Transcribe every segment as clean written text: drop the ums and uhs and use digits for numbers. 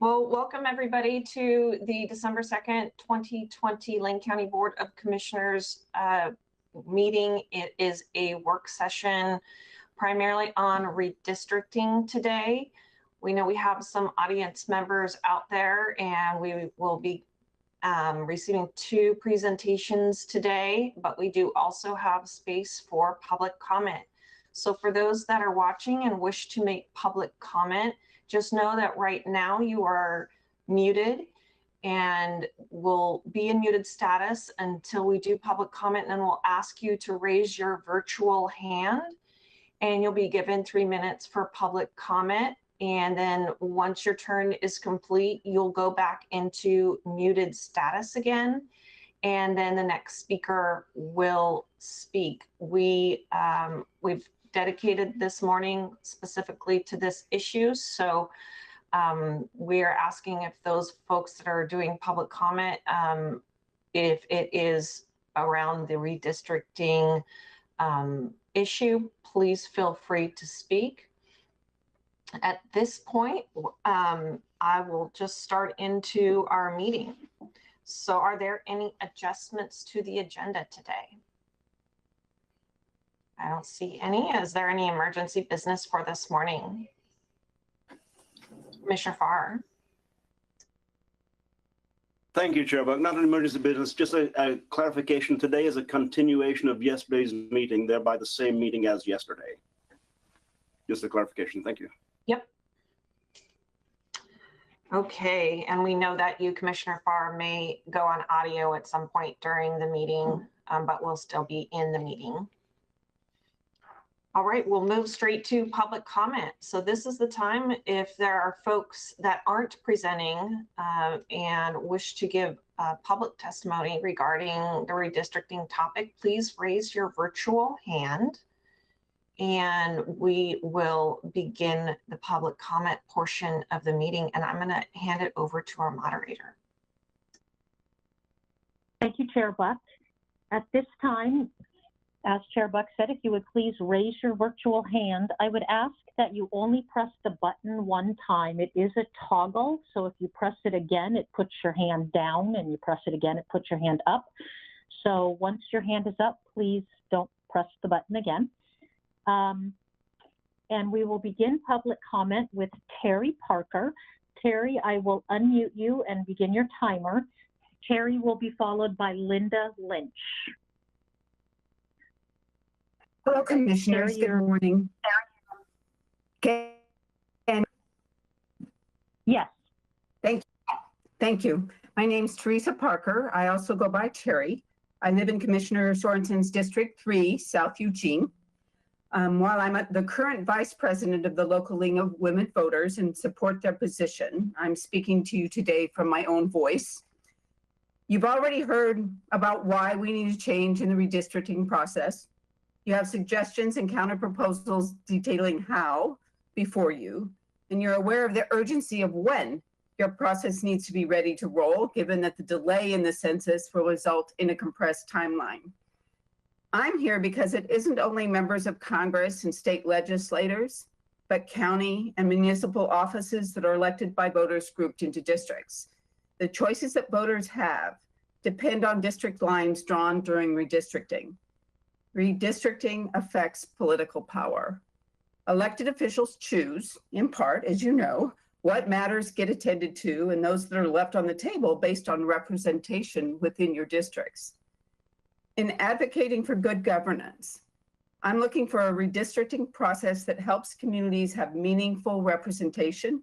Well, welcome everybody to the December 2nd, 2020 Lane County Board of Commissioners meeting. It is a work session primarily on redistricting today. We know we have some audience members out there, and we will be receiving 2 presentations today, but we do also have space for public comment. So for those that are watching and wish to make public comment, just know that right now you are muted and will be in muted status until we do public comment, and then we'll ask you to raise your virtual hand, and you'll be given 3 minutes for public comment. And then once your turn is complete, you'll go back into muted status again, and then the next speaker will speak. We've dedicated this morning specifically to this issue. So we are asking if those folks that are doing public comment, if it is around the redistricting issue, please feel free to speak. At this point, I will just start into our meeting. So are there any adjustments to the agenda today? I don't see any. Is there any emergency business for this morning? Commissioner Farr. Thank you, Chair Buck. Not an emergency business, just a clarification. Today is a continuation of yesterday's meeting, thereby the same meeting as yesterday. Just a clarification. Thank you. Yep. Okay, and we know that you, Commissioner Farr, may go on audio at some point during the meeting, but we'll still be in the meeting. All right, we'll move straight to public comment. So this is the time, if there are folks that aren't presenting and wish to give public testimony regarding the redistricting topic, please raise your virtual hand and we will begin the public comment portion of the meeting. And I'm gonna hand it over to our moderator. Thank you, Chair Buck. At this time, as Chair Buck said, if you would please raise your virtual hand, I would ask that you only press the button one time. It is a toggle, so if you press it again, it puts your hand down, and you press it again, it puts your hand up. So once your hand is up, please don't press the button again. And we will begin public comment with Terry Parker. Terry, I will unmute you and begin your timer. Terry will be followed by Linda Lynch. Hello, Commissioners. Good morning. Yes. Thank you. My name's Teresa Parker. I also go by Terry. I live in Commissioner Sorensen's District 3, South Eugene. While I'm the current Vice President of the local League of Women Voters and support their position, I'm speaking to you today from my own voice. You've already heard about why we need a change in the redistricting process. You have suggestions and counter proposals detailing how before you, and you're aware of the urgency of when your process needs to be ready to roll, given that the delay in the census will result in a compressed timeline. I'm here because it isn't only members of Congress and state legislators, but county and municipal offices that are elected by voters grouped into districts. The choices that voters have depend on district lines drawn during redistricting. Redistricting affects political power. Elected officials choose, in part, as you know, what matters get attended to and those that are left on the table based on representation within your districts. In advocating for good governance, I'm looking for a redistricting process that helps communities have meaningful representation,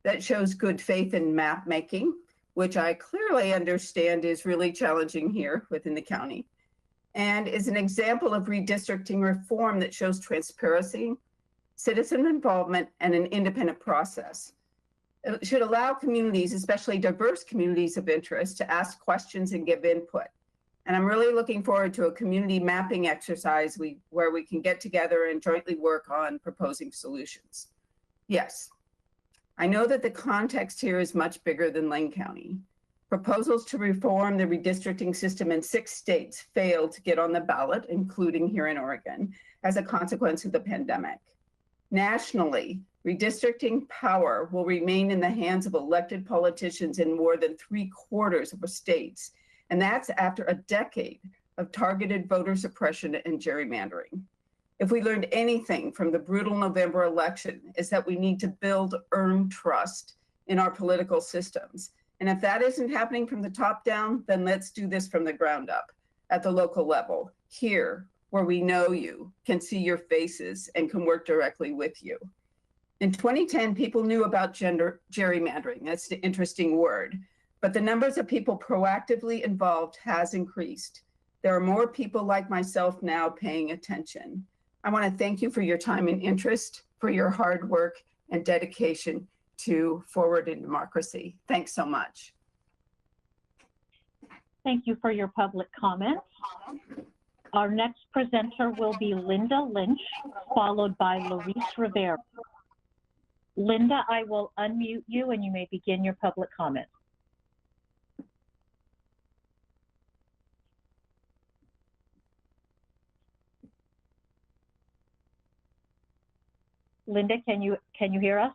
that shows good faith in map making, which I clearly understand is really challenging here within the county, and is an example of redistricting reform that shows transparency, citizen involvement, and an independent process. It should allow communities, especially diverse communities of interest, to ask questions and give input. And I'm really looking forward to a community mapping exercise where we can get together and jointly work on proposing solutions. Yes, I know that the context here is much bigger than Lane County. Proposals to reform the redistricting system in 6 states failed to get on the ballot, including here in Oregon, as a consequence of the pandemic. Nationally, Redistricting power will remain in the hands of elected politicians in more than 3/4 of states, and that's after a decade of targeted voter suppression and gerrymandering. If we learned anything from the brutal November election, is that we need to build earned trust in our political systems. And if that isn't happening from the top down, then let's do this from the ground up at the local level, here, where we know you, can see your faces, and can work directly with you. In 2010, people knew about gerrymandering. That's the interesting word. But the numbers of people proactively involved has increased. There are more people like myself now paying attention. I want to thank you for your time and interest, for your hard work and dedication to Forward in Democracy. Thanks so much. Thank you for your public comments. Our next presenter will be Linda Lynch, followed by Luis Rivera. Linda, I will unmute you and you may begin your public comment. Linda, can you hear us?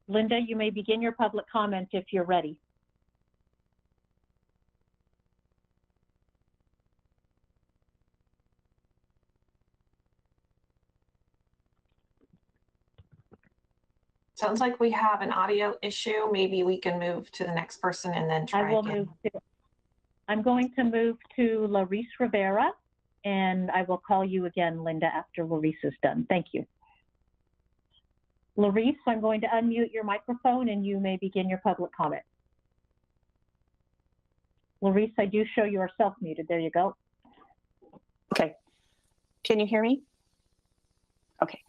Linda, you may begin your public comment if you're ready. Sounds like we have an audio issue. Maybe we can move to the next person and then try again. I'm going to move to Luis Rivera, and I will call you again, Linda, after Luis is done. Thank you. Luis, I'm going to unmute your microphone and you may begin your public comment. Luis, I do show you are self-muted. There you go. Okay. Can you hear me? Okay.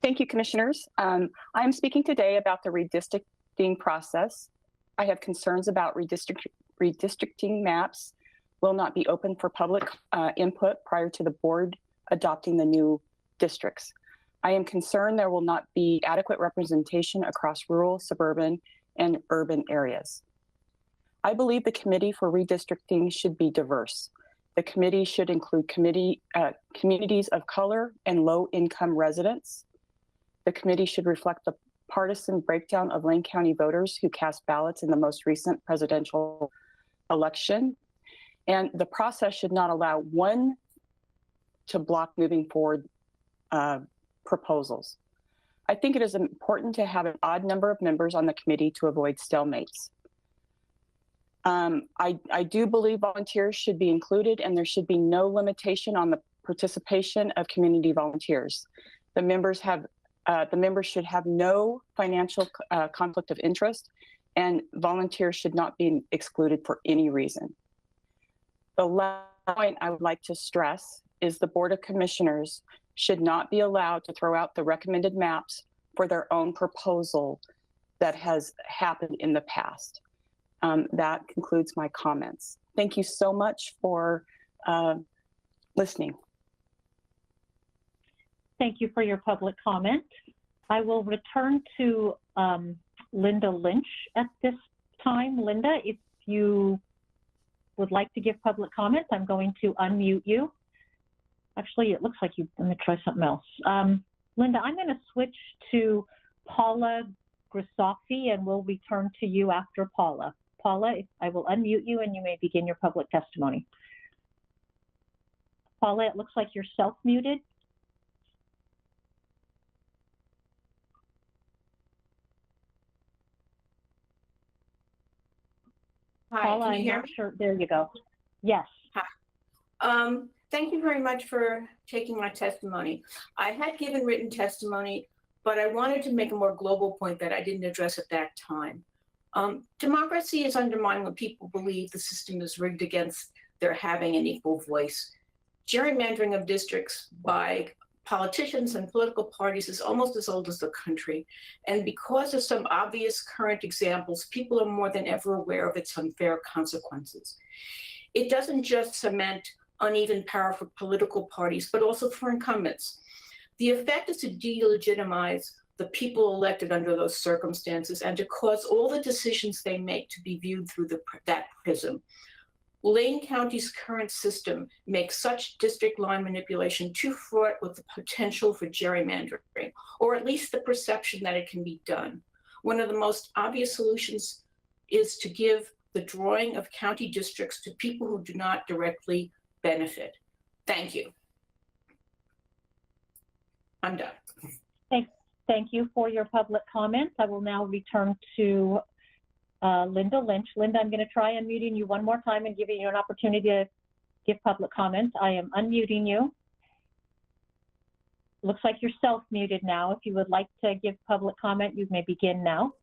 Thank you, Commissioners. I'm speaking today about the redistricting process. I have concerns about redistricting maps will not be open for public input prior to the board adopting the new districts. I am concerned there will not be adequate representation across rural, suburban, and urban areas. I believe the Committee for Redistricting should be diverse. The committee should include communities of color and low-income residents. The committee should reflect the partisan breakdown of Lane County voters who cast ballots in the most recent presidential election. And the process should not allow one to block moving forward proposals. I think it is important to have an odd number of members on the committee to avoid stalemates. I do believe volunteers should be included, and there should be no limitation on the participation of community volunteers. The members should have no financial conflict of interest, and volunteers should not be excluded for any reason. The last point I would like to stress is the Board of Commissioners should not be allowed to throw out the recommended maps for their own proposal that has happened in the past. That concludes my comments. Thank you so much for listening. Thank you for your public comment. I will return to Linda Lynch at this time. Linda, if you would like to give public comment, I'm going to unmute you. Actually, it looks like you, let me try something else. Linda, I'm going to switch to Paula Grisoffi and we'll return to you after Paula. Paula, I will unmute you and you may begin your public testimony. Paula, it looks like you're self-muted. Hi, Paula, can you I'm hear not me? sure. There you go. Yes. Hi. Thank you very much for taking my testimony. I had given written testimony, but I wanted to make a more global point that I didn't address at that time. Democracy is undermined when people believe the system is rigged against their having an equal voice. Gerrymandering of districts by politicians and political parties is almost as old as the country. And because of some obvious current examples, people are more than ever aware of its unfair consequences. It doesn't just cement uneven power for political parties, but also for incumbents. The effect is to delegitimize the people elected under those circumstances and to cause all the decisions they make to be viewed through that prism. Lane County's current system makes such district line manipulation too fraught with the potential for gerrymandering, or at least the perception that it can be done. One of the most obvious solutions is to give the drawing of county districts to people who do not directly benefit. Thank you. I'm done. Thank you for your public comments. I will now return to Linda Lynch. Linda, I'm going to try unmuting you one more time and giving you an opportunity to give public comments. I am unmuting you. Looks like you're self-muted now. If you would like to give public comment, you may begin now.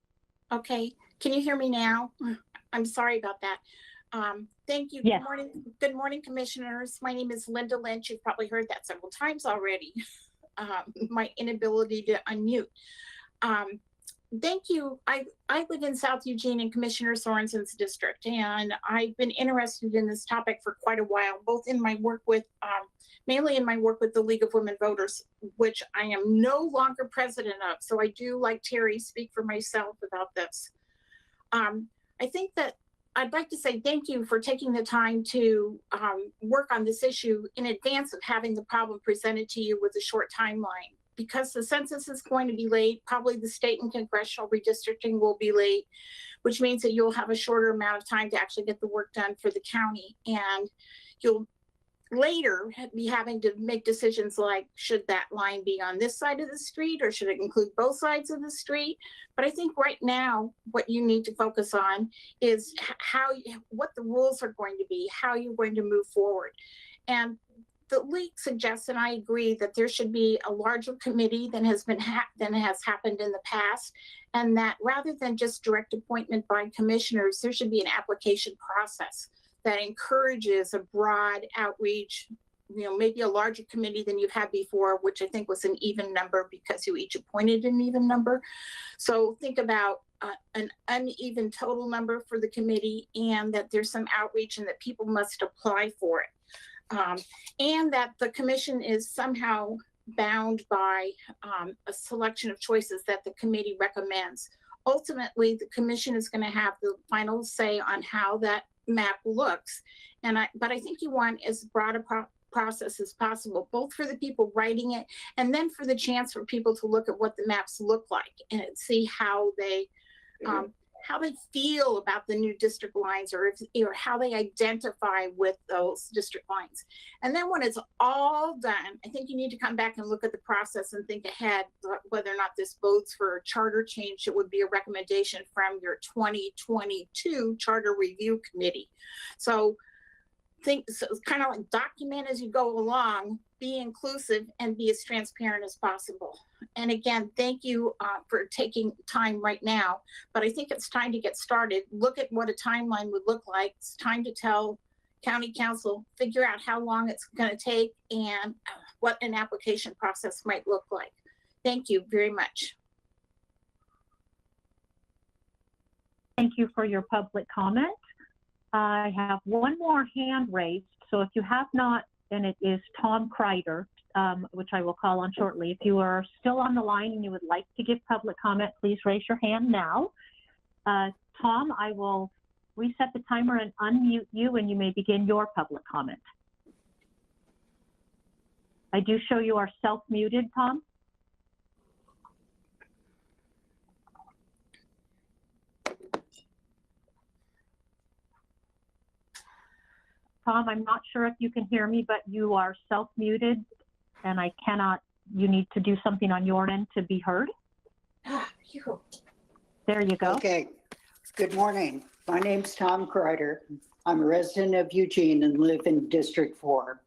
Okay, can you hear me now? I'm sorry about that. Thank you. Yes. Good morning, commissioners. My name is Linda Lynch. You've probably heard that several times already. My inability to unmute. Thank you. I live in South Eugene in Commissioner Sorensen's district, and I've been interested in this topic for quite a while, both in my work with, mainly in my work with the League of Women Voters, which I am no longer president of. So I do, like Terry, speak for myself about this. I think that I'd like to say thank you for taking the time to work on this issue in advance of having the problem presented to you with a short timeline. Because the census is going to be late, probably the state and congressional redistricting will be late, which means that you'll have a shorter amount of time to actually get the work done for the county. And you'll later be having to make decisions like, should that line be on this side of the street or should it include both sides of the street? But I think right now, what you need to focus on is what the rules are going to be, how you're going to move forward. And the league suggests, and I agree, that there should be a larger committee than has happened in the past, and that rather than just direct appointment by commissioners, there should be an application process that encourages a broad outreach, maybe a larger committee than you've had before, which I think was an even number because you each appointed an even number. So think about an uneven total number for the committee, and that there's some outreach and that people must apply for it. And that the commission is somehow bound by a selection of choices that the committee recommends. Ultimately, the commission is going to have the final say on how that map looks. But I think you want as broad a process as possible, both for the people writing it and then for the chance for people to look at what the maps look like and see how they feel about the new district lines, or how they identify with those district lines. And then when it's all done, I think you need to come back and look at the process and think ahead whether or not this votes for a charter change. It would be a recommendation from your 2022 Charter Review Committee. So it's kind of like document as you go along, be inclusive, and be as transparent as possible. And again, thank you for taking time right now, but I think it's time to get started. Look at what a timeline would look like. It's time to tell county council, figure out how long it's going to take and what an application process might look like. Thank you very much. Thank you for your public comment. I have one more hand raised. So if you have not, and it is Tom Kreider, which I will call on shortly. If you are still on the line and you would like to give public comment, please raise your hand now. Tom, I will reset the timer and unmute you, and you may begin your public comment. I do show you are self-muted, Tom. Tom, I'm not sure if you can hear me, but you are self-muted and I cannot, you need to do something on your end to be heard. There you go. Okay, good morning. My name's Tom Kreider. I'm a resident of Eugene and live in District 4.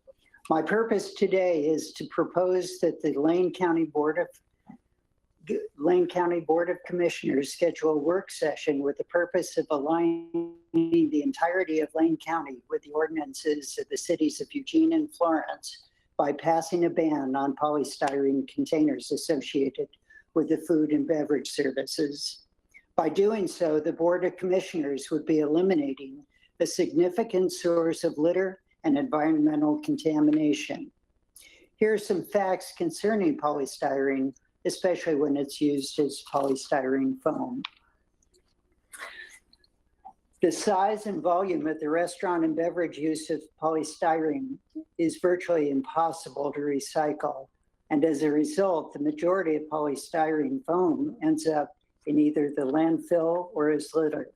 My purpose today is to propose that the Lane County Board of Commissioners schedule a work session with the purpose of aligning the entirety of Lane County with the ordinances of the cities of Eugene and Florence by passing a ban on polystyrene containers associated with the food and beverage services. By doing so, the Board of Commissioners would be eliminating a significant source of litter and environmental contamination. Here are some facts concerning polystyrene especially when it's used as polystyrene foam. The size and volume of the restaurant and beverage use of polystyrene is virtually impossible to recycle. And as a result, the majority of polystyrene foam ends up in either the landfill or as litter.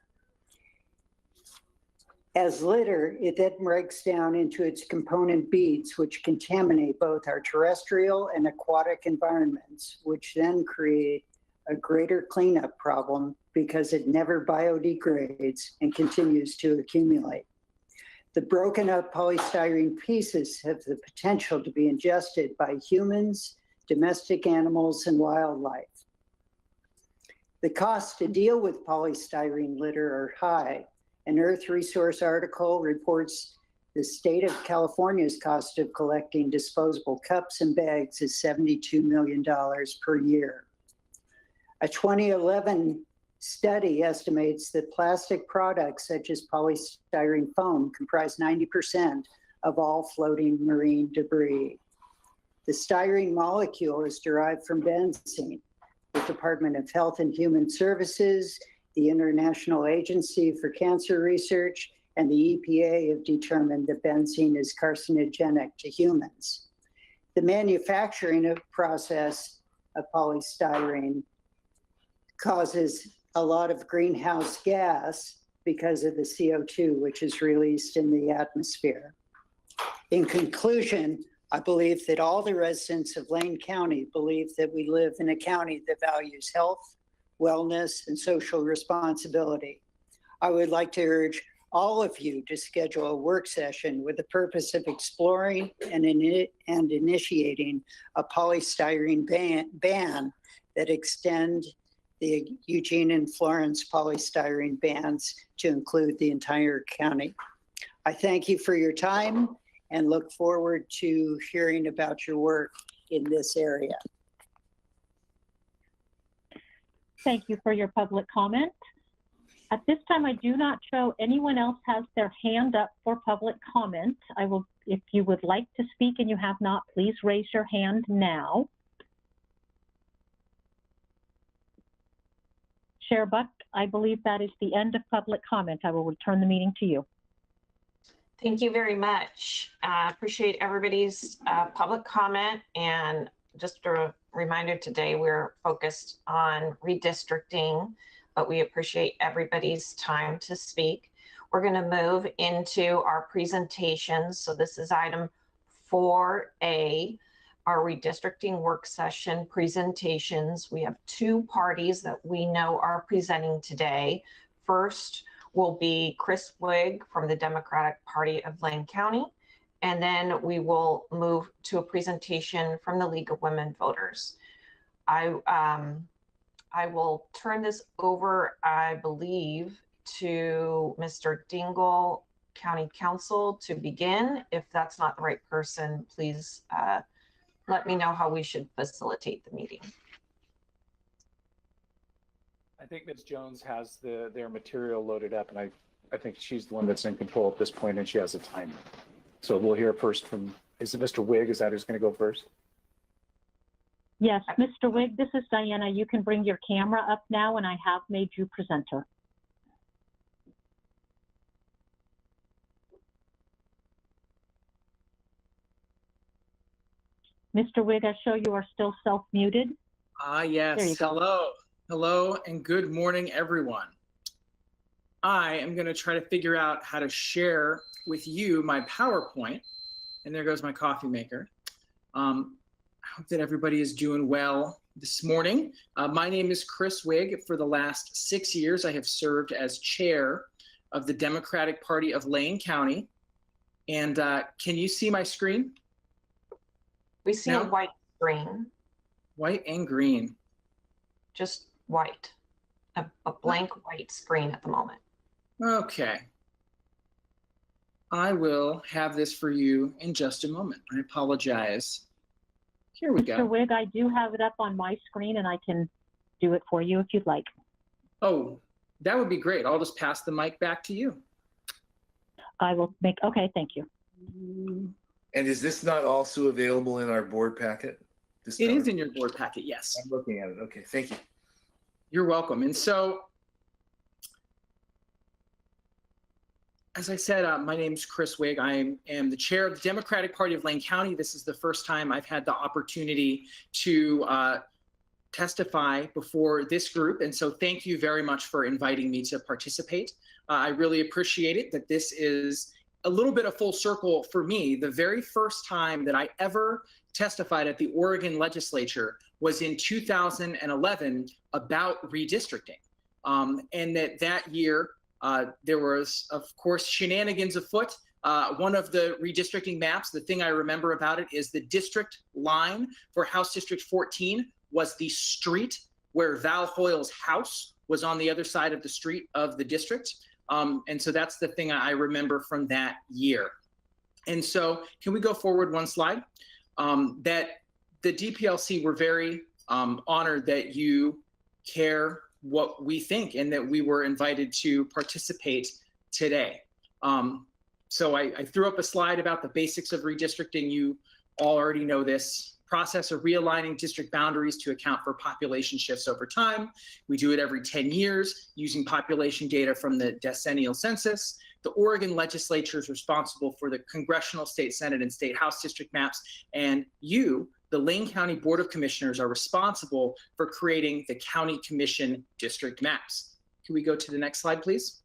As litter, it then breaks down into its component beads, which contaminate both our terrestrial and aquatic environments, which then create a greater cleanup problem because it never biodegrades and continues to accumulate. The broken up polystyrene pieces have the potential to be ingested by humans, domestic animals, and wildlife. The costs to deal with polystyrene litter are high. An Earth Resource article reports the state of California's cost of collecting disposable cups and bags is $72 million per year. A 2011 study estimates that plastic products such as polystyrene foam comprise 90% of all floating marine debris. The styrene molecule is derived from benzene. The Department of Health and Human Services, the International Agency for Cancer Research, and the EPA have determined that benzene is carcinogenic to humans. The manufacturing process of polystyrene causes a lot of greenhouse gas because of the CO2, which is released in the atmosphere. In conclusion, I believe that all the residents of Lane County believe that we live in a county that values health, wellness, and social responsibility. I would like to urge all of you to schedule a work session with the purpose of exploring and initiating a polystyrene ban that extend the Eugene and Florence polystyrene bans to include the entire county. I thank you for your time and look forward to hearing about your work in this area. Thank you for your public comment. At this time, I do not show anyone else has their hand up for public comment. If you would like to speak and you have not, please raise your hand now. Chair Buck, I believe that is the end of public comment. I will return the meeting to you. Thank you very much. Appreciate everybody's public comment. And just a reminder, today we're focused on redistricting, but we appreciate everybody's time to speak. We're going to move into our presentations. So this is item 4A, our redistricting work session presentations. We have two parties that we know are presenting today. First will be Chris Wigg from the Democratic Party of Lane County. And then we will move to a presentation from the League of Women Voters. I will turn this over, I believe, to Mr. Dingle, County Counsel, to begin. If that's not the right person, please let me know how we should facilitate the meeting. I think Ms. Jones has their material loaded up, and I think she's the one that's in control at this point, and she has a timer. So we'll hear first from, is it Mr. Wigg? Is that who's going to go first? Yes, Mr. Wigg, this is Diana. You can bring your camera up now, and I have made you presenter. Mr. Wigg, I show you are still self-muted. Yes. Hello. Hello, and good morning, everyone. I am going to try to figure out how to share with you my PowerPoint. And there goes my coffee maker. I hope that everybody is doing well this morning. My name is Chris Wigg. For the last 6 years, I have served as chair of the Democratic Party of Lane County. And can you see my screen? We see a white screen. White and green. Just white, a blank white screen at the moment. Okay. I will have this for you in just a moment. I apologize. Here we go. Mr. Wigg, I do have it up on my screen, and I can do it for you if you'd like. Oh, that would be great. I'll just pass the mic back to you. I will make, okay, thank you. And is this not also available in our board packet? this It is document? in your board packet, yes. I'm looking at it. Okay, thank you. You're welcome. And so, as I said, my name is Chris Wigg. I am the chair of the Democratic Party of Lane County. This is the first time I've had the opportunity to testify before this group. And so thank you very much for inviting me to participate. I really appreciate it that this is a little bit of full circle for me. The very first time that I ever testified at the Oregon legislature was in 2011 about redistricting. And that year, there was, of course, shenanigans afoot. One of the redistricting maps, the thing I remember about it is the district line for House District 14 was the street where Val Hoyle's house was on the other side of the street of the district. And so that's the thing I remember from that year. And so can we go forward one slide? That the DPLC, we're very honored that you care what we think and that we were invited to participate today. So I threw up a slide about the basics of redistricting. You all already know this process of realigning district boundaries to account for population shifts over time. We do it every 10 years using population data from the decennial census. The Oregon legislature is responsible for the congressional, state senate, and state house district maps. And you, the Lane County Board of Commissioners, are responsible for creating the county commission district maps. Can we go to the next slide, please?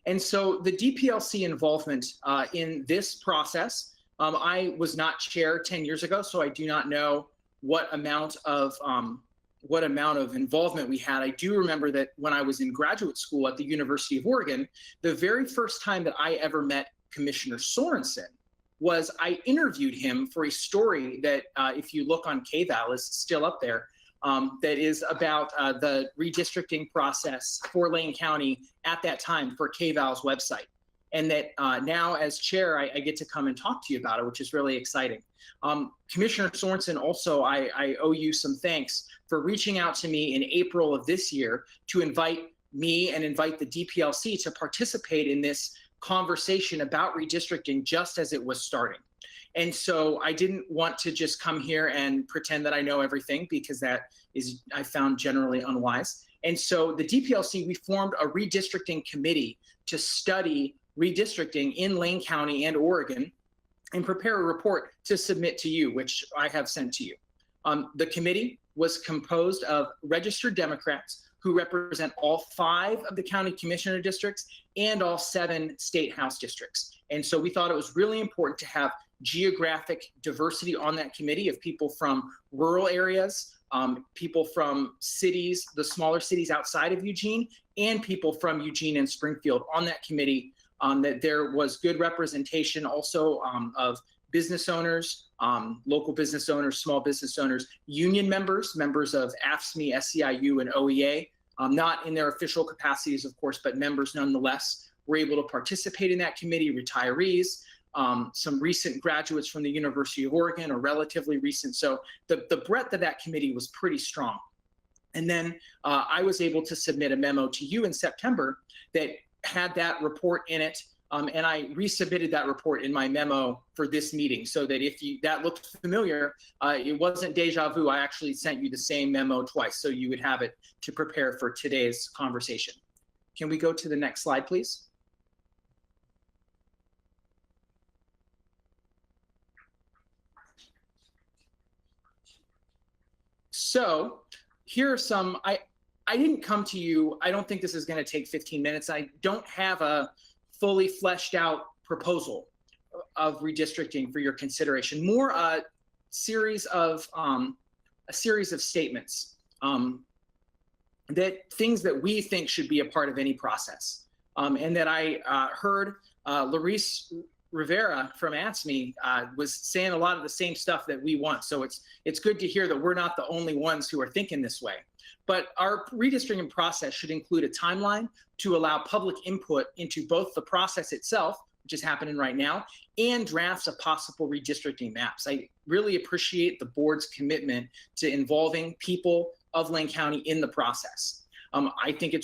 And so the DPLC involvement in this process, I was not chair 10 years ago, so I do not know what amount of involvement we had. I do remember that when I was in graduate school at the University of Oregon, the very first time that I ever met Commissioner Sorensen was I interviewed him for a story that, if you look on KVAL, is still up there, that is about the redistricting process for Lane County at that time for KVAL's website. And that now as chair, I get to come and talk to you about it, which is really exciting. Commissioner Sorensen, also, I owe you some thanks for reaching out to me in April of this year to invite me and invite the DPLC to participate in this conversation about redistricting just as it was starting. And so I didn't want to just come here and pretend that I know everything, because that is, I found, generally unwise. And so the DPLC, we formed a redistricting committee to study redistricting in Lane County and Oregon and prepare a report to submit to you, which I have sent to you. The committee was composed of registered Democrats who represent all 5 of the county commissioner districts and all 7 state house districts. And so we thought it was really important to have geographic diversity on that committee of people from rural areas, people from cities, the smaller cities outside of Eugene, and people from Eugene and Springfield on that committee. That there was good representation also of business owners, local business owners, small business owners, union members, members of AFSCME, SEIU, and OEA, not in their official capacities, of course, but members nonetheless were able to participate in that committee, retirees, some recent graduates from the University of Oregon, or relatively recent. So the breadth of that committee was pretty strong. And then I was able to submit a memo to you in September that had that report in it, and I resubmitted that report in my memo for this meeting, so that if that looked familiar, it wasn't deja vu. I actually sent you the same memo twice, so you would have it to prepare for today's conversation. Can we go to the next slide, please? So here are some, I didn't come to you, I don't think this is going to take 15 minutes. I don't have a fully fleshed out proposal of redistricting for your consideration, more a series of statements, that things that we think should be a part of any process. And that I heard Larice Rivera from AFSCME was saying a lot of the same stuff that we want. So it's good to hear that we're not the only ones who are thinking this way. But our redistricting process should include a timeline to allow public input into both the process itself, which is happening right now, and drafts of possible redistricting maps. I really appreciate the board's commitment to involving people of Lane County in the process. I think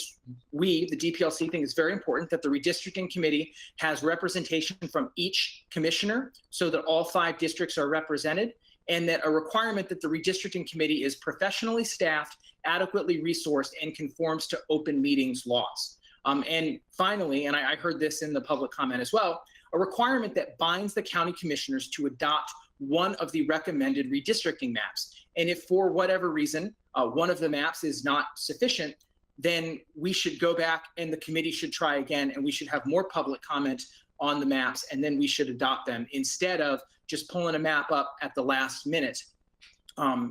we, the DPLC, think it's very important that the redistricting committee has representation from each commissioner so that all 5 districts are represented. and that a requirement that the redistricting committee is professionally staffed, adequately resourced, and conforms to open meetings laws. And finally, and I heard this in the public comment as well, a requirement that binds the county commissioners to adopt one of the recommended redistricting maps. And if for whatever reason, one of the maps is not sufficient, then we should go back and the committee should try again, and we should have more public comment on the maps, and then we should adopt them instead of just pulling a map up at the last minute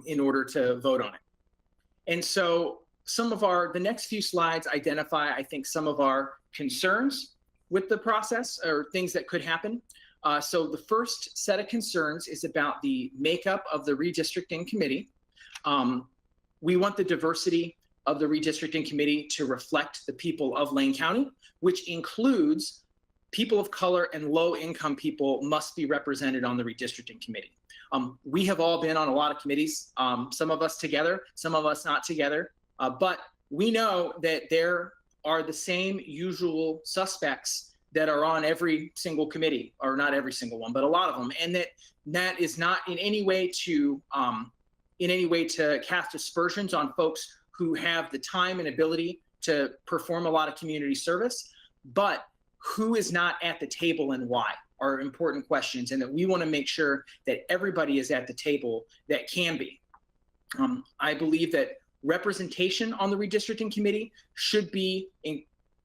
in order to vote on it. And so some of the next few slides identify, I think, some of our concerns with the process or things that could happen. So the first set of concerns is about the makeup of the redistricting committee. We want the diversity of the redistricting committee to reflect the people of Lane County, which includes people of color and low-income people must be represented on the redistricting committee. We have all been on a lot of committees, some of us together, some of us not together, but we know that there are the same usual suspects that are on every single committee, or not every single one, but a lot of them, and that is not in any way to cast aspersions on folks who have the time and ability to perform a lot of community service, but who is not at the table and why are important questions, and that we want to make sure that everybody is at the table that can be. I believe that representation on the redistricting committee should be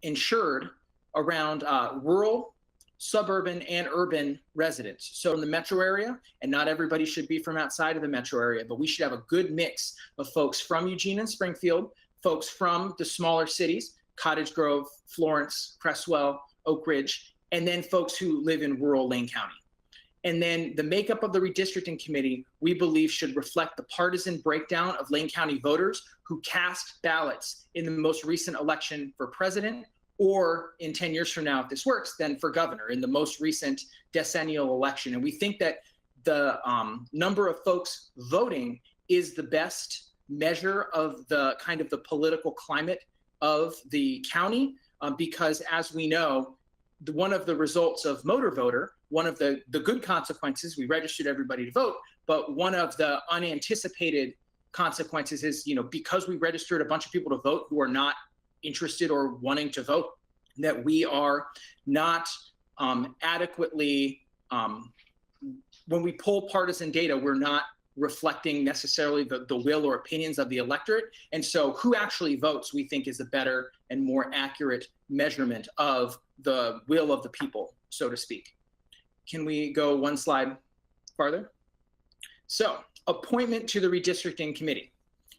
ensured around rural, suburban, and urban residents. So in the metro area, and not everybody should be from outside of the metro area, but we should have a good mix of folks from Eugene and Springfield, folks from the smaller cities, Cottage Grove, Florence, Cresswell, Oak Ridge, and then folks who live in rural Lane County. And then the makeup of the redistricting committee, we believe, should reflect the partisan breakdown of Lane County voters who cast ballots in the most recent election for president, or in 10 years from now, if this works, then for governor in the most recent decennial election. And we think that the number of folks voting is the best measure of the kind of the political climate of the county, because as we know, one of the results of motor voter, one of the good consequences, we registered everybody to vote, but one of the unanticipated consequences is, because we registered a bunch of people to vote who are not interested or wanting to vote, that we are not adequately, when we pull partisan data, we're not reflecting necessarily the will or opinions of the electorate. And so who actually votes, we think, is a better and more accurate measurement of the will of the people, so to speak. Can we go one slide farther? So appointment to the redistricting committee.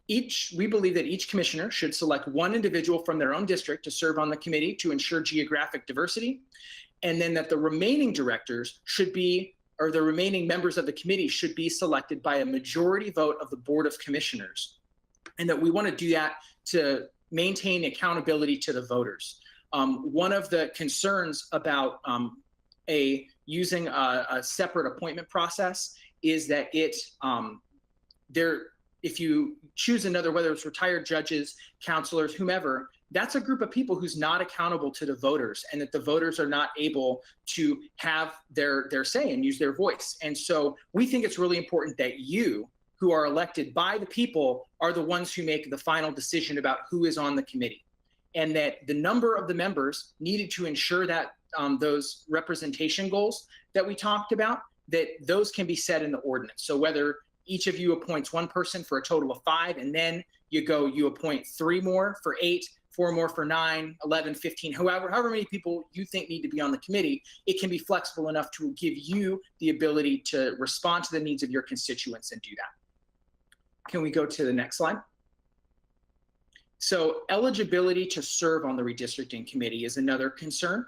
We believe that each commissioner should select one individual from their own district to serve on the committee to ensure geographic diversity, and then that the remaining directors should be, or the remaining members of the committee should be selected by a majority vote of the Board of Commissioners, and that we want to do that to maintain accountability to the voters. One of the concerns about using a separate appointment process is that if you choose another, whether it's retired judges, counselors, whomever, that's a group of people who's not accountable to the voters, and that the voters are not able to have their say and use their voice. And so we think it's really important that you, who are elected by the people, are the ones who make the final decision about who is on the committee, and that the number of the members needed to ensure that those representation goals that we talked about, that those can be set in the ordinance. So whether each of you appoints one person for a total of 5, and then you appoint 3 more for 8, 4 more for 9, 11, 15, however many people you think need to be on the committee, it can be flexible enough to give you the ability to respond to the needs of your constituents and do that. Can we go to the next slide? So eligibility to serve on the redistricting committee is another concern.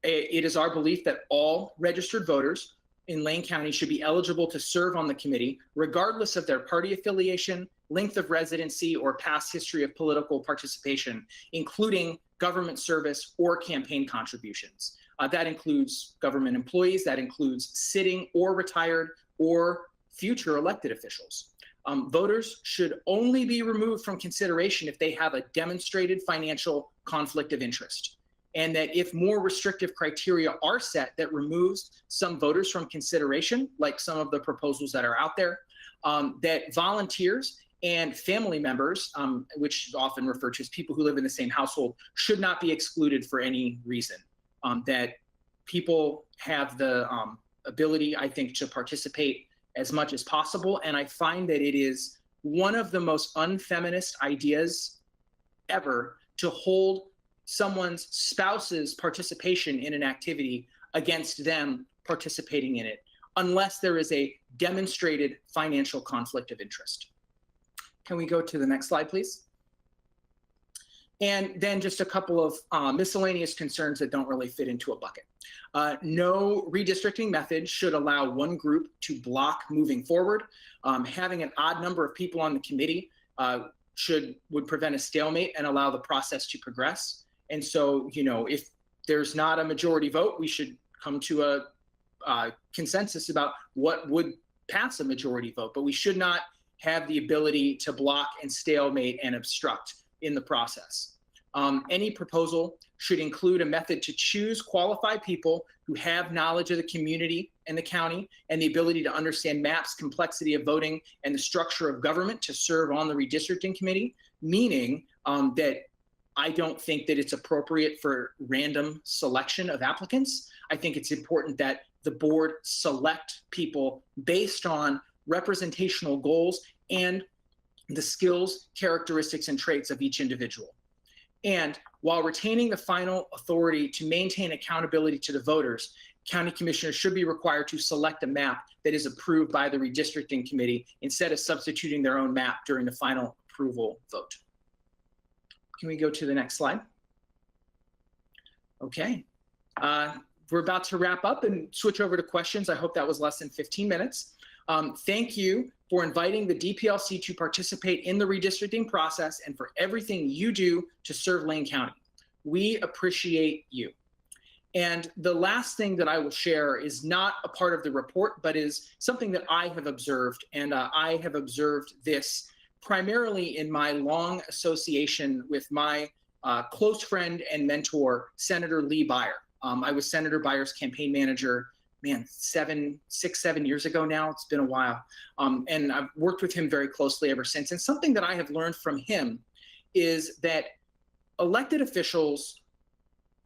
It is our belief that all registered voters in Lane County should be eligible to serve on the committee, regardless of their party affiliation, length of residency, or past history of political participation, including government service or campaign contributions. That includes government employees, that includes sitting or retired or future elected officials. Voters should only be removed from consideration if they have a demonstrated financial conflict of interest. and that if more restrictive criteria are set that removes some voters from consideration, like some of the proposals that are out there, that volunteers and family members, which is often referred to as people who live in the same household, should not be excluded for any reason. That people have the ability, I think, to participate as much as possible. And I find that it is one of the most unfeminist ideas ever to hold someone's spouse's participation in an activity against them participating in it, unless there is a demonstrated financial conflict of interest. Can we go to the next slide, please? And then just a couple of miscellaneous concerns that don't really fit into a bucket. No redistricting method should allow one group to block moving forward. Having an odd number of people on the committee would prevent a stalemate and allow the process to progress. And so, you know, if there's not a majority vote, we should come to a consensus about what would pass a majority vote, but we should not have the ability to block and stalemate and obstruct in the process. Any proposal should include a method to choose qualified people who have knowledge of the community and the county and the ability to understand maps, complexity of voting, and the structure of government to serve on the redistricting committee, meaning that I don't think that it's appropriate for random selection of applicants. I think it's important that the board select people based on representational goals and the skills, characteristics, and traits of each individual. And while retaining the final authority to maintain accountability to the voters, county commissioners should be required to select a map that is approved by the redistricting committee instead of substituting their own map during the final approval vote. Can we go to the next slide? Okay. We're about to wrap up and switch over to questions. I hope that was less than 15 minutes. Thank you for inviting the DPLC to participate in the redistricting process and for everything you do to serve Lane County. We appreciate you. And the last thing that I will share is not a part of the report, but is something that I have observed. And I have observed this primarily in my long association with my close friend and mentor, Senator Lee Beyer. I was Senator Beyer's campaign manager, man, 6, 7 years ago now. It's been a while. And I've worked with him very closely ever since. And something that I have learned from him is that elected officials,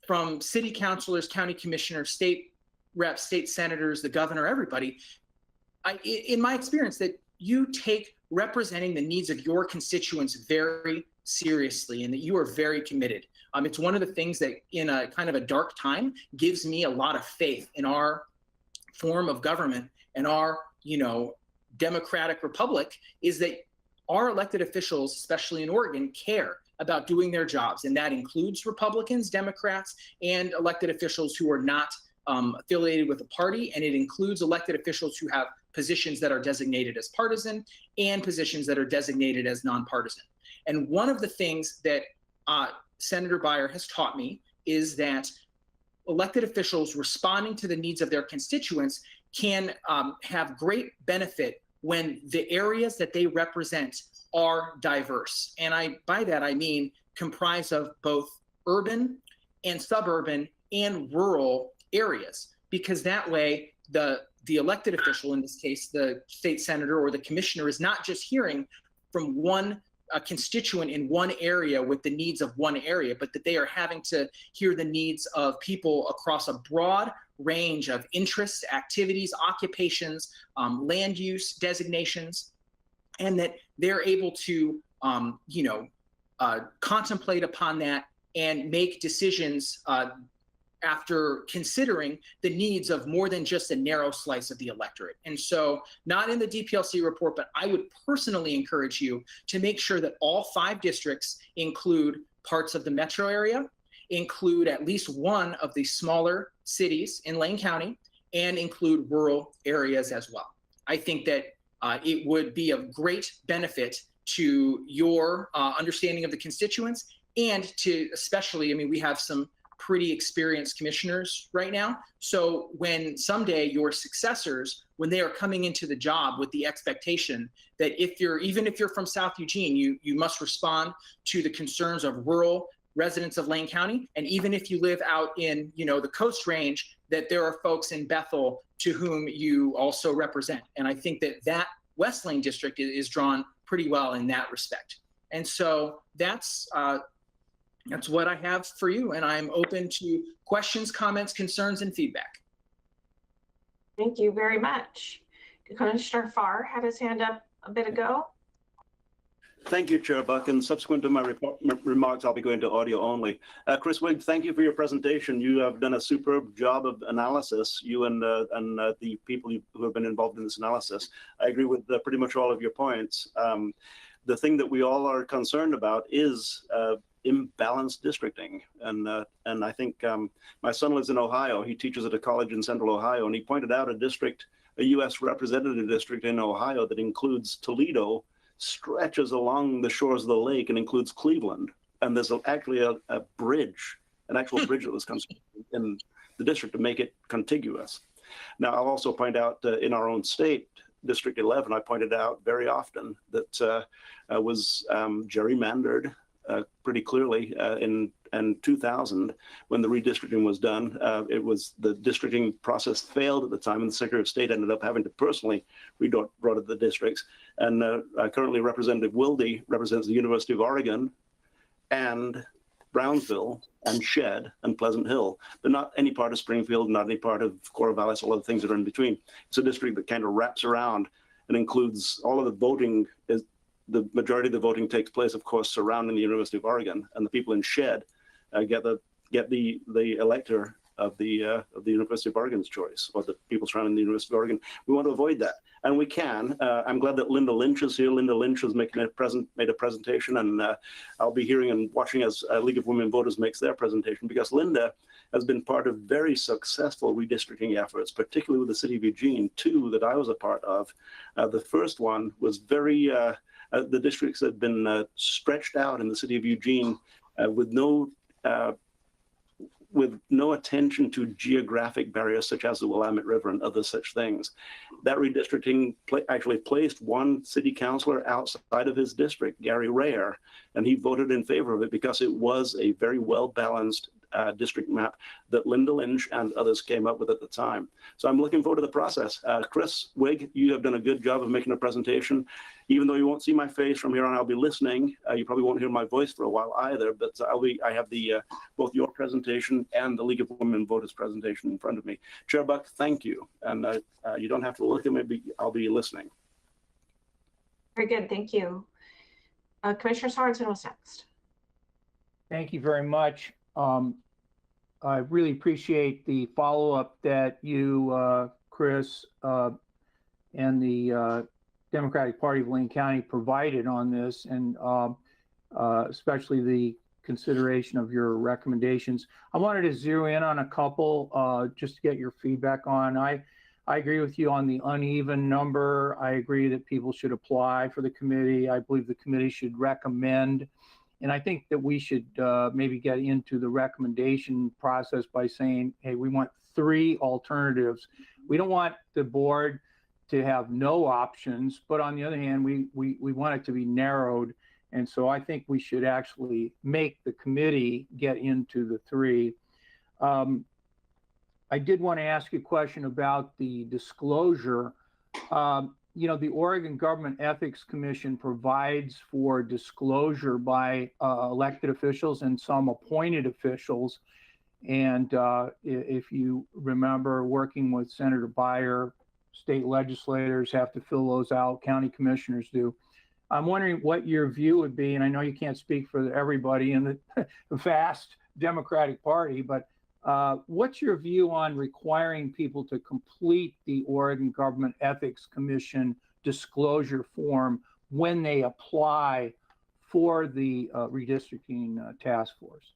from city councilors, county commissioners, state reps, state senators, the governor, everybody, in my experience, that you take representing the needs of your constituents very seriously and that you are very committed. It's one of the things that in a kind of a dark time gives me a lot of faith in our form of government and our, democratic republic, is that our elected officials, especially in Oregon, care about doing their jobs. And that includes Republicans, Democrats, and elected officials who are not affiliated with a party. And it includes elected officials who have positions that are designated as partisan and positions that are designated as nonpartisan. And one of the things that Senator Beyer has taught me is that elected officials responding to the needs of their constituents can have great benefit when the areas that they represent are diverse. And by that, I mean comprised of both urban and suburban and rural areas, because that way the elected official, in this case, the state senator or the commissioner, is not just hearing from one constituent in one area with the needs of one area, but that they are having to hear the needs of people across a broad range of interests, activities, occupations, land use designations, and that they're able to, contemplate upon that and make decisions after considering the needs of more than just a narrow slice of the electorate. And so, not in the DPLC report, but I would personally encourage you to make sure that all 5 districts include parts of the metro area, include at least one of the smaller cities in Lane County, and include rural areas as well. I think that it would be of great benefit to your understanding of the constituents, and to especially, we have some pretty experienced commissioners right now. So when someday your successors, when they are coming into the job with the expectation that even if you're from South Eugene, you must respond to the concerns of rural residents of Lane County. And even if you live out in, the Coast Range, that there are folks in Bethel to whom you also represent. And I think that West Lane district is drawn pretty well in that respect. And so that's what I have for you. And I'm open to questions, comments, concerns, and feedback. Thank you very much. Commissioner Farr had his hand up a bit ago. Thank you, Chair Buck, and subsequent to my remarks, I'll be going to audio only. Chris Wigg, thank you for your presentation. You have done a superb job of analysis, you and the people who have been involved in this analysis. I agree with pretty much all of your points. The thing that we all are concerned about is imbalanced districting. And I think my son lives in Ohio. He teaches at a college in Central Ohio, and he pointed out a U.S. representative district in Ohio that includes Toledo, stretches along the shores of the lake and includes Cleveland. And there's actually a bridge, an actual bridge that was constructed in the district to make it contiguous. Now, I'll also point out in our own state, District 11, I pointed out very often that was gerrymandered pretty clearly in 2000 when the redistricting was done. It was the districting process failed at the time, and the Secretary of State ended up having to personally redraw the districts. And currently Representative Wilde represents the University of Oregon and Brownsville and Shedd and Pleasant Hill, but not any part of Springfield, not any part of Corvallis, all of the things that are in between. It's a district that kind of wraps around and includes all of the voting. The majority of the voting takes place, of course, surrounding the University of Oregon, and the people in Shedd get the elector of the University of Oregon's choice, or the people surrounding the University of Oregon. We want to avoid that, and we can. I'm glad that Linda Lynch is here. Linda Lynch has made a presentation, and I'll be hearing and watching as League of Women Voters makes their presentation, because Linda has been part of very successful redistricting efforts, particularly with the city of Eugene, two that I was a part of. The first one was very. The districts had been stretched out in the city of Eugene with no attention to geographic barriers such as the Willamette River and other such things. That redistricting actually placed one city councilor outside of his district, Gary Rayer, and he voted in favor of it because it was a very well-balanced district map that Linda Lynch and others came up with at the time. So I'm looking forward to the process. Chris Wigg, you have done a good job of making a presentation. Even though you won't see my face from here on, I'll be listening. You probably won't hear my voice for a while either, but I have both your presentation and the League of Women Voters presentation in front of me. Chair Buck, thank you. And you don't have to look at me, I'll be listening. Very good, thank you. Commissioner Sorensen was next. Thank you very much. I really appreciate the follow-up that you, Chris, and the Democratic Party of Lane County provided on this, and especially the consideration of your recommendations. I wanted to zero in on a couple just to get your feedback on. I agree with you on the uneven number. I agree that people should apply for the committee. I believe the committee should recommend. And I think that we should maybe get into the recommendation process by saying, hey, we want 3 alternatives. We don't want the board to have no options, but on the other hand, we want it to be narrowed. And so I think we should actually make the committee get into the 3. I did want to ask you a question about the disclosure. The Oregon Government Ethics Commission provides for disclosure by elected officials and some appointed officials. And if you remember working with Senator Beyer, state legislators have to fill those out, county commissioners do. I'm wondering what your view would be, and I know you can't speak for everybody in the vast Democratic Party, but what's your view on requiring people to complete the Oregon Government Ethics Commission disclosure form when they apply for the redistricting task force?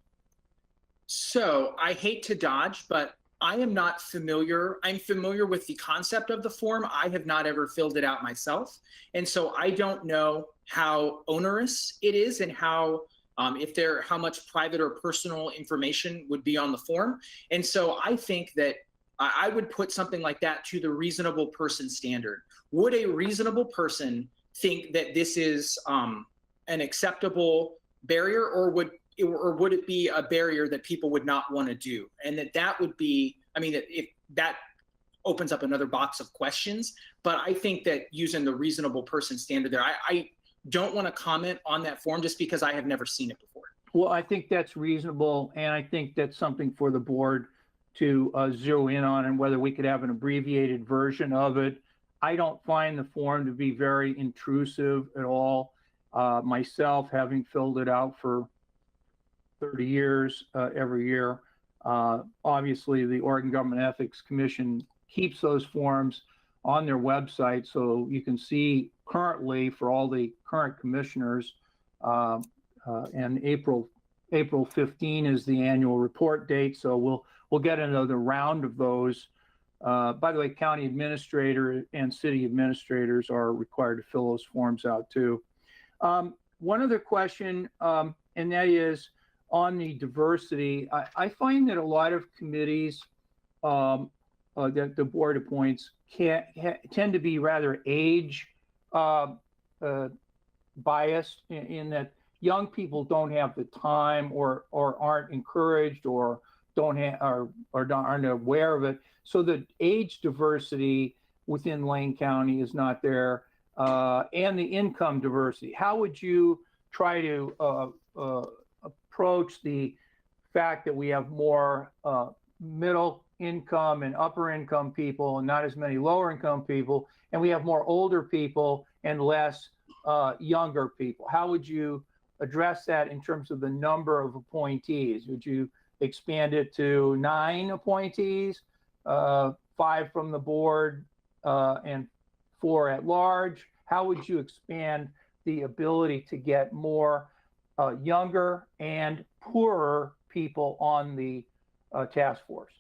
So I hate to dodge, but I am not familiar. I'm familiar with the concept of the form. I have not ever filled it out myself. And so I don't know how onerous it is and how much private or personal information would be on the form. And so I think that I would put something like that to the reasonable person standard. Would a reasonable person think that this is an acceptable barrier, or would or would it be a barrier that people would not want to do? And that would be, I mean, if that opens up another box of questions, but I think that using the reasonable person standard there, I don't want to comment on that form just because I have never seen it before. Well, I think that's reasonable, and I think that's something for the board to zero in on, and whether we could have an abbreviated version of it. I don't find the form to be very intrusive at all. Myself, having filled it out for 30 years every year, obviously the Oregon Government Ethics Commission keeps those forms on their website, so you can see currently for all the current commissioners, and April 15 is the annual report date, so we'll get another round of those. By the way, county administrator and city administrators are required to fill those forms out too. One other question, and that is on the diversity. I find that a lot of committees that the board appoints tend to be rather age biased in that young people don't have the time or aren't encouraged or aren't aware of it. So the age diversity within Lane County is not there, and the income diversity. How would you try to approach the fact that we have more middle income and upper income people and not as many lower income people, and we have more older people and less younger people? How would you address that in terms of the number of appointees? Would you expand it to 9 appointees, 5 from the board, and 4 at large? How would you expand the ability to get more younger and poorer people on the task force?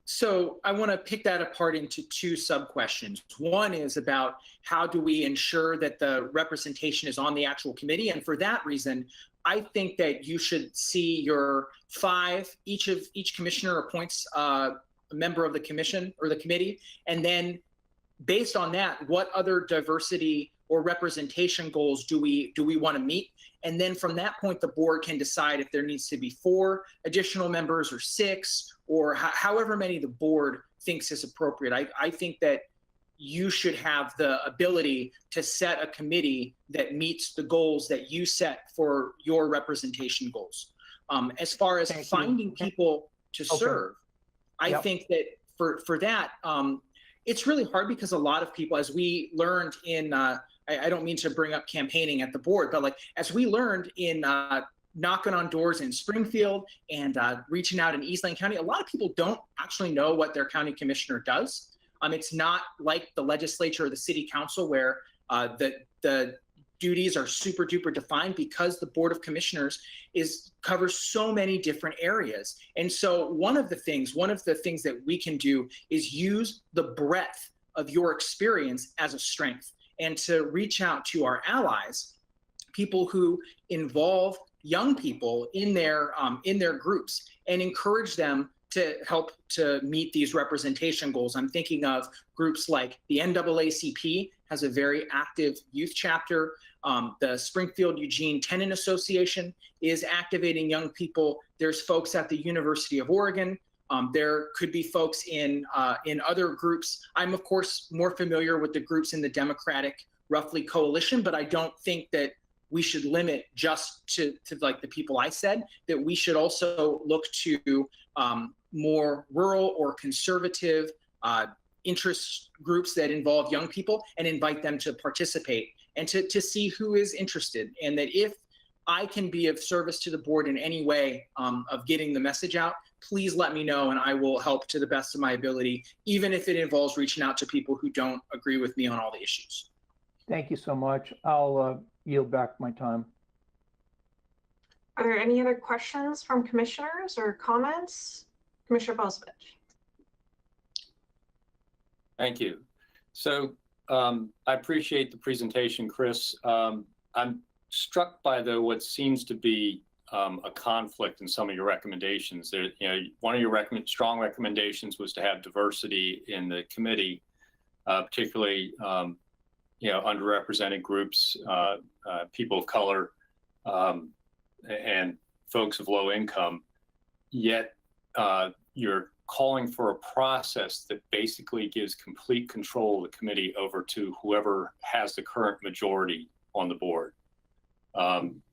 So I want to pick that apart into 2 sub-questions. One is about how do we ensure that the representation is on the actual committee? And for that reason, I think that you should see your 5, each commissioner appoints a member of the commission or the committee. And then based on that, what other diversity or representation goals do we want to meet? And then from that point, the board can decide if there needs to be 4 additional members or 6 or however many the board thinks is appropriate. I think that you should have the ability to set a committee that meets the goals that you set for your representation goals. As far as finding people to serve, I think that for that, it's really hard because a lot of people, as we learned in, I don't mean to bring up campaigning at the board, but like as we learned in knocking on doors in Springfield and reaching out in East Lane County, a lot of people don't actually know what their county commissioner does. It's not like the legislature or the city council where the duties are super duper defined, because the Board of Commissioners covers so many different areas. And so one of the things that we can do is use the breadth of your experience as a strength and to reach out to our allies, people who involve young people in their groups, and encourage them to help to meet these representation goals. I'm thinking of groups like the NAACP has a very active youth chapter. The Springfield Eugene Tenant Association is activating young people. There's folks at the University of Oregon. There could be folks in other groups. I'm of course more familiar with the groups in the Democratic roughly coalition, but I don't think that we should limit just to like the people I said, that we should also look to more rural or conservative interest groups that involve young people and invite them to participate and to see who is interested. And that if I can be of service to the board in any way of getting the message out, please let me know and I will help to the best of my ability, even if it involves reaching out to people who don't agree with me on all the issues. Thank you so much. I'll yield back my time. Are there any other questions from commissioners or comments? Commissioner Bozovich. Thank you. So I appreciate the presentation, Chris. I'm struck by what seems to be a conflict in some of your recommendations. There, one of your strong recommendations was to have diversity in the committee, particularly underrepresented groups, people of color, and folks of low income, yet you're calling for a process that basically gives complete control of the committee over to whoever has the current majority on the board.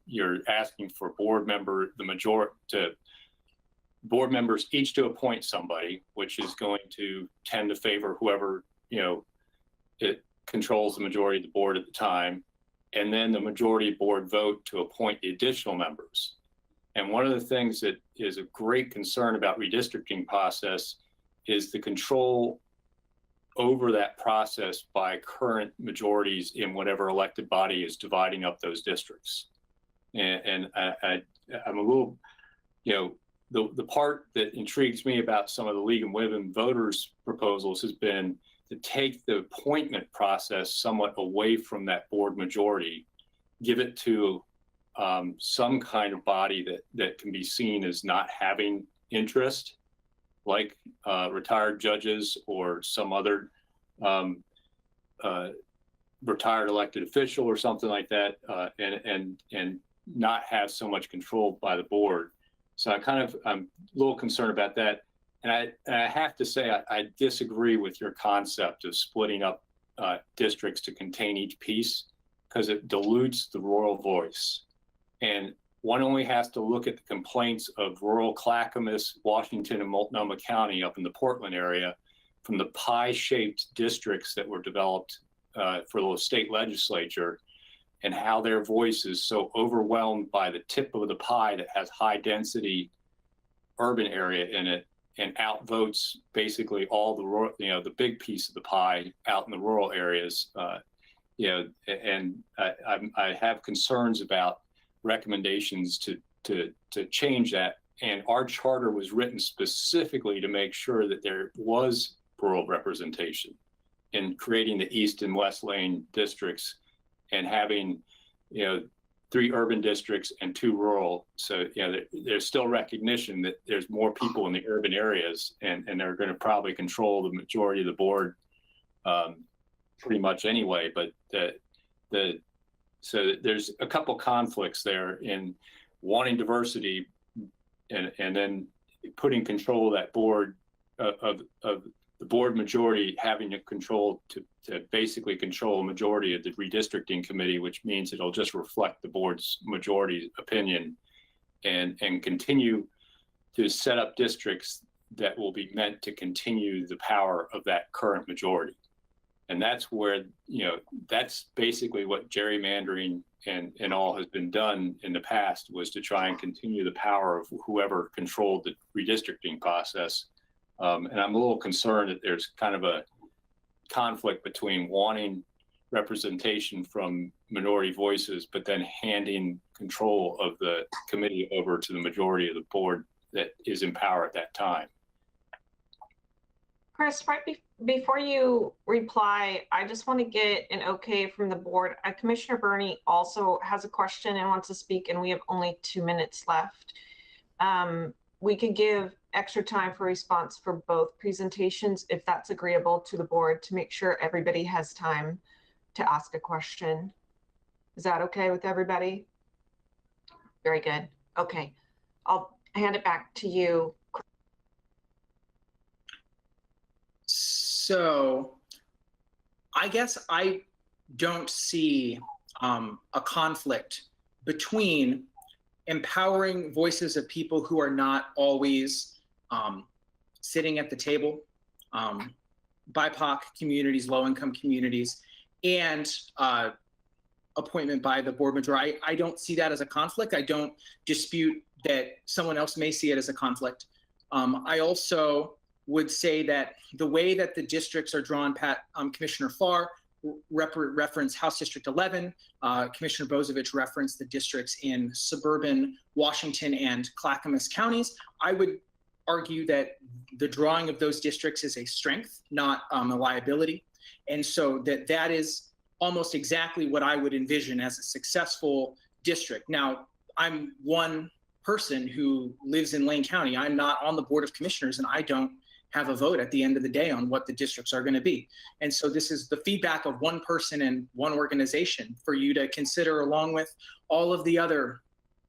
You're asking for board members each to appoint somebody, which is going to tend to favor whoever, it controls the majority of the board at the time, and then the majority board vote to appoint the additional members. And one of the things that is a great concern about redistricting process is the control over that process by current majorities in whatever elected body is dividing up those districts. And I'm a little, the part that intrigues me about some of the League of Women Voters proposals has been to take the appointment process somewhat away from that board majority, give it to some kind of body that can be seen as not having interest, like retired judges or some other retired elected official or something like that, and not have so much control by the board. So I'm a little concerned about that. And I have to say, I disagree with your concept of splitting up districts to contain each piece, because it dilutes the rural voice. And one only has to look at the complaints of rural Clackamas, Washington, and Multnomah County up in the Portland area from the pie-shaped districts that were developed for the state legislature, and how their voice is so overwhelmed by the tip of the pie that has high density urban area in it, and outvotes basically all the rural, the big piece of the pie out in the rural areas. And I have concerns about recommendations to change that. And our charter was written specifically to make sure that there was rural representation in creating the East and West Lane districts, and having, 3 urban districts and 2 rural. So, there's still recognition that there's more people in the urban areas, and they're going to probably control the majority of the board pretty much anyway. But so there's a couple conflicts there in wanting diversity, and then putting control of that board of the board majority having to control to basically control a majority of the redistricting committee, which means it'll just reflect the board's majority opinion, and continue to set up districts that will be meant to continue the power of that current majority. And that's where, that's basically what gerrymandering and all has been done in the past, was to try and continue the power of whoever controlled the redistricting process. And I'm a little concerned that there's kind of a conflict between wanting representation from minority voices, but then handing control of the committee over to the majority of the board that is in power at that time. Chris, right before you reply, I just want to get an okay from the board. Commissioner Burney also has a question and wants to speak, and we have only 2 minutes left. We could give extra time for response for both presentations if that's agreeable to the board, to make sure everybody has time to ask a question. Is that okay with everybody? Very good. Okay, I'll hand it back to you. So I guess I don't see a conflict between empowering voices of people who are not always sitting at the table, BIPOC communities, low-income communities, and appointment by the board majority. I don't see that as a conflict. I don't dispute that someone else may see it as a conflict. I also would say that the way that the districts are drawn, Commissioner Farr referenced House District 11, Commissioner Bozovich referenced the districts in suburban Washington and Clackamas counties. I would argue that the drawing of those districts is a strength, not a liability. And so that is almost exactly what I would envision as a successful district. Now, I'm one person who lives in Lane County. I'm not on the Board of Commissioners, and I don't have a vote at the end of the day on what the districts are going to be. And so this is the feedback of one person and one organization for you to consider, along with all of the other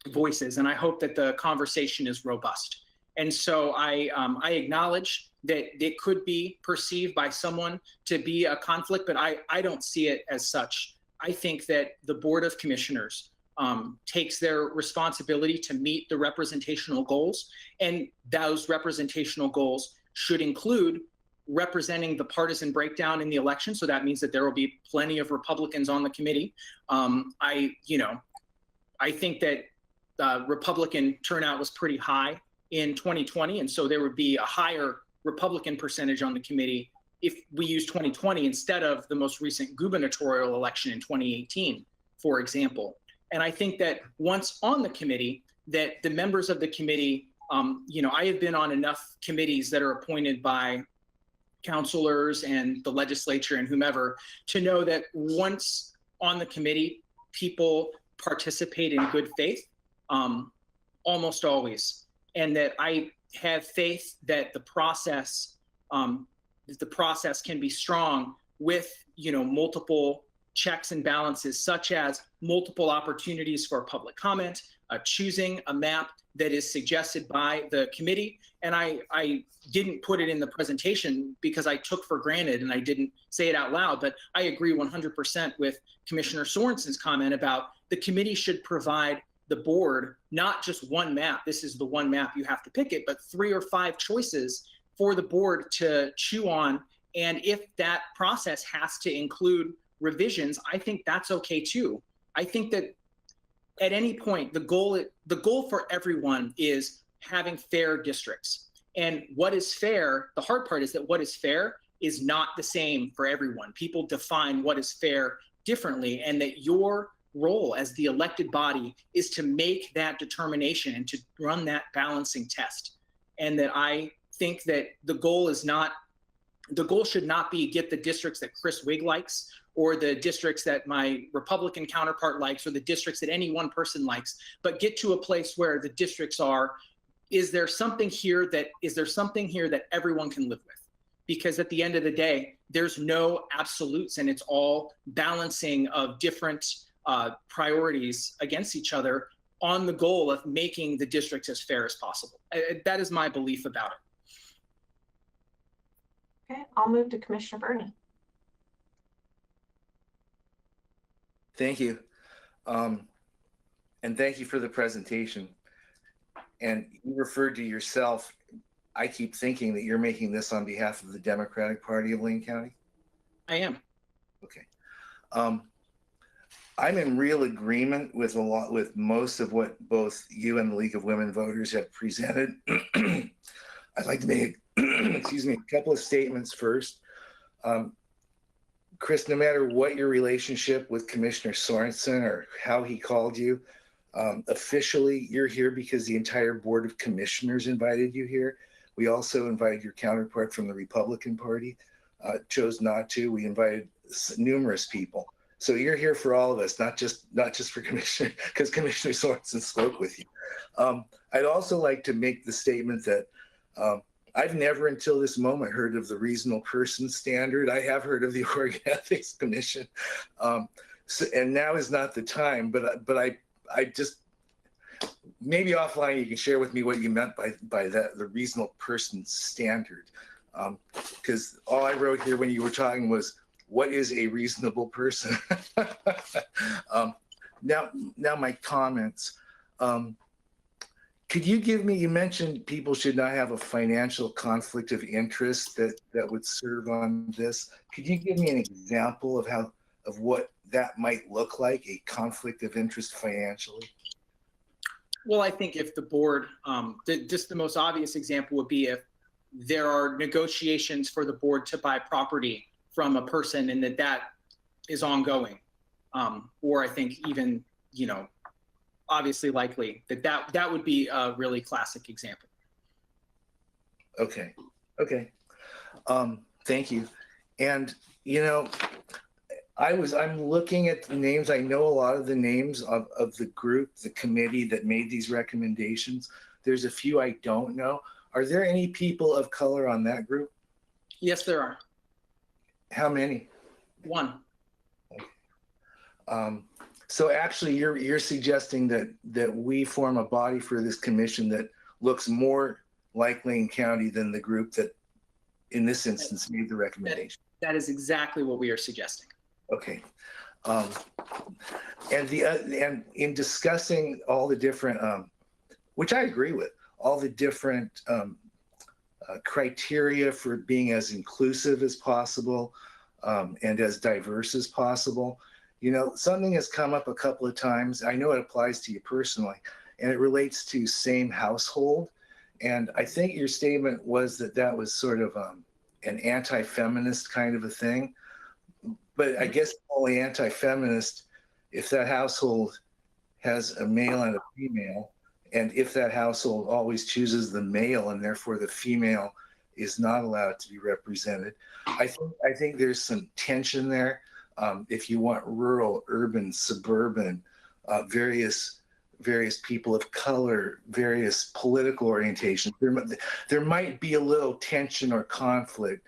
voices, and I hope that the conversation is robust. And so I acknowledge that it could be perceived by someone to be a conflict, but I don't see it as such. I think that the Board of Commissioners takes their responsibility to meet the representational goals, and those representational goals should include representing the partisan breakdown in the election. So that means that there will be plenty of Republicans on the committee. I think that Republican turnout was pretty high in 2020, and so there would be a higher Republican percentage on the committee if we use 2020 instead of the most recent gubernatorial election in 2018, for example. And I think that once on the committee, that the members of the committee, I have been on enough committees that are appointed by counselors and the legislature and whomever to know that once on the committee, people participate in good faith, almost always. And that I have faith that the process can be strong with, multiple checks and balances, such as multiple opportunities for public comment, choosing a map that is suggested by the committee. And I didn't put it in the presentation because I took for granted and I didn't say it out loud, but I agree 100% with Commissioner Sorensen's comment about the committee should provide the board not just one map, this is the one map, you have to pick it, but 3 or 5 choices for the board to chew on. And if that process has to include revisions, I think that's okay too. I think that at any point, the goal for everyone is having fair districts. And what is fair, the hard part is that what is fair is not the same for everyone. People define what is fair differently, and that your role as the elected body is to make that determination and to run that balancing test. And that I think that the goal should not be get the districts that Chris Wigg likes, or the districts that my Republican counterpart likes, or the districts that any one person likes, but get to a place where the districts are, is there something here that everyone can live with? Because at the end of the day, there's no absolutes, and it's all balancing of different priorities against each other on the goal of making the districts as fair as possible. That is my belief about it. Okay, I'll move to Commissioner Burney. Thank you. And thank you for the presentation. And you referred to yourself. I keep thinking that you're making this on behalf of the Democratic Party of Lane County. I am. Okay. I'm in real agreement with most of what both you and the League of Women Voters have presented. I'd like to make, a couple of statements first. Chris, no matter what your relationship with Commissioner Sorensen or how he called you, officially you're here because the entire Board of Commissioners invited you here. We also invited your counterpart from the Republican Party, chose not to. We invited numerous people. So you're here for all of us, not just for Commissioner, because Commissioner Sorensen spoke with you. I'd also like to make the statement that I've never until this moment heard of the reasonable person standard. I have heard of the Oregon Ethics Commission. And now is not the time, but I just, maybe offline you can share with me what you meant by that, the reasonable person standard. Because all I wrote here when you were talking was, what is a reasonable person? Now my comments. Could you give me, you mentioned people should not have a financial conflict of interest that would serve on this. Could you give me an example of what that might look like, a conflict of interest financially? Well, I think if the board, just the most obvious example would be if there are negotiations for the board to buy property from a person and that is ongoing. Or I think even, obviously likely that would be a really classic example. Okay. Thank you. And, I'm looking at the names. I know a lot of the names of the group, the committee that made these recommendations. There's a few I don't know. Are there any people of color on that group? Yes, there are. How many? 1. So actually, you're suggesting that we form a body for this commission that looks more like Lane County than the group that, in this instance, made the recommendation. That is exactly what we are suggesting. Okay. And in discussing all the different, which I agree with, all the different criteria for being as inclusive as possible and as diverse as possible. You know, something has come up a couple of times. I know it applies to you personally, and it relates to same household. And I think your statement was that was sort of an anti-feminist kind of a thing. But I guess only anti-feminist if that household has a male and a female, and if that household always chooses the male and therefore the female is not allowed to be represented. I think there's some tension there. If you want rural, urban, suburban, various people of color, various political orientations, there might be a little tension or conflict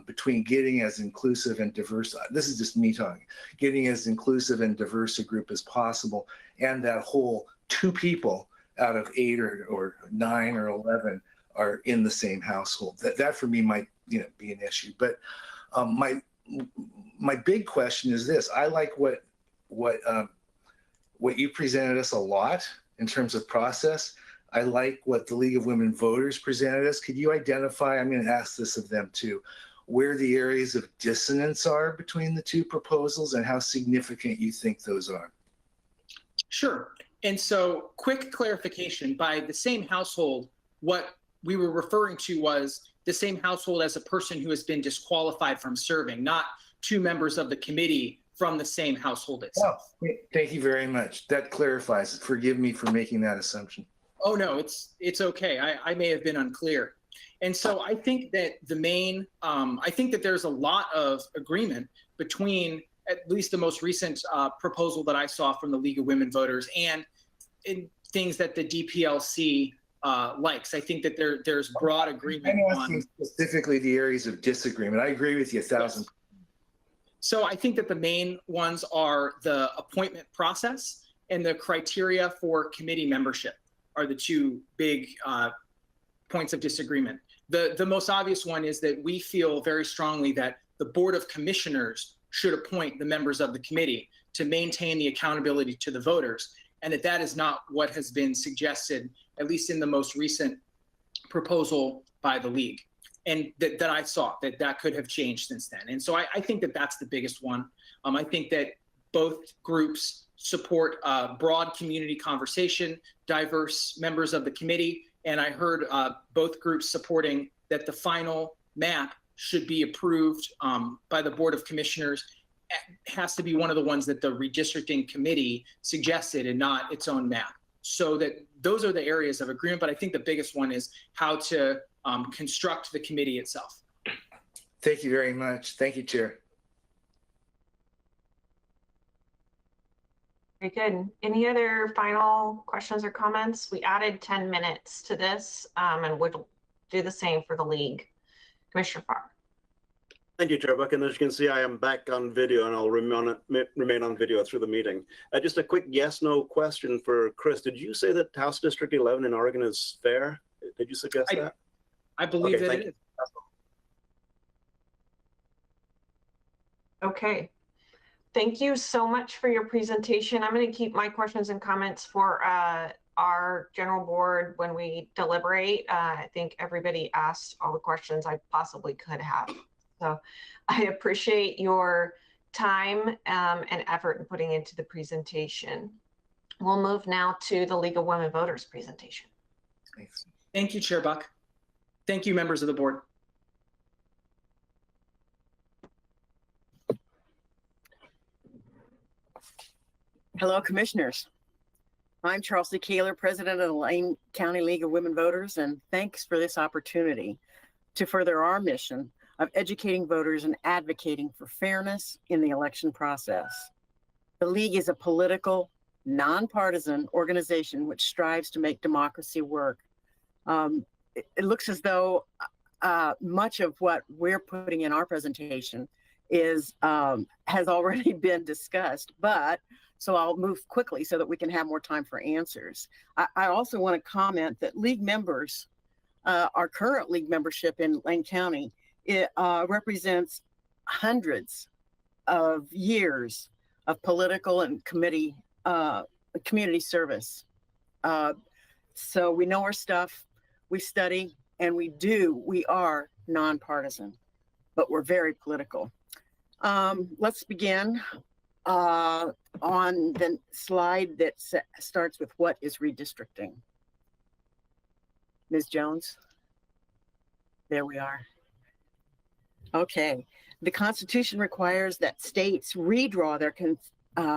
between getting as inclusive and diverse, this is just me talking, getting as inclusive and diverse a group as possible, and that whole 2 people out of 8 or 9 or 11 are in the same household. That for me might be an issue. But my big question is this: I like what you presented us a lot in terms of process. I like what the League of Women Voters presented us. Could you identify, I'm going to ask this of them too, where the areas of dissonance are between the 2 proposals and how significant you think those are? Sure. And so, quick clarification, by the same household, what we were referring to was the same household as a person who has been disqualified from serving, not 2 members of the committee from the same household itself. Oh, thank you very much. That clarifies it. Forgive me for making that assumption. Oh, no, it's okay. I may have been unclear. And so I think that I think that there's a lot of agreement between at least the most recent proposal that I saw from the League of Women Voters and in things that the DPLC likes. I think that there's broad agreement I'm asking specifically the areas of disagreement. I agree with you 1,000%. So I think that the main ones are the appointment process and the criteria for committee membership are the 2 big points of disagreement. The most obvious one is that we feel very strongly that the Board of Commissioners should appoint the members of the committee to maintain the accountability to the voters, and that is not what has been suggested, at least in the most recent proposal by the League, and that I saw that could have changed since then. And so I think that that's the biggest one. I think that both groups support broad community conversation, diverse members of the committee, and I heard both groups supporting that the final map should be approved by the Board of Commissioners. It has to be one of the ones that the redistricting committee suggested and not its own map. So that those are the areas of agreement, but I think the biggest one is how to construct the committee itself. Thank you very much. Thank you, Chair. Very good. Any other final questions or comments? We added 10 minutes to this and we'll do the same for the League. Commissioner Farr. Thank you, Chair Buck. And as you can see, I am back on video and I'll remain on video through the meeting. Just a quick yes/no question for Chris. Did you say that House District 11 in Oregon is fair? Did you suggest that? I believe that it is. Okay. Thank you so much for your presentation. I'm going to keep my questions and comments for our general board when we deliberate. I think everybody asked all the questions I possibly could have. So I appreciate your time and effort in putting into the presentation. We'll move now to the League of Women Voters presentation. Thanks. Thank you, Chair Buck. Thank you, members of the board. Hello, commissioners. I'm Charles D. Kaler, president of the Lane County League of Women Voters, and thanks for this opportunity to further our mission of educating voters and advocating for fairness in the election process. The League is a political, nonpartisan organization which strives to make democracy work. It looks as though much of what we're putting in our presentation is has already been discussed, but So I'll move quickly so that we can have more time for answers. I also want to comment that league members, our current league membership in Lane County, it represents hundreds of years of political and community service. So we know our stuff, we study, and we are nonpartisan, but we're very political. Let's begin on the slide that starts with what is redistricting. Ms. Jones? There we are. Okay. The Constitution requires that states redraw their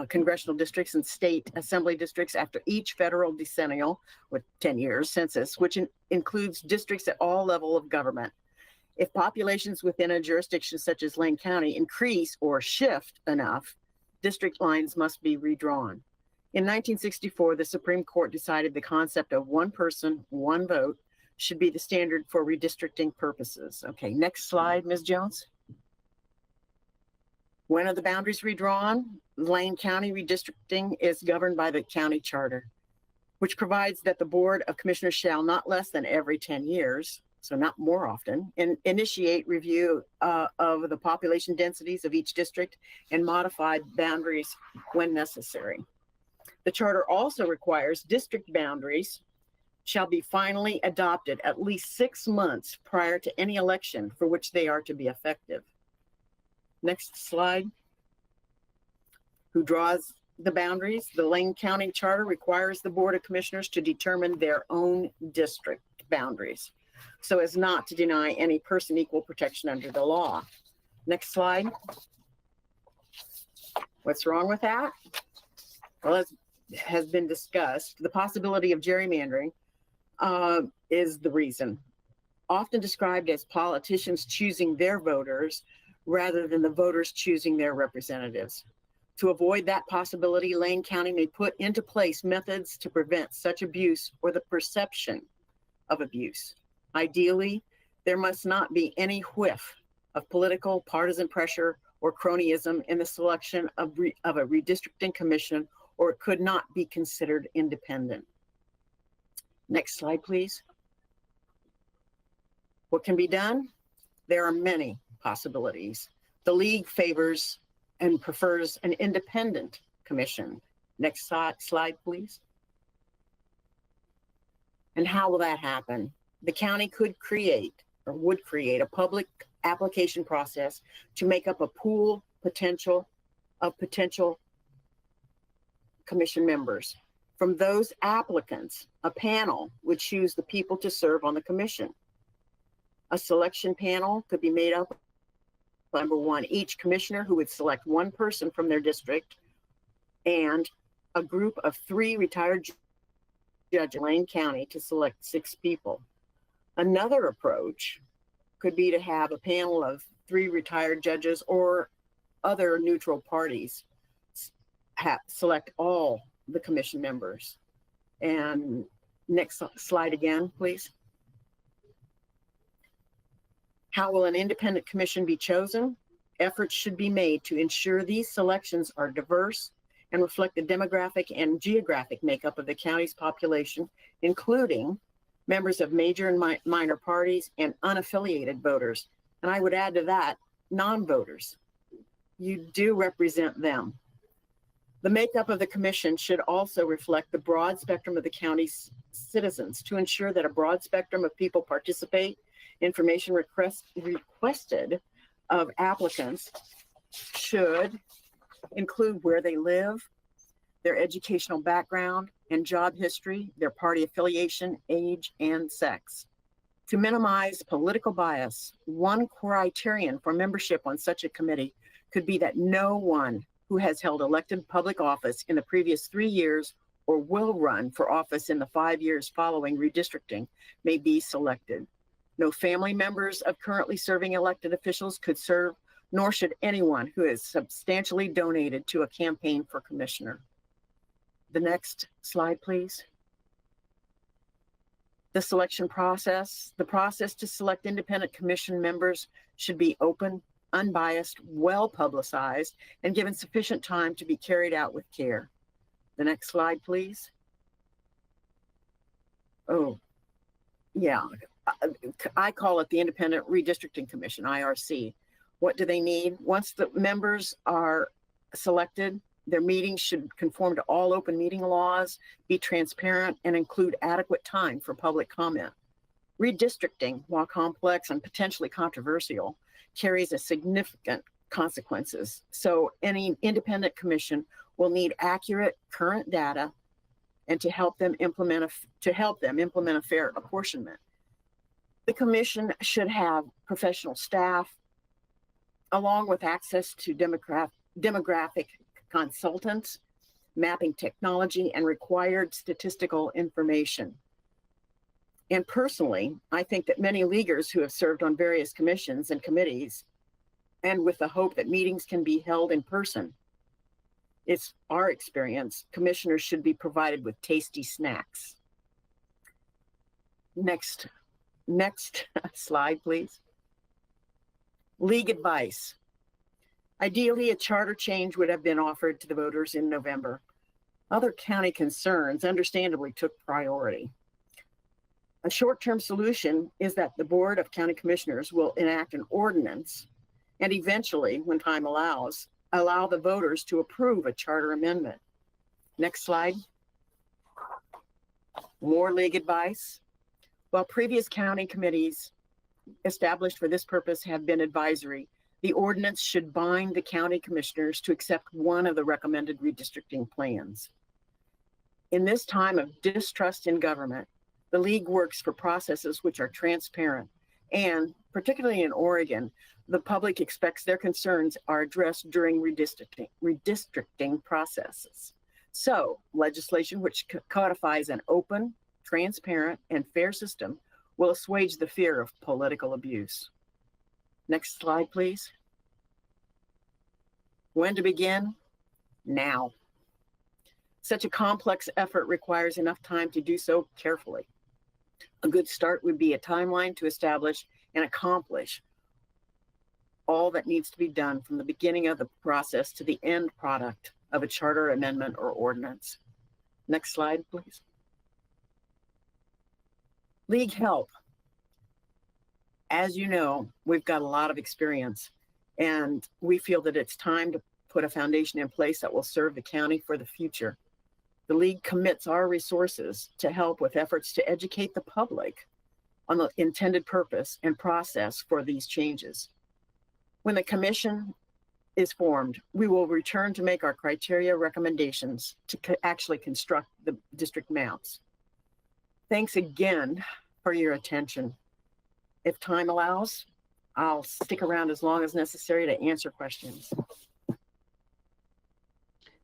congressional districts and state assembly districts after each federal decennial, with 10 years census, which includes districts at all levels of government. If populations within a jurisdiction such as Lane County increase or shift enough, district lines must be redrawn. In 1964, the Supreme Court decided the concept of one person, one vote should be the standard for redistricting purposes. Okay, next slide, Ms. Jones. When are the boundaries redrawn? Lane County redistricting is governed by the county charter, which provides that the Board of Commissioners shall not less than every 10 years, so not more often, initiate review of the population densities of each district and modify boundaries when necessary. The charter also requires district boundaries shall be finally adopted at least 6 months prior to any election for which they are to be effective. Next slide. Who draws the boundaries? The Lane County Charter requires the Board of Commissioners to determine their own district boundaries so as not to deny any person equal protection under the law. Next slide. What's wrong with that? Well, as has been discussed, the possibility of gerrymandering is the reason. Often described as politicians choosing their voters rather than the voters choosing their representatives. To avoid that possibility, Lane County may put into place methods to prevent such abuse or the perception of abuse. Ideally, there must not be any whiff of political partisan pressure or cronyism in the selection of a redistricting commission, or it could not be considered independent. Next slide, please. What can be done? There are many possibilities. The league favors and prefers an independent commission. Next slide, please. And how will that happen? The county could create or would create a public application process to make up a pool potential commission members. From those applicants, a panel would choose the people to serve on the commission. A selection panel could be made up of, number one, each commissioner who would select one person from their district and a group of 3 retired judges in Lane County to select 6 people. Another approach could be to have a panel of 3 retired judges or other neutral parties select all the commission members. And next slide again, please. How will an independent commission be chosen? Efforts should be made to ensure these selections are diverse and reflect the demographic and geographic makeup of the county's population, including members of major and minor parties and unaffiliated voters. And I would add to that, non-voters. You do represent them. The makeup of the commission should also reflect the broad spectrum of the county's citizens to ensure that a broad spectrum of people participate. Information requested of applicants should include where they live, their educational background and job history, their party affiliation, age, and sex. To minimize political bias, one criterion for membership on such a committee could be that no one who has held elected public office in the previous 3 years or will run for office in the 5 years following redistricting may be selected. No family members of currently serving elected officials could serve, nor should anyone who has substantially donated to a campaign for commissioner. The next slide, please. The selection process. The process to select independent commission members should be open, unbiased, well publicized, and given sufficient time to be carried out with care. The next slide, please. Oh, yeah. I call it the Independent Redistricting Commission, IRC. What do they need? Once the members are selected, their meetings should conform to all open meeting laws, be transparent, and include adequate time for public comment. Redistricting, while complex and potentially controversial, carries a significant consequences. So any independent commission will need accurate current data and to help them implement a fair apportionment. The commission should have professional staff along with access to demographic consultants, mapping technology, and required statistical information. And personally, I think that many leaguers who have served on various commissions and committees, and with the hope that meetings can be held in person, it's our experience, commissioners should be provided with tasty snacks. Next slide, please. League advice. Ideally, a charter change would have been offered to the voters in November. Other county concerns understandably took priority. A short-term solution is that the Board of County Commissioners will enact an ordinance and eventually, when time allows, allow the voters to approve a charter amendment. Next slide. More league advice. While previous county committees established for this purpose have been advisory, the ordinance should bind the county commissioners to accept one of the recommended redistricting plans. In this time of distrust in government, the league works for processes which are transparent, and particularly in Oregon, the public expects their concerns are addressed during redistricting processes. So legislation which codifies an open, transparent, and fair system will assuage the fear of political abuse. Next slide, please. When to begin? Now. Such a complex effort requires enough time to do so carefully. A good start would be a timeline to establish and accomplish all that needs to be done from the beginning of the process to the end product of a charter amendment or ordinance. Next slide, please. League help. As you know, we've got a lot of experience, and we feel that it's time to put a foundation in place that will serve the county for the future. The league commits our resources to help with efforts to educate the public on the intended purpose and process for these changes. When the commission is formed, we will return to make our criteria recommendations to actually construct the district maps. Thanks again for your attention. If time allows, I'll stick around as long as necessary to answer questions.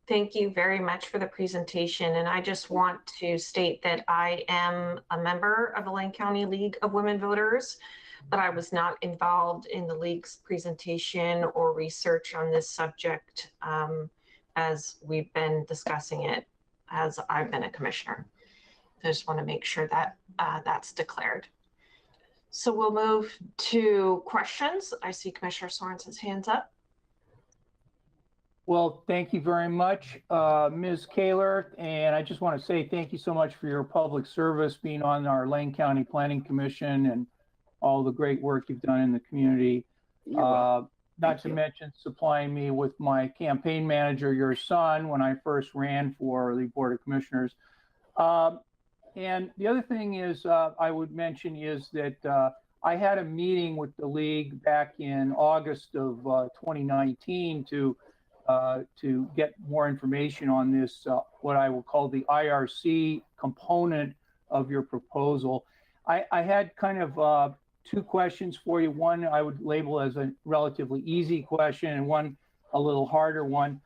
Thank you very much for the presentation. And I just want to state that I am a member of the Lane County League of Women Voters, but I was not involved in the league's presentation or research on this subject as we've been discussing it as I've been a commissioner. I just want to make sure that that's declared. So we'll move to questions. I see Commissioner Sorensen's hands up. Well, thank you very much, Ms. Kaler. And I just want to say thank you so much for your public service, being on our Lane County Planning Commission and all the great work you've done in the community. Not to mention supplying me with my campaign manager, your son, when I first ran for the Board of Commissioners. And the other thing is I would mention is that I had a meeting with the league back in August of 2019 to get more information on this, what I will call the IRC component of your proposal. I had kind of two questions for you. One I would label as a relatively easy question and one a little harder one.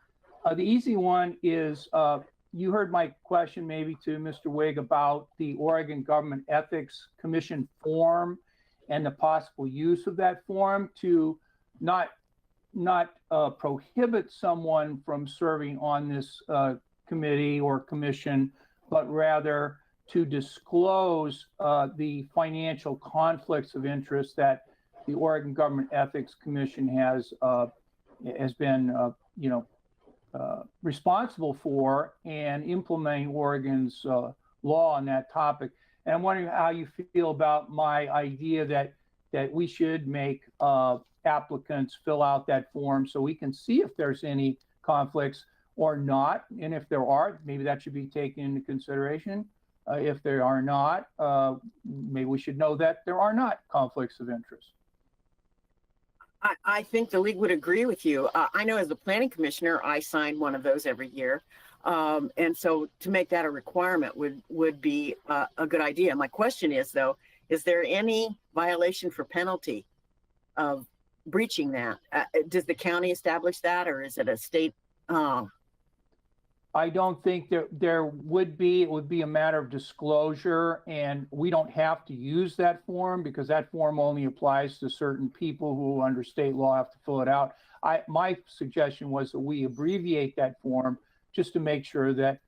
The easy one is, you heard my question maybe to Mr. Wigg about the Oregon Government Ethics Commission form and the possible use of that form to not prohibit someone from serving on this committee or commission, but rather to disclose the financial conflicts of interest that the Oregon Government Ethics Commission has been, responsible for and implementing Oregon's law on that topic. And I'm wondering how you feel about my idea that we should make applicants fill out that form so we can see if there's any conflicts or not. And if there are, maybe that should be taken into consideration. If there are not, maybe we should know that there are not conflicts of interest. I think the league would agree with you. I know as the planning commissioner, I sign one of those every year. And so to make that a requirement would be a good idea. My question is, though, is there any violation for penalty of breaching that? Does the county establish that, or is it a state? I don't think there would be. It would be a matter of disclosure, and we don't have to use that form because that form only applies to certain people who under state law have to fill it out. My suggestion was that we abbreviate that form just to make sure that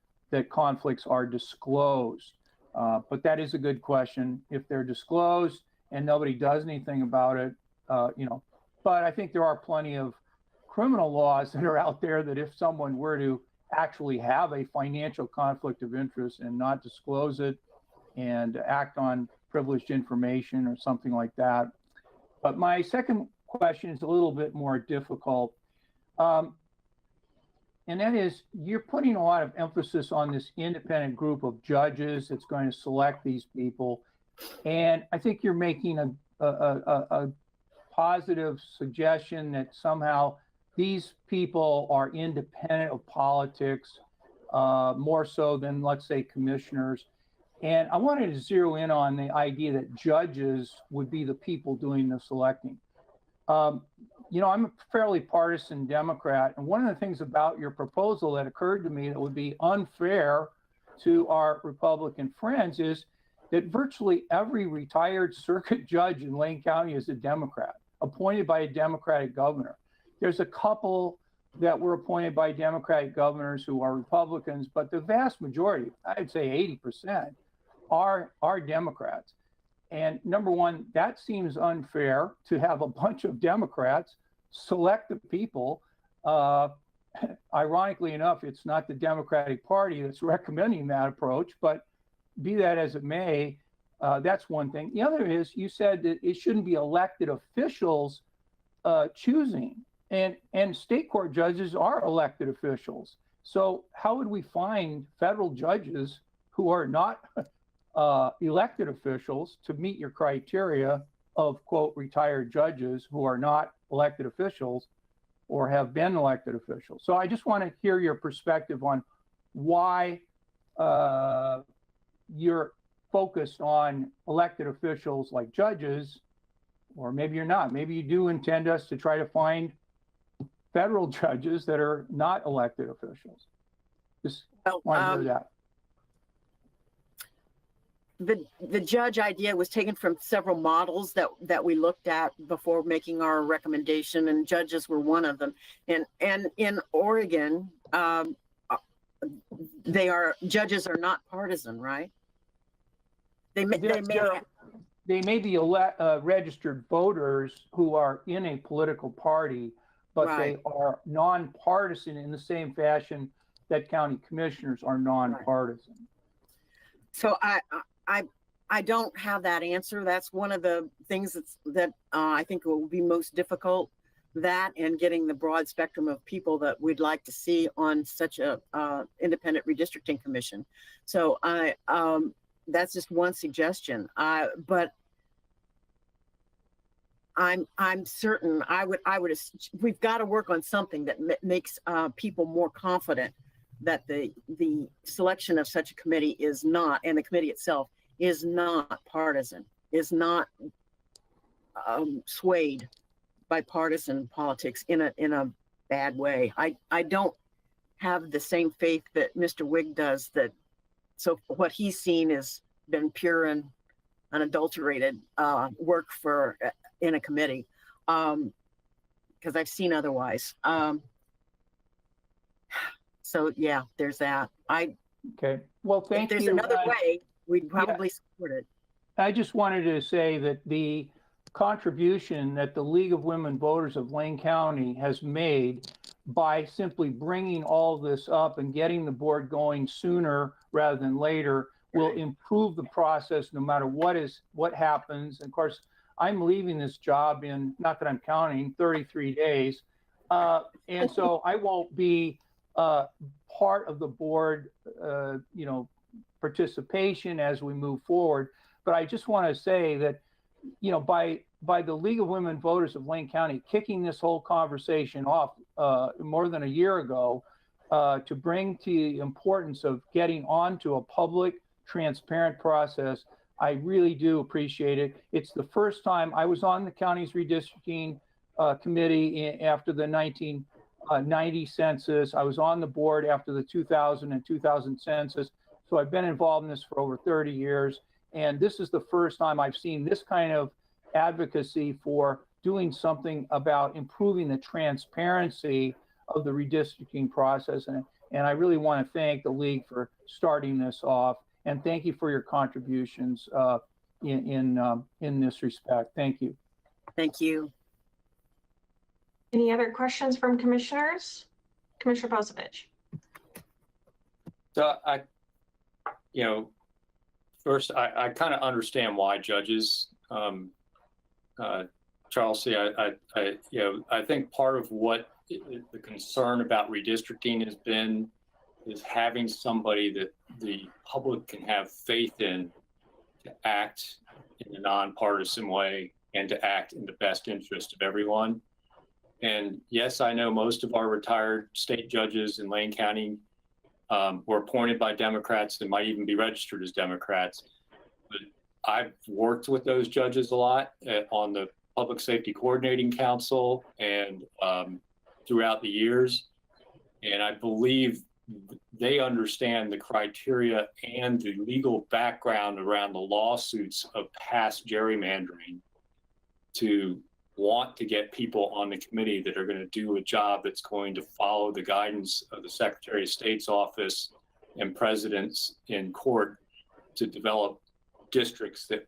conflicts are disclosed. But that is a good question. If they're disclosed and nobody does anything about it, but I think there are plenty of criminal laws that are out there that if someone were to actually have a financial conflict of interest and not disclose it and act on privileged information or something like that. But my second question is a little bit more difficult. And that is, you're putting a lot of emphasis on this independent group of judges that's going to select these people. And I think you're making a positive suggestion that somehow these people are independent of politics, more so than, let's say, commissioners. And I wanted to zero in on the idea that judges would be the people doing the selecting. I'm a fairly partisan Democrat, and one of the things about your proposal that occurred to me that would be unfair to our Republican friends is that virtually every retired circuit judge in Lane County is a Democrat, appointed by a Democratic governor. There's a couple that were appointed by Democratic governors who are Republicans, but the vast majority, I'd say 80%, are Democrats. And number one, that seems unfair to have a bunch of Democrats select the people. Ironically enough, it's not the Democratic Party that's recommending that approach, but be that as it may, that's one thing. The other is you said that it shouldn't be elected officials choosing. And state court judges are elected officials. So how would we find federal judges who are not elected officials to meet your criteria of, quote, retired judges who are not elected officials or have been elected officials? So I just want to hear your perspective on why you're focused on elected officials like judges, or maybe you're not. Maybe you do intend us to try to find federal judges that are not elected officials. Just want to hear that. The judge idea was taken from several models that we looked at before making our recommendation, and judges were one of them. And in Oregon, judges are not partisan, right? They may be registered voters who are in a political party, but right. They are nonpartisan in the same fashion that county commissioners are nonpartisan. Right. So I don't have that answer. That's one of the things that I think will be most difficult, that and getting the broad spectrum of people that we'd like to see on such a independent redistricting commission. So that's just one suggestion. But I'm certain we've got to work on something that makes people more confident that the selection of such a committee is not, and the committee itself is not partisan, is not swayed by partisan politics in a bad way. I don't have the same faith that Mr. Wigg does, that so what he's seen has been pure and unadulterated work in a committee, because I've seen otherwise. So yeah, there's that. Okay. Well, thank you. If there's another way, we'd probably support it. I just wanted to say that the contribution that the League of Women Voters of Lane County has made by simply bringing all this up and getting the board going sooner rather than later will improve the process no matter what happens. And of course, I'm leaving this job in, not that I'm counting, 33 days. And so I won't be part of the board, participation as we move forward. But I just want to say that, by the League of Women Voters of Lane County kicking this whole conversation off more than a year ago to bring to the importance of getting onto a public, transparent process, I really do appreciate it. It's the first time I was on the county's redistricting committee after the 1990 census. I was on the board after the 2000 and 2000 census. So I've been involved in this for over 30 years. And this is the first time I've seen this kind of advocacy for doing something about improving the transparency of the redistricting process. And I really want to thank the League for starting this off. And thank you for your contributions in this respect. Thank you. Thank you. Any other questions from commissioners? Commissioner Posevich. So first, I kind of understand why judges, Charles, I think part of what the concern about redistricting has been is having somebody that the public can have faith in to act in a nonpartisan way and to act in the best interest of everyone. And yes, I know most of our retired state judges in Lane County were appointed by Democrats and might even be registered as Democrats. But I've worked with those judges a lot on the Public Safety Coordinating Council and throughout the years. And I believe they understand the criteria and the legal background around the lawsuits of past gerrymandering to want to get people on the committee that are going to do a job that's going to follow the guidance of the Secretary of State's office and presidents in court to develop districts that,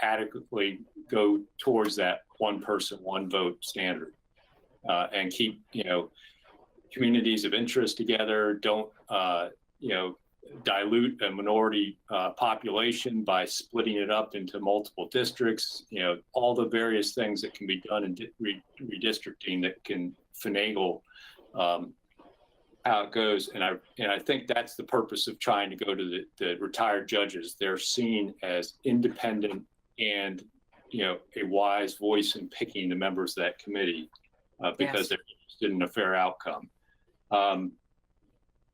adequately go towards that one person, one vote standard, and keep, communities of interest together, don't, dilute a minority population by splitting it up into multiple districts, all the various things that can be done in redistricting that can finagle how it goes. And I think that's the purpose of trying to go to the retired judges. They're seen as independent and, a wise voice in picking the members of that committee because they're interested in a fair outcome.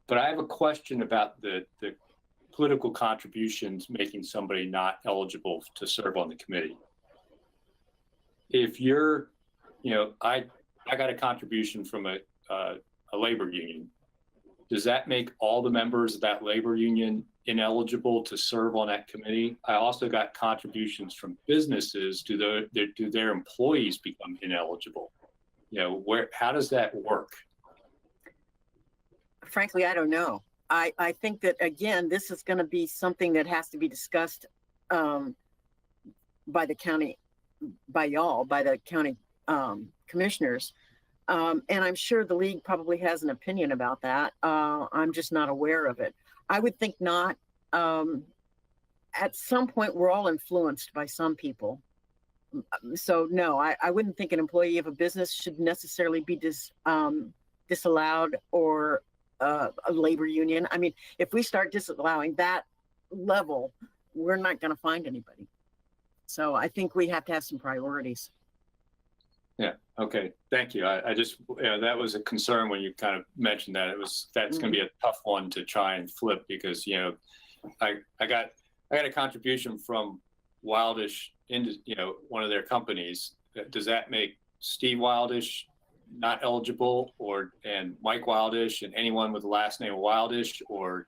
But I have a question about the political contributions making somebody not eligible to serve on the committee. If you're, I got a contribution from a labor union. Does that make all the members of that labor union ineligible to serve on that committee? I also got contributions from businesses. Do their employees become ineligible? How does that work? Frankly, I don't know. I think that, again, this is going to be something that has to be discussed by the county, by the county commissioners. And I'm sure the league probably has an opinion about that. I'm just not aware of it. I would think not. At some point, we're all influenced by some people. So no, I wouldn't think an employee of a business should necessarily be disallowed, or a labor union. I mean, if we start disallowing that level, we're not going to find anybody. So I think we have to have some priorities. Yeah. Okay. Thank you. I just, that was a concern when you kind of mentioned that. That's going to be a tough one to try and flip because, I got a contribution from Wildish into, one of their companies. Does that make Steve Wildish not eligible, and Mike Wildish and anyone with the last name of Wildish, or,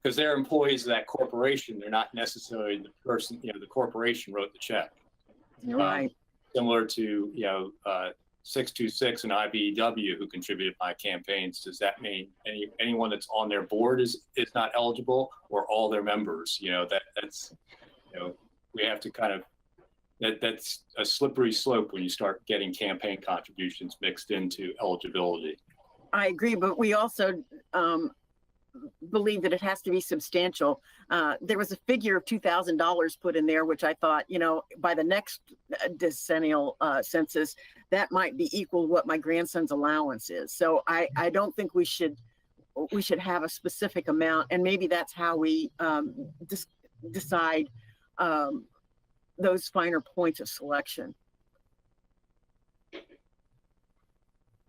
because they're employees of that corporation, they're not necessarily the person, the corporation wrote the check. Right. Similar to, 626 and IBEW who contributed my campaigns. Does that mean anyone that's on their board is not eligible, or all their members? That's, we have to kind of that's a slippery slope when you start getting campaign contributions mixed into eligibility. I agree, but we also believe that it has to be substantial. There was a figure of $2,000 put in there, which I thought, you know, by the next decennial census, that might be equal to what my grandson's allowance is. So I don't think we should have a specific amount, and maybe that's how we decide those finer points of selection.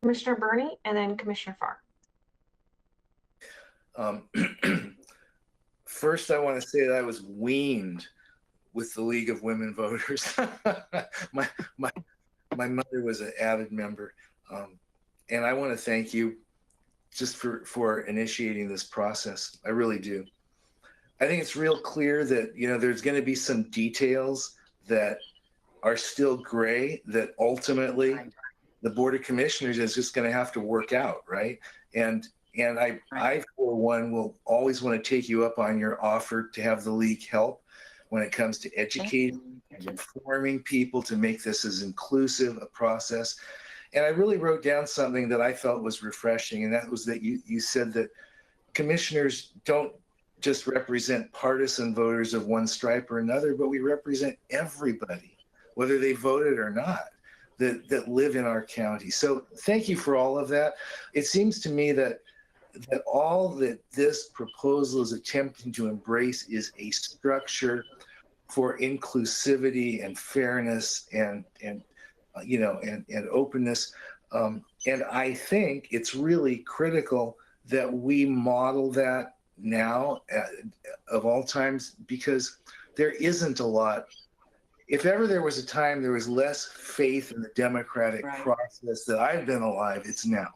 Commissioner Burney and then Commissioner Farr. First, I want to say that I was weaned with the League of Women Voters. my mother was an avid member, and I want to thank you just for initiating this process. I really do. I think it's real clear that, you know, there's going to be some details that are still gray that ultimately the Board of Commissioners is just going to have to work out, right? And I, for one, will always want to take you up on your offer to have the league help when it comes to educating and informing people to make this as inclusive a process. And I really wrote down something that I felt was refreshing, and that was that you said that commissioners don't just represent partisan voters of one stripe or another, but we represent everybody, whether they voted or not, that live in our county. So thank you for all of that. It seems to me that all that this proposal is attempting to embrace is a structure for inclusivity and fairness and openness. And I think it's really critical that we model that now of all times, because there isn't a lot. If ever there was a time there was less faith in the democratic process that I've been alive, it's now.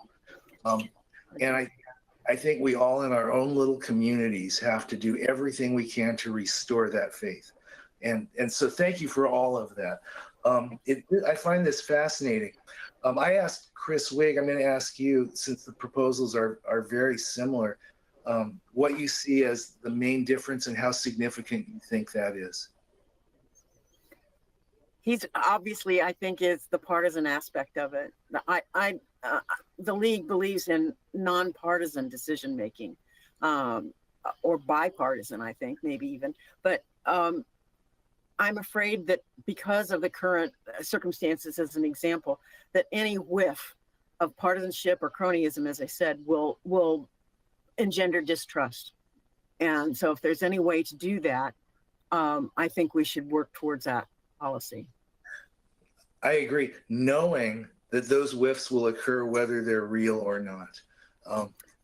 And I think we all in our own little communities have to do everything we can to restore that faith. And so thank you for all of that. I find this fascinating. I asked Chris Wigg, I'm going to ask you, since the proposals are very similar, what you see as the main difference and how significant you think that is. He's obviously, I think, is the partisan aspect of it. The league believes in nonpartisan decision making, or bipartisan, I think, maybe even. But I'm afraid that because of the current circumstances, as an example, that any whiff of partisanship or cronyism, as I said, will engender distrust. And so if there's any way to do that, I think we should work towards that policy. I agree, knowing that those whiffs will occur whether they're real or not.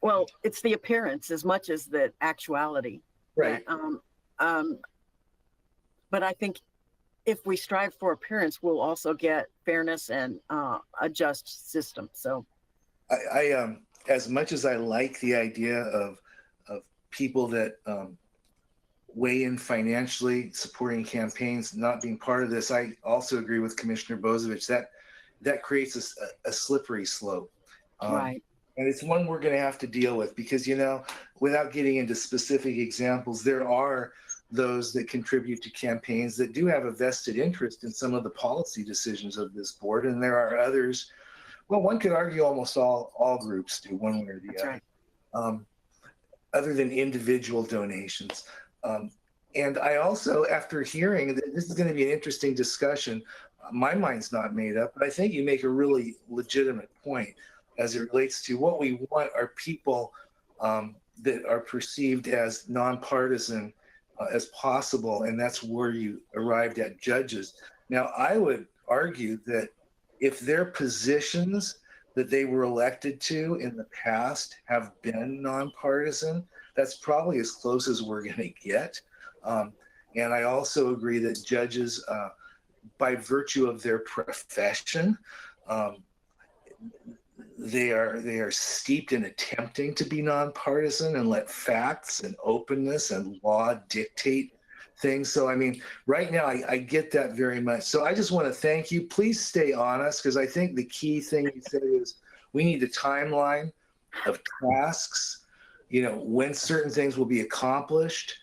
Well, it's the appearance as much as the actuality. Right. But I think if we strive for appearance, we'll also get fairness and a just system. So I as much as I like the idea of people that weigh in financially, supporting campaigns, not being part of this, I also agree with Commissioner Bozovich that creates a slippery slope. Right. And it's one we're going to have to deal with because, you know, without getting into specific examples, there are those that contribute to campaigns that do have a vested interest in some of the policy decisions of this board. And there are others, well, one could argue almost all groups do one way or the other, right. Other than individual donations. And I also, after hearing that this is going to be an interesting discussion, my mind's not made up, but I think you make a really legitimate point as it relates to what we want are people that are perceived as nonpartisan as possible, and that's where you arrived at judges. Now, I would argue that if their positions that they were elected to in the past have been nonpartisan, that's probably as close as we're going to get. And I also agree that judges, by virtue of their profession, they are steeped in attempting to be nonpartisan and let facts and openness and law dictate things. So, I mean, right now, I get that very much. So I just want to thank you. Please stay honest, because I think the key thing you said is we need a timeline of tasks, you know, when certain things will be accomplished.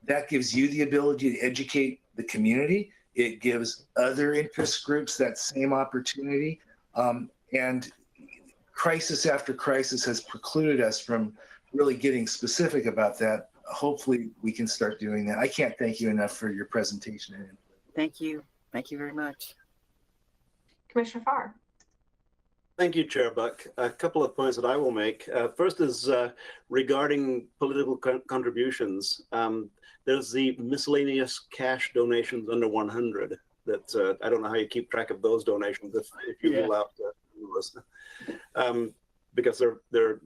That gives you the ability to educate the community. It gives other interest groups that same opportunity. And crisis after crisis has precluded us from really getting specific about that. Hopefully we can start doing that. I can't thank you enough for your presentation. Thank you. Thank you very much. Commissioner Farr. Thank you, Chair Buck. A couple of points that I will make. First is regarding political contributions. There's the miscellaneous cash donations under 100 that I don't know how you keep track of those donations if you rule out because they're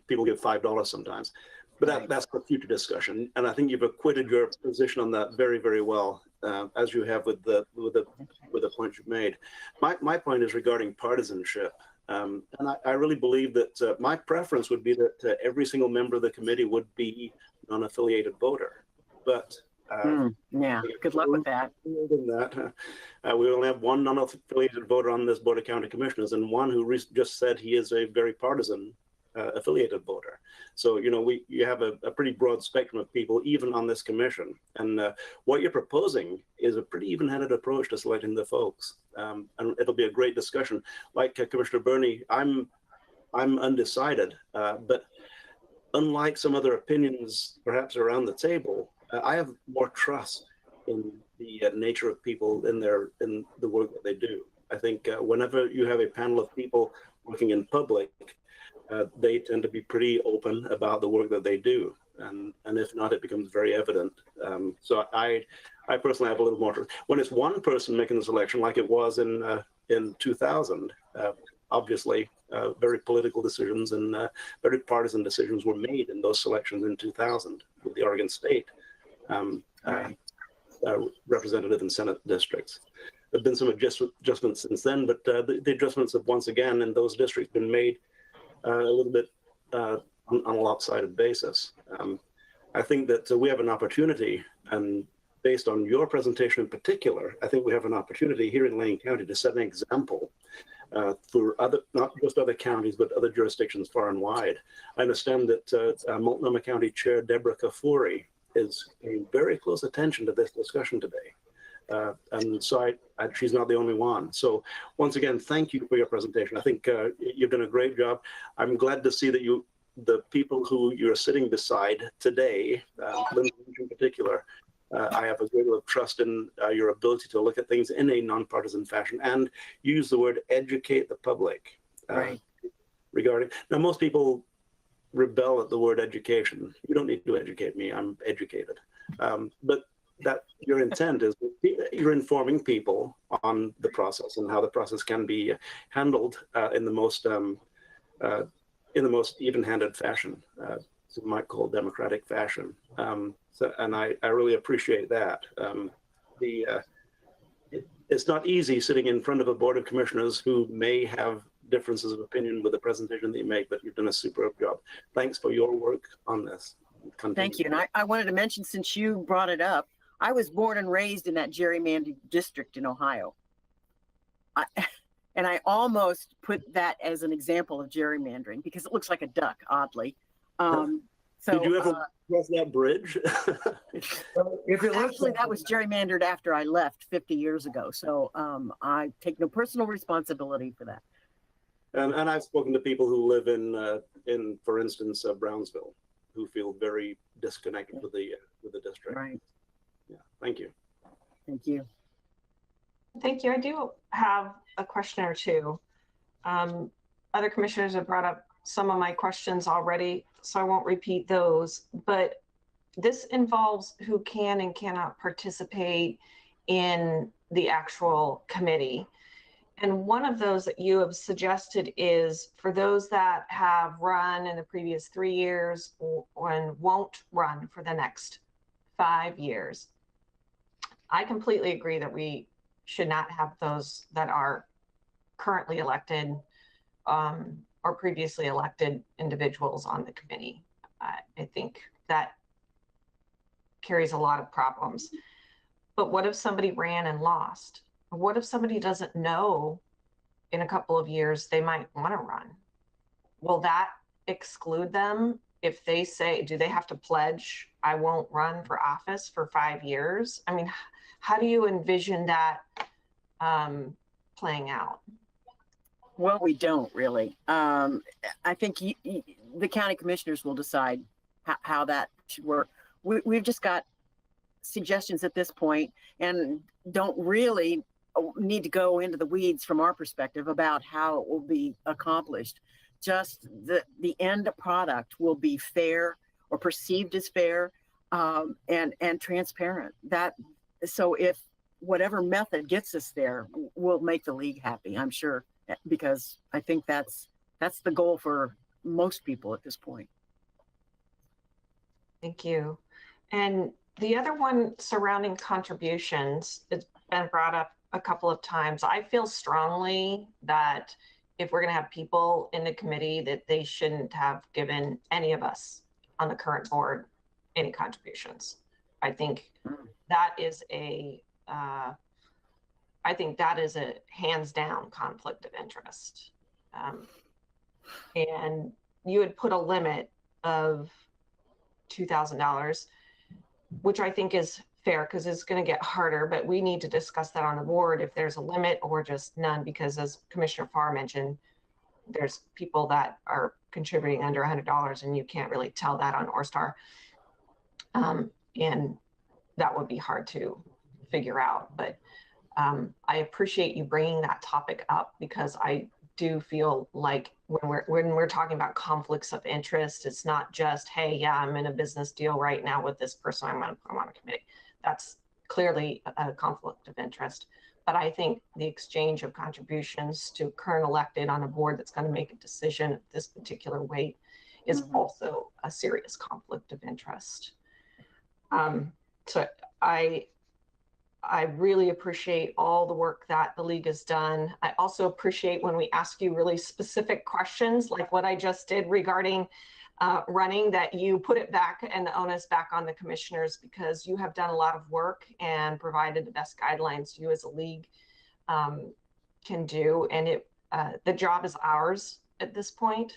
people give $5 sometimes, but that's for future discussion. And I think you've acquitted your position on that very, very well, as you have with the points you've made. My point is regarding partisanship. And I really believe that my preference would be that every single member of the committee would be non-affiliated voter. But yeah, good luck with that. We only have one non-affiliated voter on this Board of County Commissioners, and one who just said he is a very partisan affiliated voter. So you have a pretty broad spectrum of people even on this commission, and what you're proposing is a pretty even-handed approach to selecting the folks, and it'll be a great discussion. Like Commissioner Burney, I'm undecided, but unlike some other opinions perhaps around the table, I have more trust in the nature of people in the work that they do. I think whenever you have a panel of people working in public, they tend to be pretty open about the work that they do, and if not, it becomes very evident. So I personally have a little more. When it's one person making the selection, like it was in 2000, obviously very political decisions and very partisan decisions were made in those selections in 2000 with the Oregon State representative and Senate districts. There have been some adjustments since then, but the adjustments have once again in those districts been made a little bit on a lopsided basis. I think that we have an opportunity, and based on your presentation in particular, I think we have an opportunity here in Lane County to set an example for not just other counties, but other jurisdictions far and wide. I understand that Multnomah County Chair Deborah Kafuri is paying very close attention to this discussion today. And so she's not the only one. So once again, thank you for your presentation. I think you've done a great job. I'm glad to see that the people who you're sitting beside today, Linda in particular, I have a great deal of trust in your ability to look at things in a nonpartisan fashion and use the word educate the public. Regarding, now most people rebel at the word education. You don't need to educate me, I'm educated. But that your intent is you're informing people on the process and how the process can be handled in the most even-handed fashion, some might call democratic fashion. And I really appreciate that. It's not easy sitting in front of a board of commissioners who may have differences of opinion with the presentation that you make, but you've done a superb job. Thanks for your work on this. Thank you. And I wanted to mention, since you brought it up, I was born and raised in that gerrymandered district in Ohio. And I almost put that as an example of gerrymandering because it looks like a duck, oddly. So, did you ever cross that bridge? Actually, that was gerrymandered after I left 50 years ago. So I take no personal responsibility for that. And I've spoken to people who live in for instance, Brownsville, who feel very disconnected with the district. Right. Yeah. Thank you. Thank you. Thank you. I do have a question or two. Other commissioners have brought up some of my questions already, so I won't repeat those, but this involves who can and cannot participate in the actual committee. And one of those that you have suggested is for those that have run in the previous 3 years and won't run for the next 5 years. I completely agree that we should not have those that are currently elected or previously elected individuals on the committee. I think that carries a lot of problems. But what if somebody ran and lost? What if somebody doesn't know in a couple of years they might want to run? Will that exclude them if they say, do they have to pledge I won't run for office for 5 years. I mean, how do you envision that playing out? Well, we don't really. I think the county commissioners will decide how that should work. We've just got suggestions at this point and don't really need to go into the weeds from our perspective about how it will be accomplished. Just the end product will be fair or perceived as fair and transparent. So if whatever method gets us there will make the league happy, I'm sure, because I think that's the goal for most people at this point. Thank you. And the other one surrounding contributions, it's been brought up a couple of times. I feel strongly that if we're going to have people in the committee, that they shouldn't have given any of us on the current board any contributions. I think that is a hands down conflict of interest. And you had put a limit of $2,000, which I think is fair because it's going to get harder, but we need to discuss that on the board if there's a limit or just none, because as Commissioner Farr mentioned, there's people that are contributing under $100 and you can't really tell that on Orstar. And that would be hard to figure out, but I appreciate you bringing that topic up because I do feel like when we're talking about conflicts of interest, it's not just, hey, yeah, I'm in a business deal right now with this person, I'm on a committee. That's clearly a conflict of interest. But I think the exchange of contributions to current elected on a board that's going to make a decision at this particular weight is also a serious conflict of interest. So I really appreciate all the work that the league has done. I also appreciate when we ask you really specific questions, like what I just did regarding running, that you put it back and the onus back on the commissioners, because you have done a lot of work and provided the best guidelines you as a league can do. And the job is ours at this point,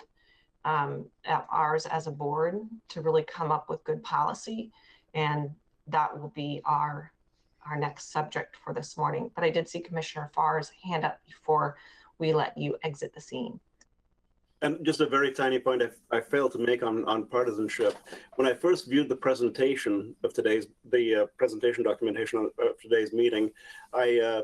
ours as a board, to really come up with good policy. And that will be our next subject for this morning. But I did see Commissioner Farr's hand up before we let you exit the scene. And just a very tiny point I failed to make on partisanship. When I first viewed the presentation of the presentation documentation of today's meeting, I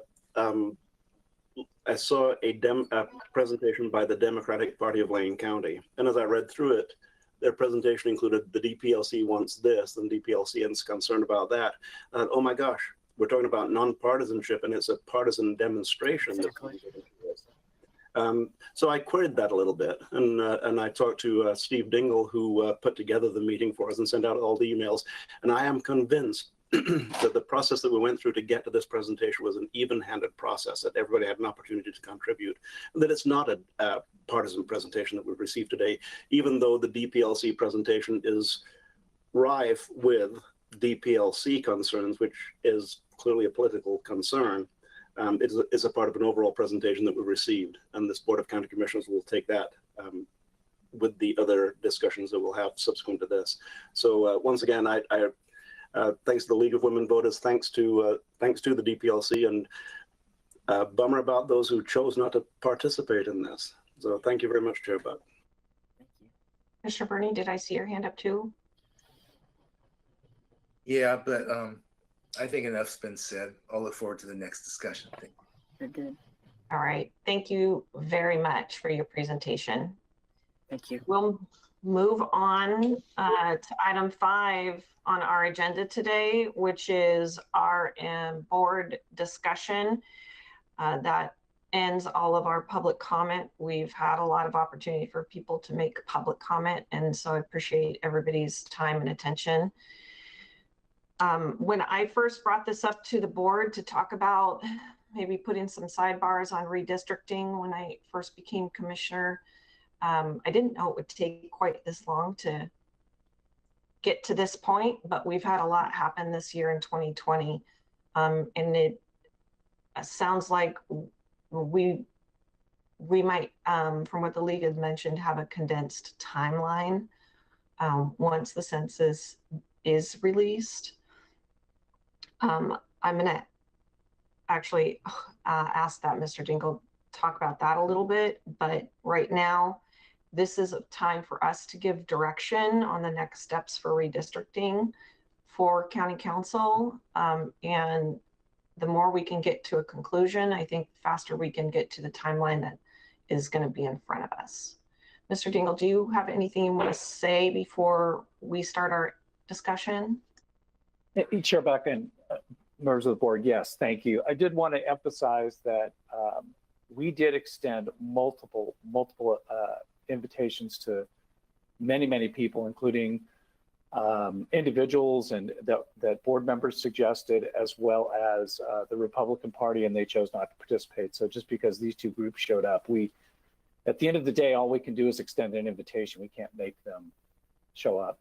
saw a presentation by the Democratic Party of Lane County. And as I read through it, their presentation included the DPLC wants this and DPLC is concerned about that. Oh my gosh, we're talking about nonpartisanship and it's a partisan demonstration. Exactly. So I queried that a little bit, and I talked to Steve Dingle, who put together the meeting for us and sent out all the emails. And I am convinced that the process that we went through to get to this presentation was an even-handed process, that everybody had an opportunity to contribute, and that it's not a partisan presentation that we've received today, even though the DPLC presentation is rife with DPLC concerns, which is clearly a political concern. It's a part of an overall presentation that we received, and this Board of County Commissioners will take that with the other discussions that we'll have subsequent to this. So once again, I thanks to the League of Women Voters, thanks to the DPLC, and bummer about those who chose not to participate in this. So thank you very much, Chair Buck. Thank you. Commissioner Burney, did I see your hand up too? Yeah, but I think enough's been said. I'll look forward to the next discussion. Thank you. You're good. All right. Thank you very much for your presentation. Thank you. We'll move on to item 5 on our agenda today, which is our board discussion. That ends all of our public comment. We've had a lot of opportunity for people to make public comment, and so I appreciate everybody's time and attention. When I first brought this up to the board to talk about maybe putting some sidebars on redistricting when I first became commissioner, I didn't know it would take quite this long to get to this point, but we've had a lot happen this year in 2020. And it sounds like we might, from what the league has mentioned, have a condensed timeline once the census is released. I'm gonna actually ask that Mr. Dingle talk about that a little bit, but right now, this is a time for us to give direction on the next steps for redistricting for county council. And the more we can get to a conclusion, I think the faster we can get to the timeline that is going to be in front of us. Mr. Dingle, do you have anything you want to say before we start our discussion? Chair Buck and members of the board, yes, thank you. I did want to emphasize that we did extend multiple invitations to many people, including individuals and that board members suggested, as well as the Republican Party, and they chose not to participate. So just because these two groups showed up, at the end of the day, all we can do is extend an invitation. We can't make them show up.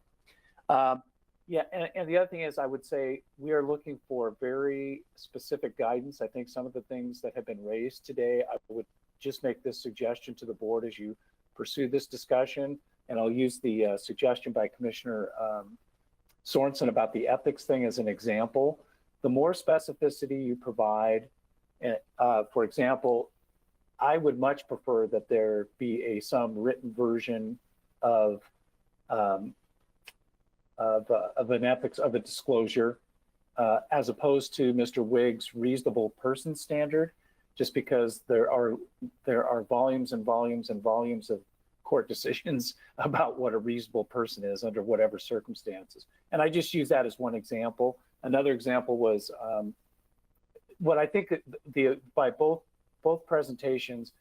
Yeah, and the other thing is, I would say we are looking for very specific guidance. I think some of the things that have been raised today, I would just make this suggestion to the board as you pursue this discussion. And I'll use the suggestion by Commissioner Sorensen about the ethics thing as an example. The more specificity you provide, for example, I would much prefer that there be some written version of an ethics of a disclosure, as opposed to Mr. Wigg's reasonable person standard, just because there are volumes and volumes and volumes of court decisions about what a reasonable person is under whatever circumstances. And I just use that as one example. Another example was what I think by both presentations,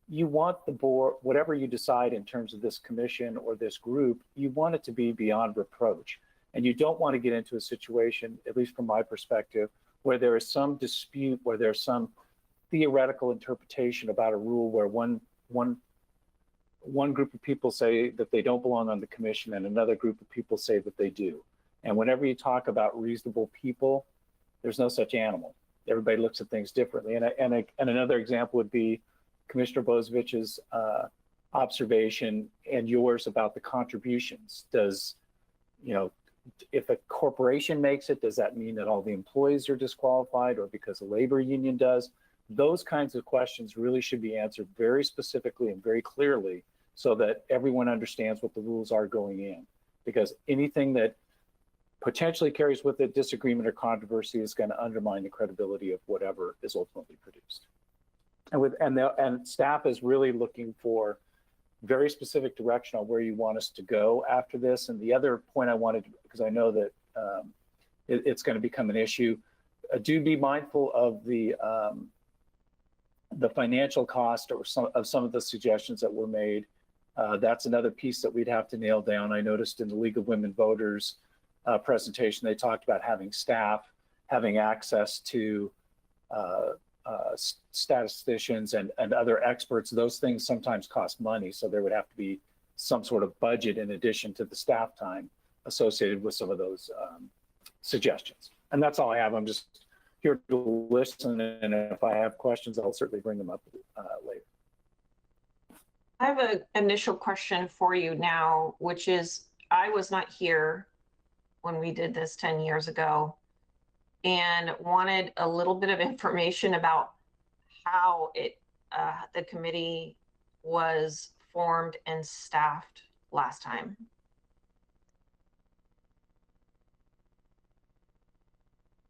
you want the board, whatever you decide in terms of this commission or this group, you want it to be beyond reproach. And you don't want to get into a situation, at least from my perspective, where there is some dispute, where there's some theoretical interpretation about a rule where one group of people say that they don't belong on the commission and another group of people say that they do. And whenever you talk about reasonable people, there's no such animal. Everybody looks at things differently. And another example would be Commissioner Bozovich's observation and yours about the contributions. Does, if a corporation makes it, does that mean that all the employees are disqualified, or because a labor union does? Those kinds of questions really should be answered very specifically and very clearly so that everyone understands what the rules are going in. Because anything that potentially carries with it disagreement or controversy is going to undermine the credibility of whatever is ultimately produced. And staff is really looking for very specific direction on where you want us to go after this. And the other point I wanted to, because I know that it's going to become an issue, do be mindful of the financial cost or some of the suggestions that were made. That's another piece that we'd have to nail down. I noticed in the League of Women Voters presentation, they talked about having staff, having access to statisticians and other experts. Those things sometimes cost money, so there would have to be some sort of budget in addition to the staff time associated with some of those suggestions. And that's all I have. I'm just here to listen, and if I have questions, I'll certainly bring them up later. I have an initial question for you now, which is, I was not here when we did this 10 years ago and wanted a little bit of information about how the committee was formed and staffed last time.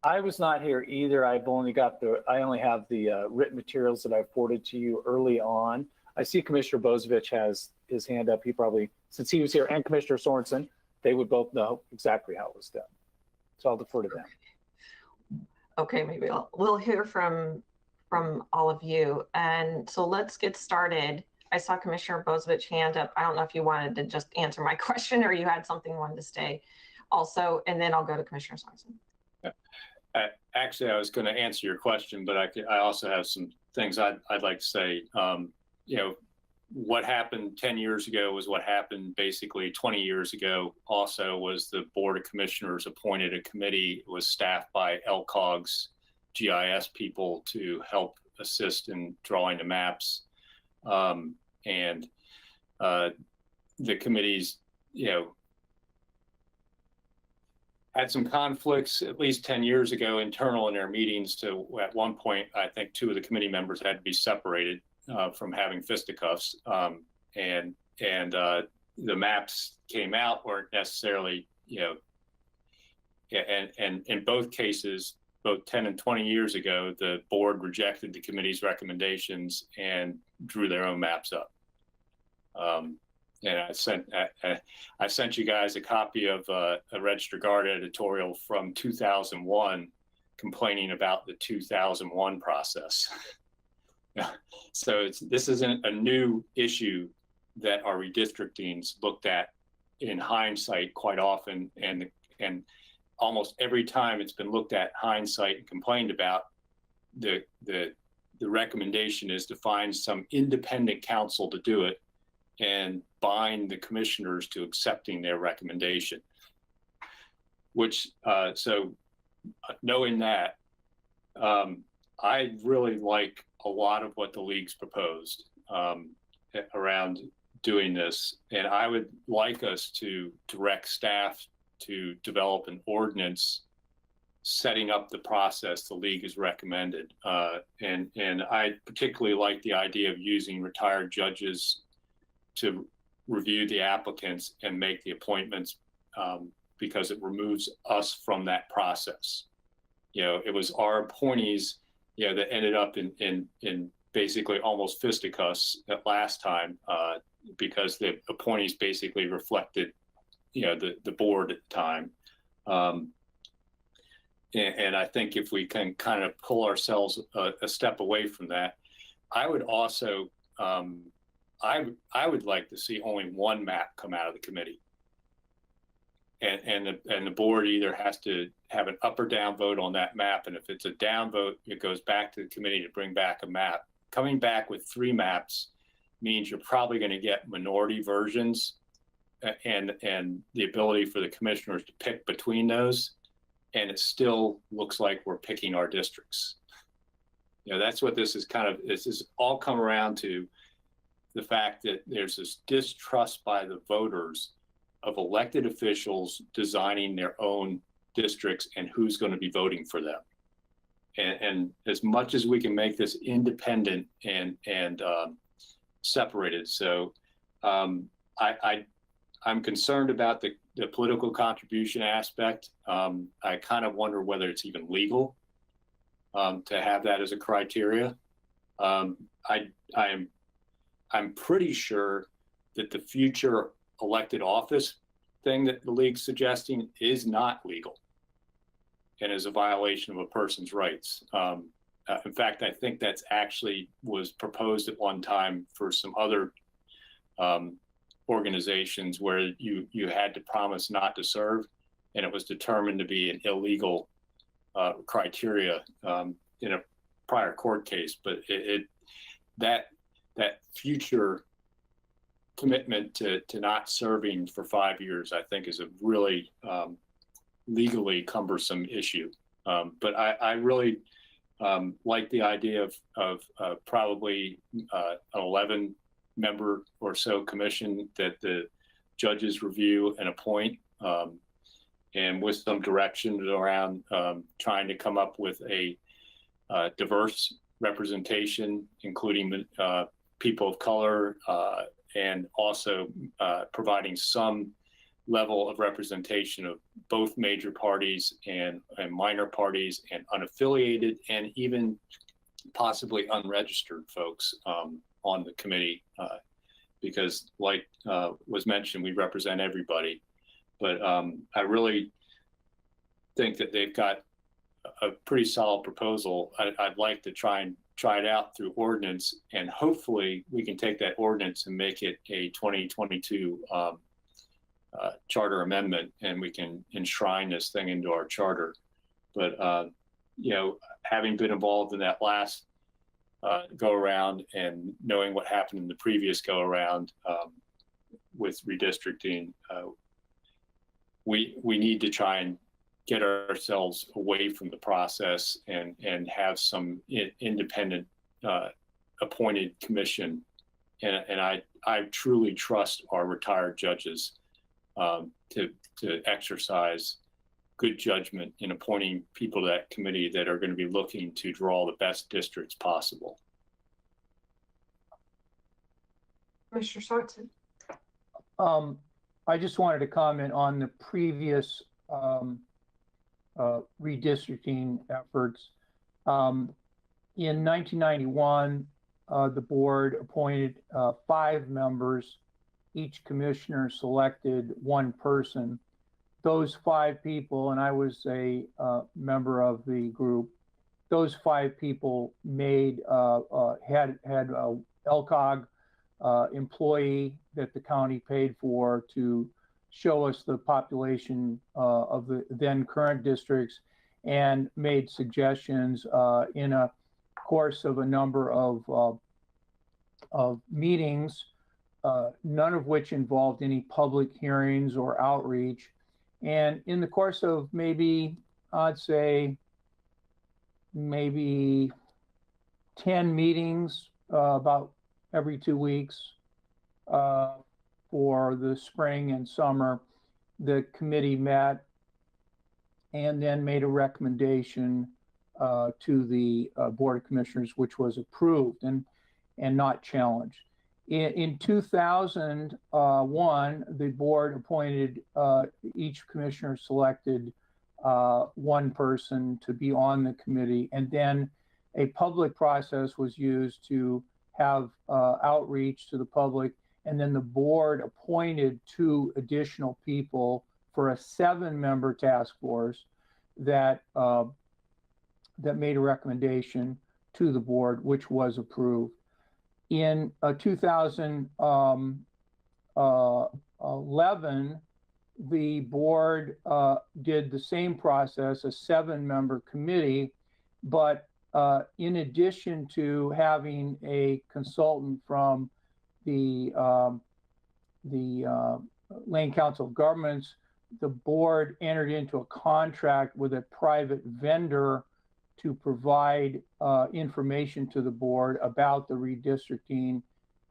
I was not here either. I only have the written materials that I forwarded to you early on. I see Commissioner Bozovich has his hand up. He probably, since he was here, and Commissioner Sorensen, they would both know exactly how it was done. So I'll defer to them. Okay, maybe we'll hear from all of you. And so let's get started. I saw Commissioner Bozovich hand up. I don't know if you wanted to just answer my question or you had something you wanted to say also, and then I'll go to Commissioner Sorensen. Actually, I was going to answer your question, but I also have some things I'd like to say. What happened 10 years ago was what happened basically 20 years ago. Also was the Board of Commissioners appointed a committee. It was staffed by LCOG's GIS people to help assist in drawing the maps. And the committees, had some conflicts at least 10 years ago, internal in their meetings. To at one point, I think 2 of the committee members had to be separated from having fisticuffs, and the maps came out weren't necessarily, and in both cases, both 10 and 20 years ago, the board rejected the committee's recommendations and drew their own maps up. And I sent you guys a copy of a Register Guard editorial from 2001 complaining about the 2001 process. So this isn't a new issue that our redistricting's looked at in hindsight quite often, and almost every time it's been looked at hindsight and complained about, the recommendation is to find some independent counsel to do it and bind the commissioners to accepting their recommendation. Which, so knowing that, I really like a lot of what the league's proposed around doing this. And I would like us to direct staff to develop an ordinance setting up the process the league has recommended. And I particularly like the idea of using retired judges to review the applicants and make the appointments, because it removes us from that process. It was our appointees, that ended up in basically almost fisticuffs at last time, because the appointees basically reflected, the board at the time. And I think if we can kind of pull ourselves a step away from that, I would also, I would like to see only one map come out of the committee. And the board either has to have an up or down vote on that map. And if it's a down vote, it goes back to the committee to bring back a map. Coming back with 3 maps means you're probably going to get minority versions and the ability for the commissioners to pick between those. And it still looks like we're picking our districts. That's what this is this is all come around to, the fact that there's this distrust by the voters of elected officials designing their own districts and who's going to be voting for them. And as much as we can make this independent and separated. So I'm concerned about the political contribution aspect. I kind of wonder whether it's even legal to have that as a criteria. I'm pretty sure that the future elected office thing that the league's suggesting is not legal and is a violation of a person's rights. In fact, I think that's actually was proposed at one time for some other organizations where you had to promise not to serve, and it was determined to be an illegal criteria in a prior court case. But that future commitment to not serving for 5 years, I think, is a really legally cumbersome issue. But I really like the idea of probably an 11-member or so commission that the judges review and appoint, and with some direction around trying to come up with a diverse representation, including people of color, and also providing some level of representation of both major parties and minor parties and unaffiliated and even possibly unregistered folks on the committee, because like was mentioned, we represent everybody. But I really think that they've got a pretty solid proposal. I'd like to try it out through ordinance, and hopefully we can take that ordinance and make it a 2022 charter amendment, and we can enshrine this thing into our charter. But having been involved in that last go around and knowing what happened in the previous go around with redistricting, we need to try and get ourselves away from the process and have some independent appointed commission. And I truly trust our retired judges to exercise good judgment in appointing people to that committee that are going to be looking to draw the best districts possible. Mr. Sorensen. I just wanted to comment on the previous redistricting efforts. In 1991, the board appointed 5 members. Each commissioner selected 1 person. Those 5 people, and I was a member of the group, those 5 people made had a LCOG employee that the county paid for to show us the population of the then current districts, and made suggestions in a course of a number of meetings, none of which involved any public hearings or outreach. And in the course of maybe, I'd say, maybe 10 meetings about every 2 weeks for the spring and summer, the committee met and then made a recommendation to the Board of Commissioners, which was approved and not challenged. In 2001, the board appointed, each commissioner selected 1 person to be on the committee, and then a public process was used to have outreach to the public, and then the board appointed 2 additional people for a 7-member task force that that made a recommendation to the board, which was approved. In 2011, the board did the same process, a 7-member committee, but in addition to having a consultant from the Lane Council of Governments, the board entered into a contract with a private vendor to provide information to the board about the redistricting.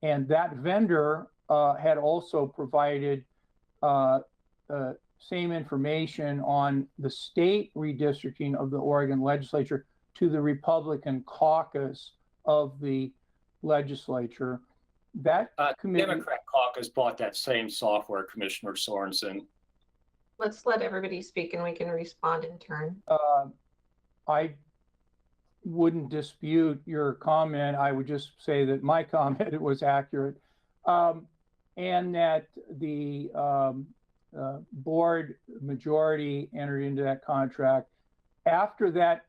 And that vendor had also provided same information on the state redistricting of the Oregon legislature to the Republican caucus of the legislature. That committee— Democrat caucus bought that same software, Commissioner Sorensen. Let's let everybody speak and we can respond in turn. I wouldn't dispute your comment. I would just say that my comment was accurate, and that the board majority entered into that contract. After that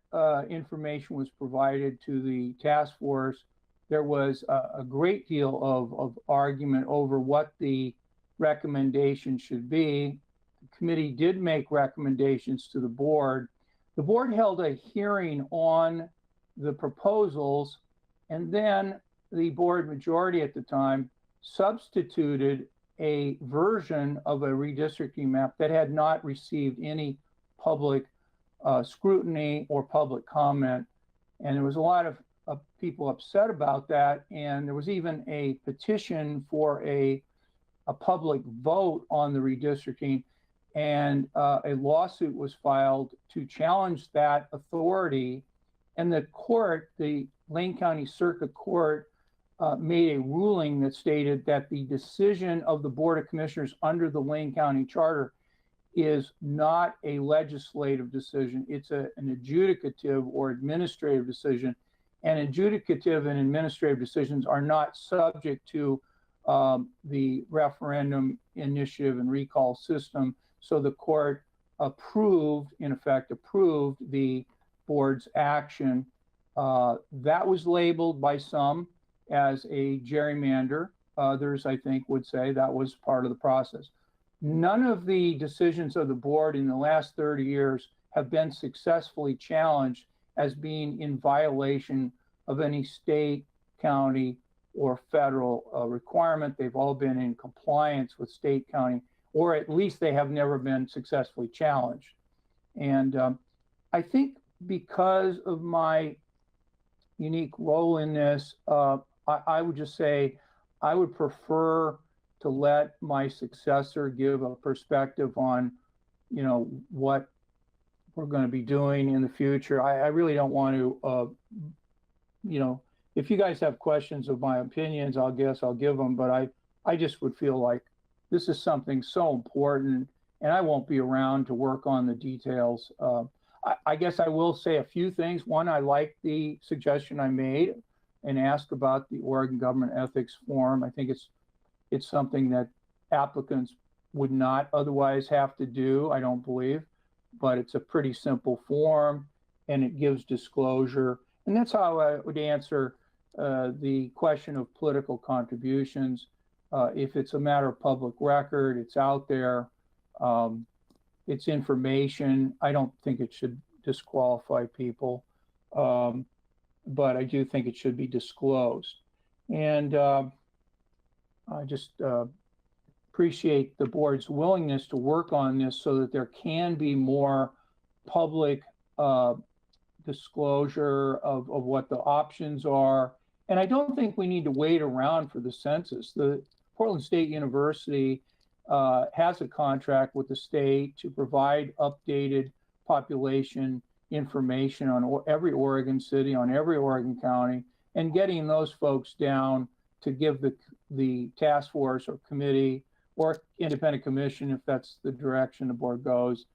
information was provided to the task force, there was a great deal of argument over what the recommendation should be. The committee did make recommendations to the board. The board held a hearing on the proposals, and then the board majority at the time substituted a version of a redistricting map that had not received any public scrutiny or public comment. And there was a lot of people upset about that. And there was even a petition for a public vote on the redistricting. And a lawsuit was filed to challenge that authority. And the court, the Lane County Circuit Court, made a ruling that stated that the decision of the Board of Commissioners under the Lane County Charter is not a legislative decision. It's an adjudicative or administrative decision. And adjudicative and administrative decisions are not subject to the referendum initiative and recall system. So the court approved, in effect, approved the board's action. That was labeled by some as a gerrymander. Others, I think, would say that was part of the process. None of the decisions of the board in the last 30 years have been successfully challenged as being in violation of any state, county, or federal requirement. They've all been in compliance with state, county, or at least they have never been successfully challenged. And I think because of my unique role in this, I would just say I would prefer to let my successor give a perspective on, you know, what we're going to be doing in the future. I really don't want to, if you guys have questions of my opinions, I'll give them, but I just would feel like this is something so important, and I won't be around to work on the details. I guess I will say a few things. One, I like the suggestion I made and ask about the Oregon Government Ethics Forum. I think it's something that applicants would not otherwise have to do, I don't believe, but it's a pretty simple form and it gives disclosure. And that's how I would answer the question of political contributions. If it's a matter of public record, it's out there, it's information. I don't think it should disqualify people, but I do think it should be disclosed. And I just appreciate the board's willingness to work on this so that there can be more public disclosure of what the options are. And I don't think we need to wait around for the census. The Portland State University has a contract with the state to provide updated population information on every Oregon city, on every Oregon county, and getting those folks down to give the task force or committee or independent commission, if that's the direction the board goes,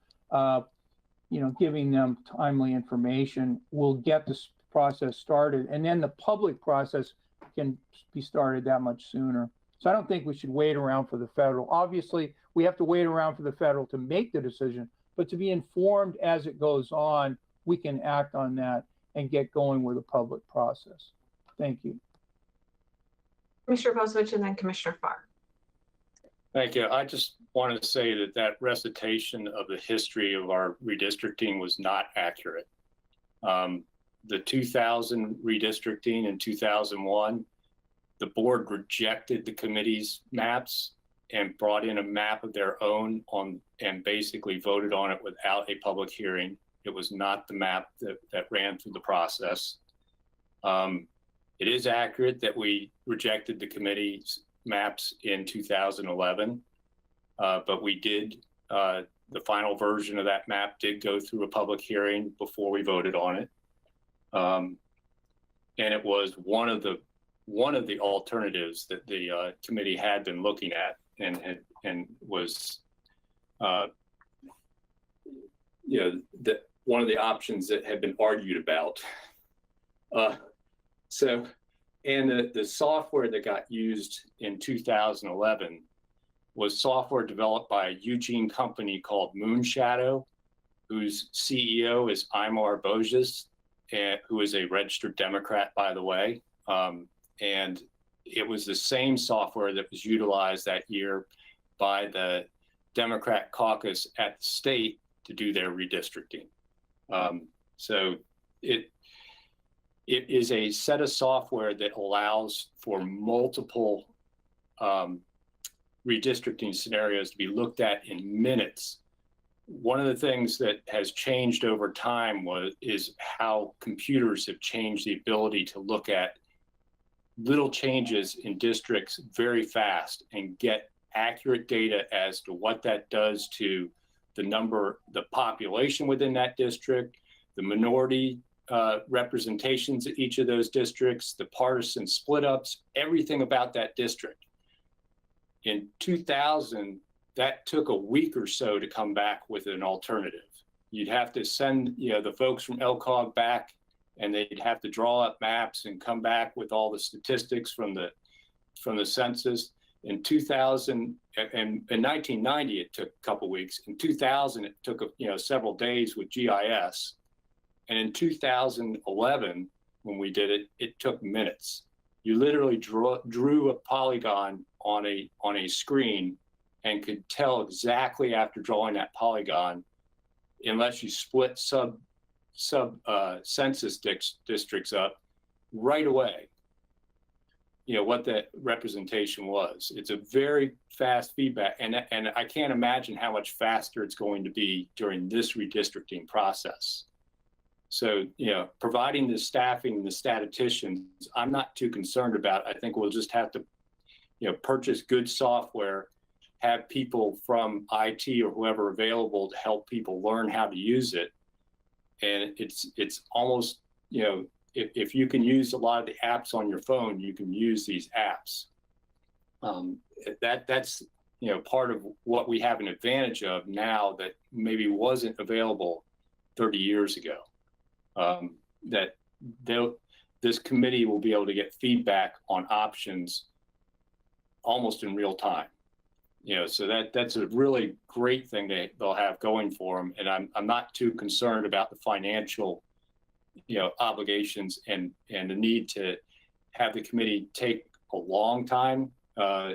giving them timely information will get this process started. And then the public process can be started that much sooner. So I don't think we should wait around for the federal. Obviously, we have to wait around for the federal to make the decision, but to be informed as it goes on, we can act on that and get going with a public process. Thank you. Commissioner Bozovich and then Commissioner Farr. Thank you. I just wanted to say that recitation of the history of our redistricting was not accurate. The 2000 redistricting in 2001, the board rejected the committee's maps and brought in a map of their own and basically voted on it without a public hearing. It was not the map that ran through the process. It is accurate that we rejected the committee's maps in 2011, but we did, the final version of that map did go through a public hearing before we voted on it. And it was one of the alternatives that the committee had been looking at and was, one of the options that had been argued about. And the software that got used in 2011 was software developed by a Eugene company called Moonshadow, whose CEO is Aymar Bojes, who is a registered Democrat, by the way. And it was the same software that was utilized that year by the Democrat caucus at the state to do their redistricting. So it is a set of software that allows for multiple redistricting scenarios to be looked at in minutes. One of the things that has changed over time is how computers have changed the ability to look at little changes in districts very fast and get accurate data as to what that does to the population within that district, the minority representations at each of those districts, the partisan split ups, everything about that district. In 2000, that took a week or so to come back with an alternative. You'd have to send the folks from LCOG back, and they'd have to draw up maps and come back with all the statistics from the census. In 2000, and in 1990, it took a couple weeks. In 2000, it took several days with GIS. And in 2011, when we did it, it took minutes. You literally drew a polygon on a screen and could tell exactly after drawing that polygon, unless you split sub census districts up right away, what the representation was. It's a very fast feedback, and I can't imagine how much faster it's going to be during this redistricting process. So, providing the staffing, the statisticians, I'm not too concerned about. I think we'll just have to, purchase good software, have people from IT or whoever available to help people learn how to use it, And it's almost, you know, if you can use a lot of the apps on your phone, you can use these apps. That's, you know, part of what we have an advantage of now that maybe wasn't available 30 years ago. That this committee will be able to get feedback on options almost in real time. You know, so that's a really great thing they'll have going for them. And I'm not too concerned about the financial, you know, obligations and the need to have the committee take a long time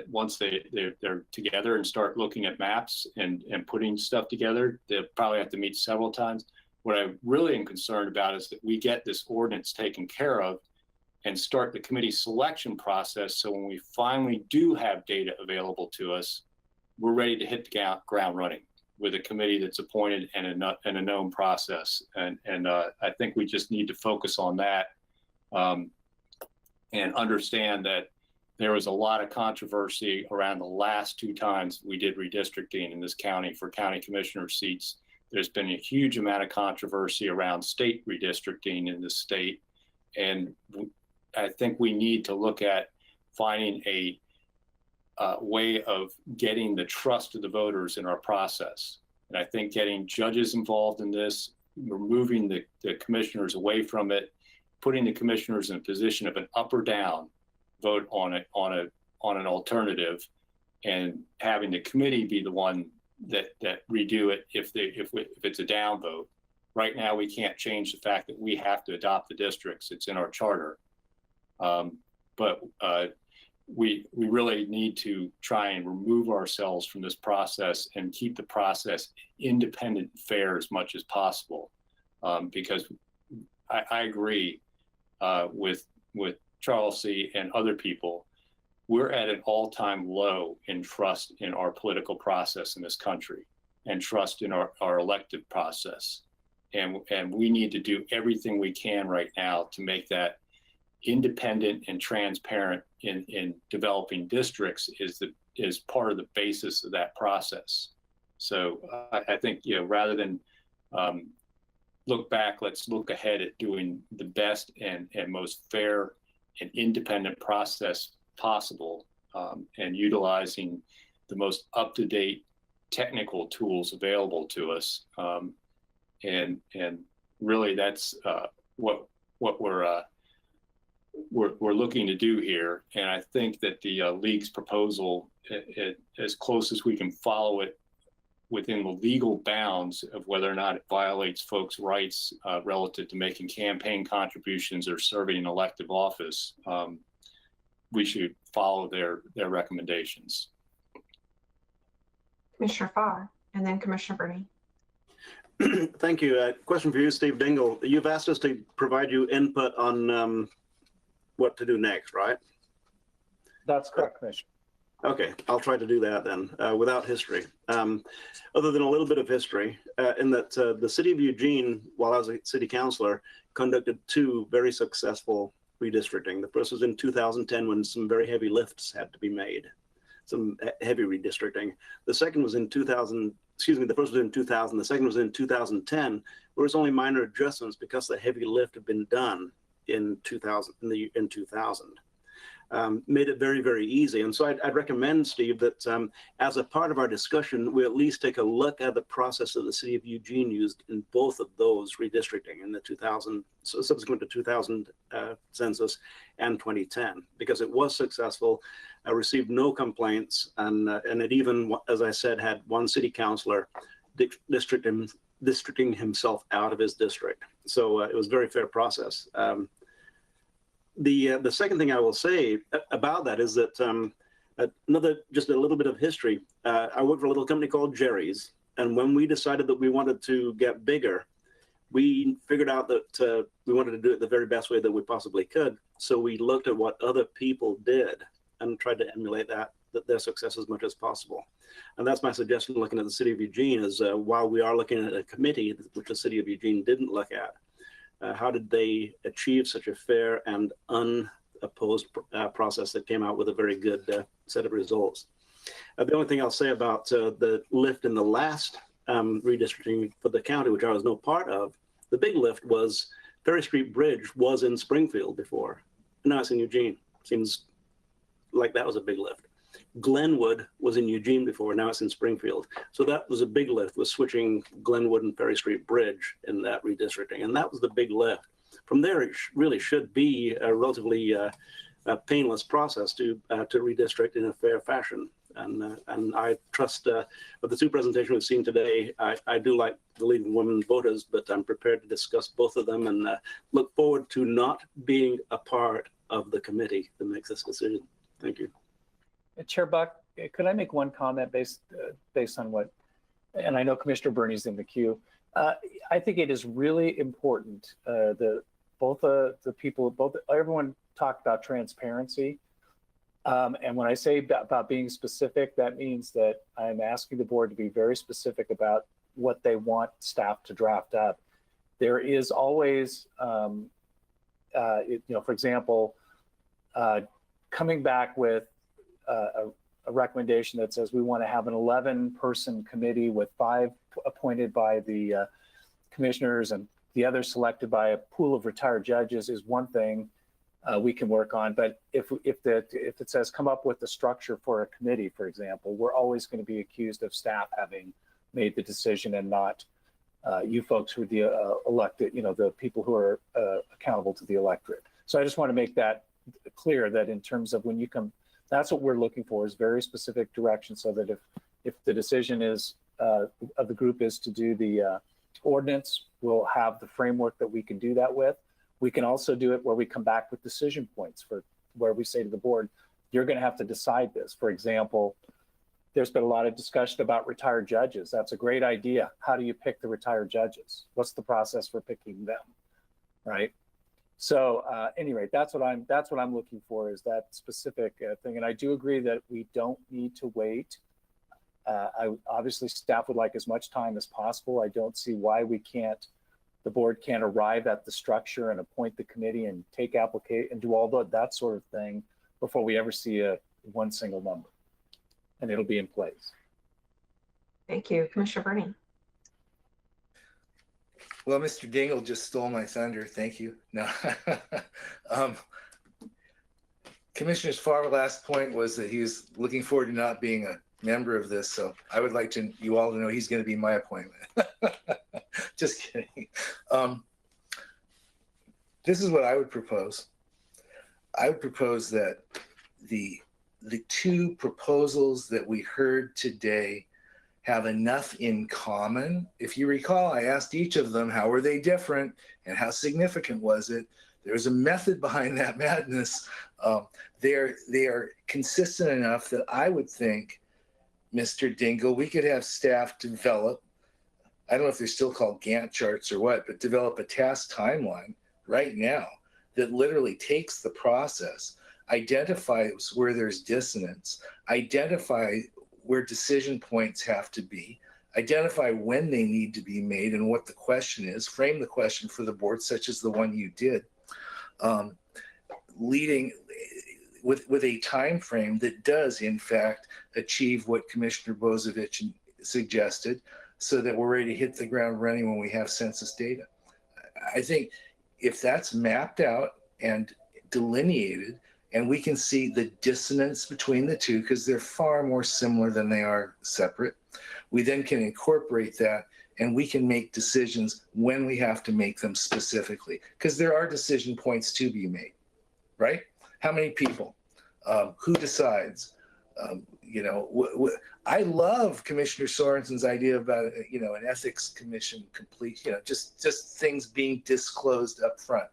once they're together and start looking at maps and putting stuff together. They'll probably have to meet several times. What I really am concerned about is that we get this ordinance taken care of and start the committee selection process. So when we finally do have data available to us, we're ready to hit the ground running with a committee that's appointed and a known process. And I think we just need to focus on that and understand that there was a lot of controversy around the last 2 times we did redistricting in this county for county commissioner seats. There's been a huge amount of controversy around state redistricting in the state. And I think we need to look at finding a way of getting the trust of the voters in our process. And I think getting judges involved in this, removing the commissioners away from it, putting the commissioners in a position of an up or down vote on an alternative, and having the committee be the one that redo it if it's a down vote. Right now, we can't change the fact that we have to adopt the districts. It's in our charter. But we really need to try and remove ourselves from this process and keep the process independent and fair as much as possible. Because I agree with Charles C. and other people. We're at an all-time low in trust in our political process in this country and trust in our elected process. And we need to do everything we can right now to make that independent and transparent in developing districts is part of the basis of that process. So I think, you know, rather than look back, let's look ahead at doing the best and most fair and independent process possible, and utilizing the most up-to-date technical tools available to us. And really that's what we're looking to do here. And I think that the league's proposal, as close as we can follow it within the legal bounds of whether or not it violates folks' rights relative to making campaign contributions or serving an elective office, we should follow their recommendations. Commissioner Farr, and then Commissioner Berney. Thank you. Question for you, Steve Dingle. You've asked us to provide you input on what to do next, right? That's correct, Commissioner. Okay, I'll try to do that then, without history. Other than a little bit of history, in that the city of Eugene, while I was a city councilor, conducted 2 very successful redistricting. The first was in 2010 when some very heavy lifts had to be made, some heavy redistricting. The second was in 2000, excuse me, the first was in 2000, the second was in 2010, where it was only minor adjustments because the heavy lift had been done in 2000. Made it very, very easy. And so I'd recommend, Steve, that as a part of our discussion, we at least take a look at the process that the city of Eugene used in both of those redistricting in the 2000, so subsequent to 2000 census and 2010, because it was successful, received no complaints, and it even, as I said, had one city councilor districting himself out of his district. So it was a very fair process. The second thing I will say about that is that just a little bit of history. I worked for a little company called Jerry's, and when we decided that we wanted to get bigger, we figured out that we wanted to do it the very best way that we possibly could. So we looked at what other people did and tried to emulate their success as much as possible. And that's my suggestion looking at the city of Eugene is while we are looking at a committee, which the city of Eugene didn't look at, how did they achieve such a fair and unopposed process that came out with a very good set of results? The only thing I'll say about the lift in the last redistricting for the county, which I was no part of, The big lift was Ferry Street Bridge was in Springfield before. Now it's in Eugene. Seems like that was a big lift. Glenwood was in Eugene before, now it's in Springfield. So that was a big lift, was switching Glenwood and Ferry Street Bridge in that redistricting. And that was the big lift. From there, it really should be a relatively painless process to redistrict in a fair fashion. And I trust with the two presentations we've seen today, I do like the League of Women Voters, but I'm prepared to discuss both of them and look forward to not being a part of the committee that makes this decision. Thank you. Chair Buck, could I make one comment based on what, and I know Commissioner Bernie's in the queue. I think it is really important everyone talked about transparency. And when I say about being specific, that means that I'm asking the board to be very specific about what they want staff to draft up. There is always, for example, coming back with a recommendation that says we want to have an 11-person committee with 5 appointed by the commissioners and the others selected by a pool of retired judges is one thing we can work on. But if it says come up with the structure for a committee, for example, we're always going to be accused of staff having made the decision and not you folks who are the elected, the people who are accountable to the electorate. So I just want to make that clear that in terms of when you come, that's what we're looking for, is very specific direction, so that if the decision is of the group is to do the ordinance, we'll have the framework that we can do that with. We can also do it where we come back with decision points for where we say to the board, you're going to have to decide this. For example, there's been a lot of discussion about retired judges. That's a great idea. How do you pick the retired judges? What's the process for picking them, right? So anyway, that's what I'm looking for, is that specific thing. And I do agree that we don't need to wait. Obviously, staff would like as much time as possible. I don't see why the board can't arrive at the structure and appoint the committee and take application and do all that sort of thing before we ever see one single number, and it'll be in place. Thank you, Commissioner Bernie. Well, Mr. Dingle just stole my thunder. Thank you. No. Commissioner Farr's last point was that he was looking forward to not being a member of this. So I would like you all to know he's going to be my appointment. Just kidding. This is what I would propose. I would propose that the two proposals that we heard today have enough in common. If you recall, I asked each of them, how were they different and how significant was it? There's a method behind that madness. They are consistent enough that I would think, Mr. Dingle, we could have staff develop, I don't know if they're still called Gantt charts or what, but develop a task timeline right now that literally takes the process, identifies where there's dissonance, identify where decision points have to be, identify when they need to be made and what the question is, frame the question for the board, such as the one you did, leading with a time frame that does, in fact, achieve what Commissioner Bozovich suggested, so that we're ready to hit the ground running when we have census data. I think if that's mapped out and delineated, and we can see the dissonance between the two, because they're far more similar than they are separate, we then can incorporate that and we can make decisions when we have to make them specifically, because there are decision points to be made, right? How many people? Who decides? I love Commissioner Sorensen's idea about an ethics commission complete, just things being disclosed up front.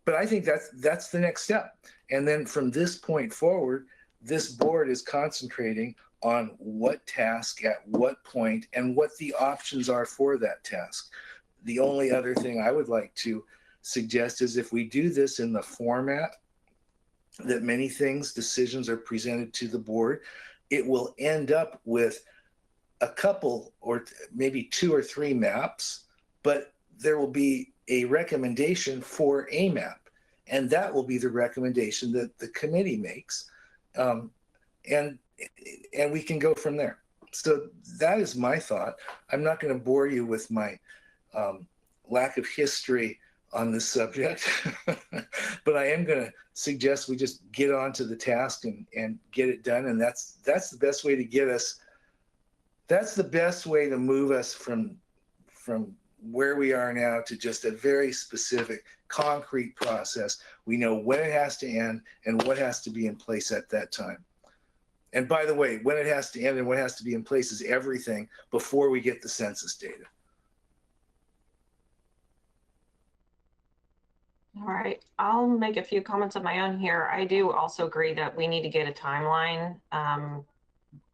But I think that's the next step. And then from this point forward, this board is concentrating on what task at what point and what the options are for that task. The only other thing I would like to suggest is if we do this in the format that many decisions are presented to the board, it will end up with a couple or maybe 2 or 3 maps, but there will be a recommendation for a map. And that will be the recommendation that the committee makes. And we can go from there. So that is my thought. I'm not going to bore you with my lack of history on this subject, but I am going to suggest we just get on to the task and get it done. And that's the best way to get us. That's the best way to move us from where we are now to just a very specific, concrete process. We know when it has to end and what has to be in place at that time. And by the way, when it has to end and what has to be in place is everything before we get the census data. All right, I'll make a few comments of my own here. I do also agree that we need to get a timeline on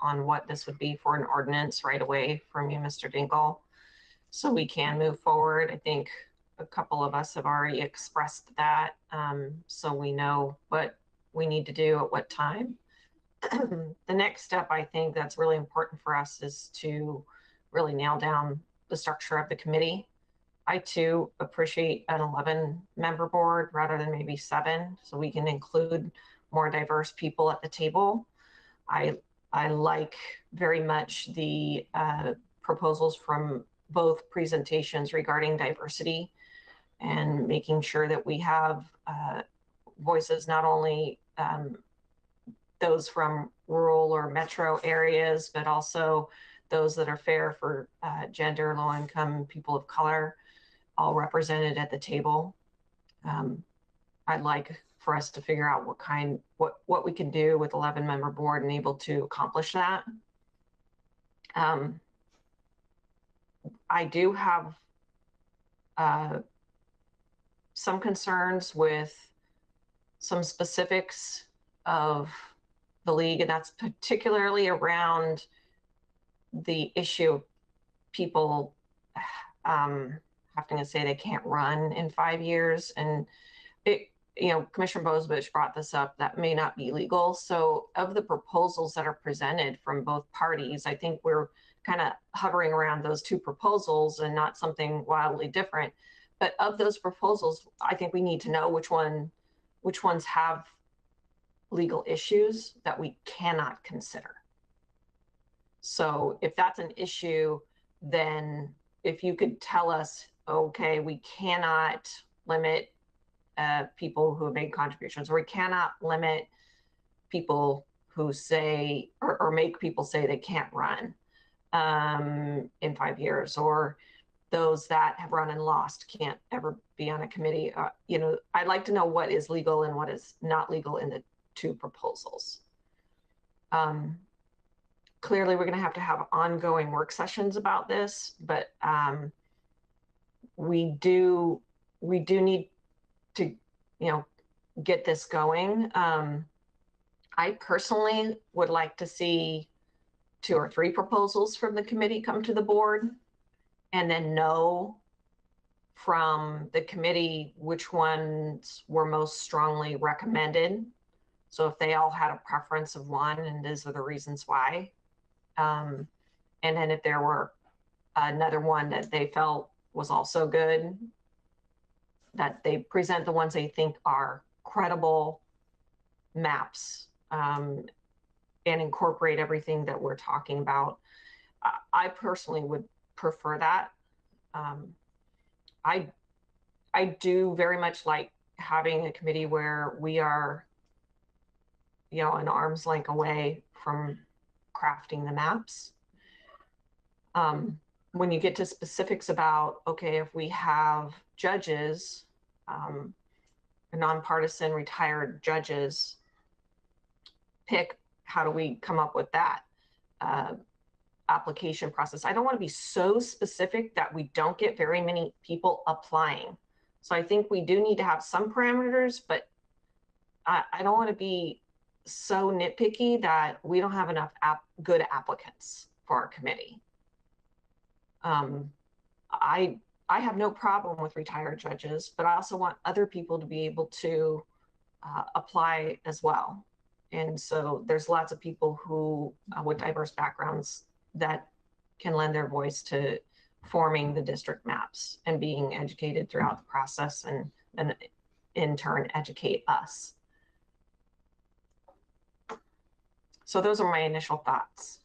what this would be for an ordinance right away from you, Mr. Dinkle, so we can move forward. I think a couple of us have already expressed that, so we know what we need to do at what time. The next step, I think that's really important for us, is to really nail down the structure of the committee. I too appreciate an 11-member board rather than maybe 7, so we can include more diverse people at the table. I like very much the proposals from both presentations regarding diversity and making sure that we have voices, not only those from rural or metro areas, but also those that are fair for gender, low income, people of color, all represented at the table. I'd like for us to figure out what we can do with 11-member board and able to accomplish that. I do have some concerns with some specifics of the league, and that's particularly around the issue of people having to say they can't run in 5 years. And Commissioner Bozovich brought this up, that may not be legal. So of the proposals that are presented from both parties, I think we're kind of hovering around those 2 proposals and not something wildly different. But of those proposals, I think we need to know which ones have legal issues that we cannot consider. So if that's an issue, then if you could tell us, okay, we cannot limit people who have made contributions, or we cannot limit people who say, or make people say they can't run in 5 years, or those that have run and lost can't ever be on a committee. I'd like to know what is legal and what is not legal in the 2 proposals. Clearly, we're going to have ongoing work sessions about this, but we do need to, get this going. I personally would like to see 2 or 3 proposals from the committee come to the board, and then know from the committee which ones were most strongly recommended. So if they all had a preference of one, and these are the reasons why. And then if there were another one that they felt was also good, that they present the ones they think are credible maps and incorporate everything that we're talking about. I personally would prefer that. I do very much like having a committee where we are, an arm's length away from crafting the maps. When you get to specifics about, okay, if we have judges, nonpartisan retired judges, how do we come up with that application process? I don't want to be so specific that we don't get very many people applying. So I think we do need to have some parameters, but I don't want to be so nitpicky that we don't have enough good applicants for our committee. I have no problem with retired judges, but I also want other people to be able to apply as well. And so there's lots of people who with diverse backgrounds that can lend their voice to forming the district maps and being educated throughout the process, and in turn educate us. So those are my initial thoughts.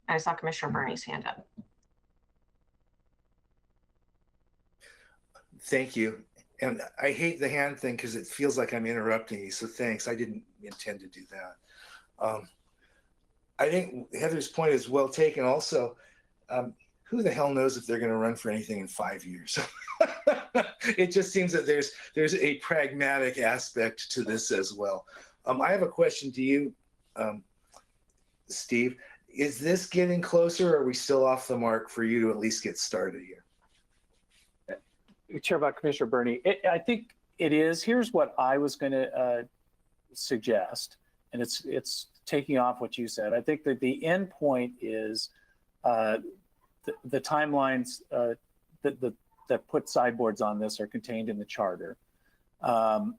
I saw Commissioner Bernie's hand up. Thank you. And I hate the hand thing because it feels like I'm interrupting you. So thanks. I didn't intend to do that. I think Heather's point is well taken. Also, who the hell knows if they're going to run for anything in 5 years? It just seems that there's a pragmatic aspect to this as well. I have a question to you, Steve. Is this getting closer, or are we still off the mark for you to at least get started here? Chair about Commissioner Burney, I think it is. Here's what I was going to suggest, and it's taking off what you said. I think that the end point is the timelines that put sideboards on this are contained in the charter, and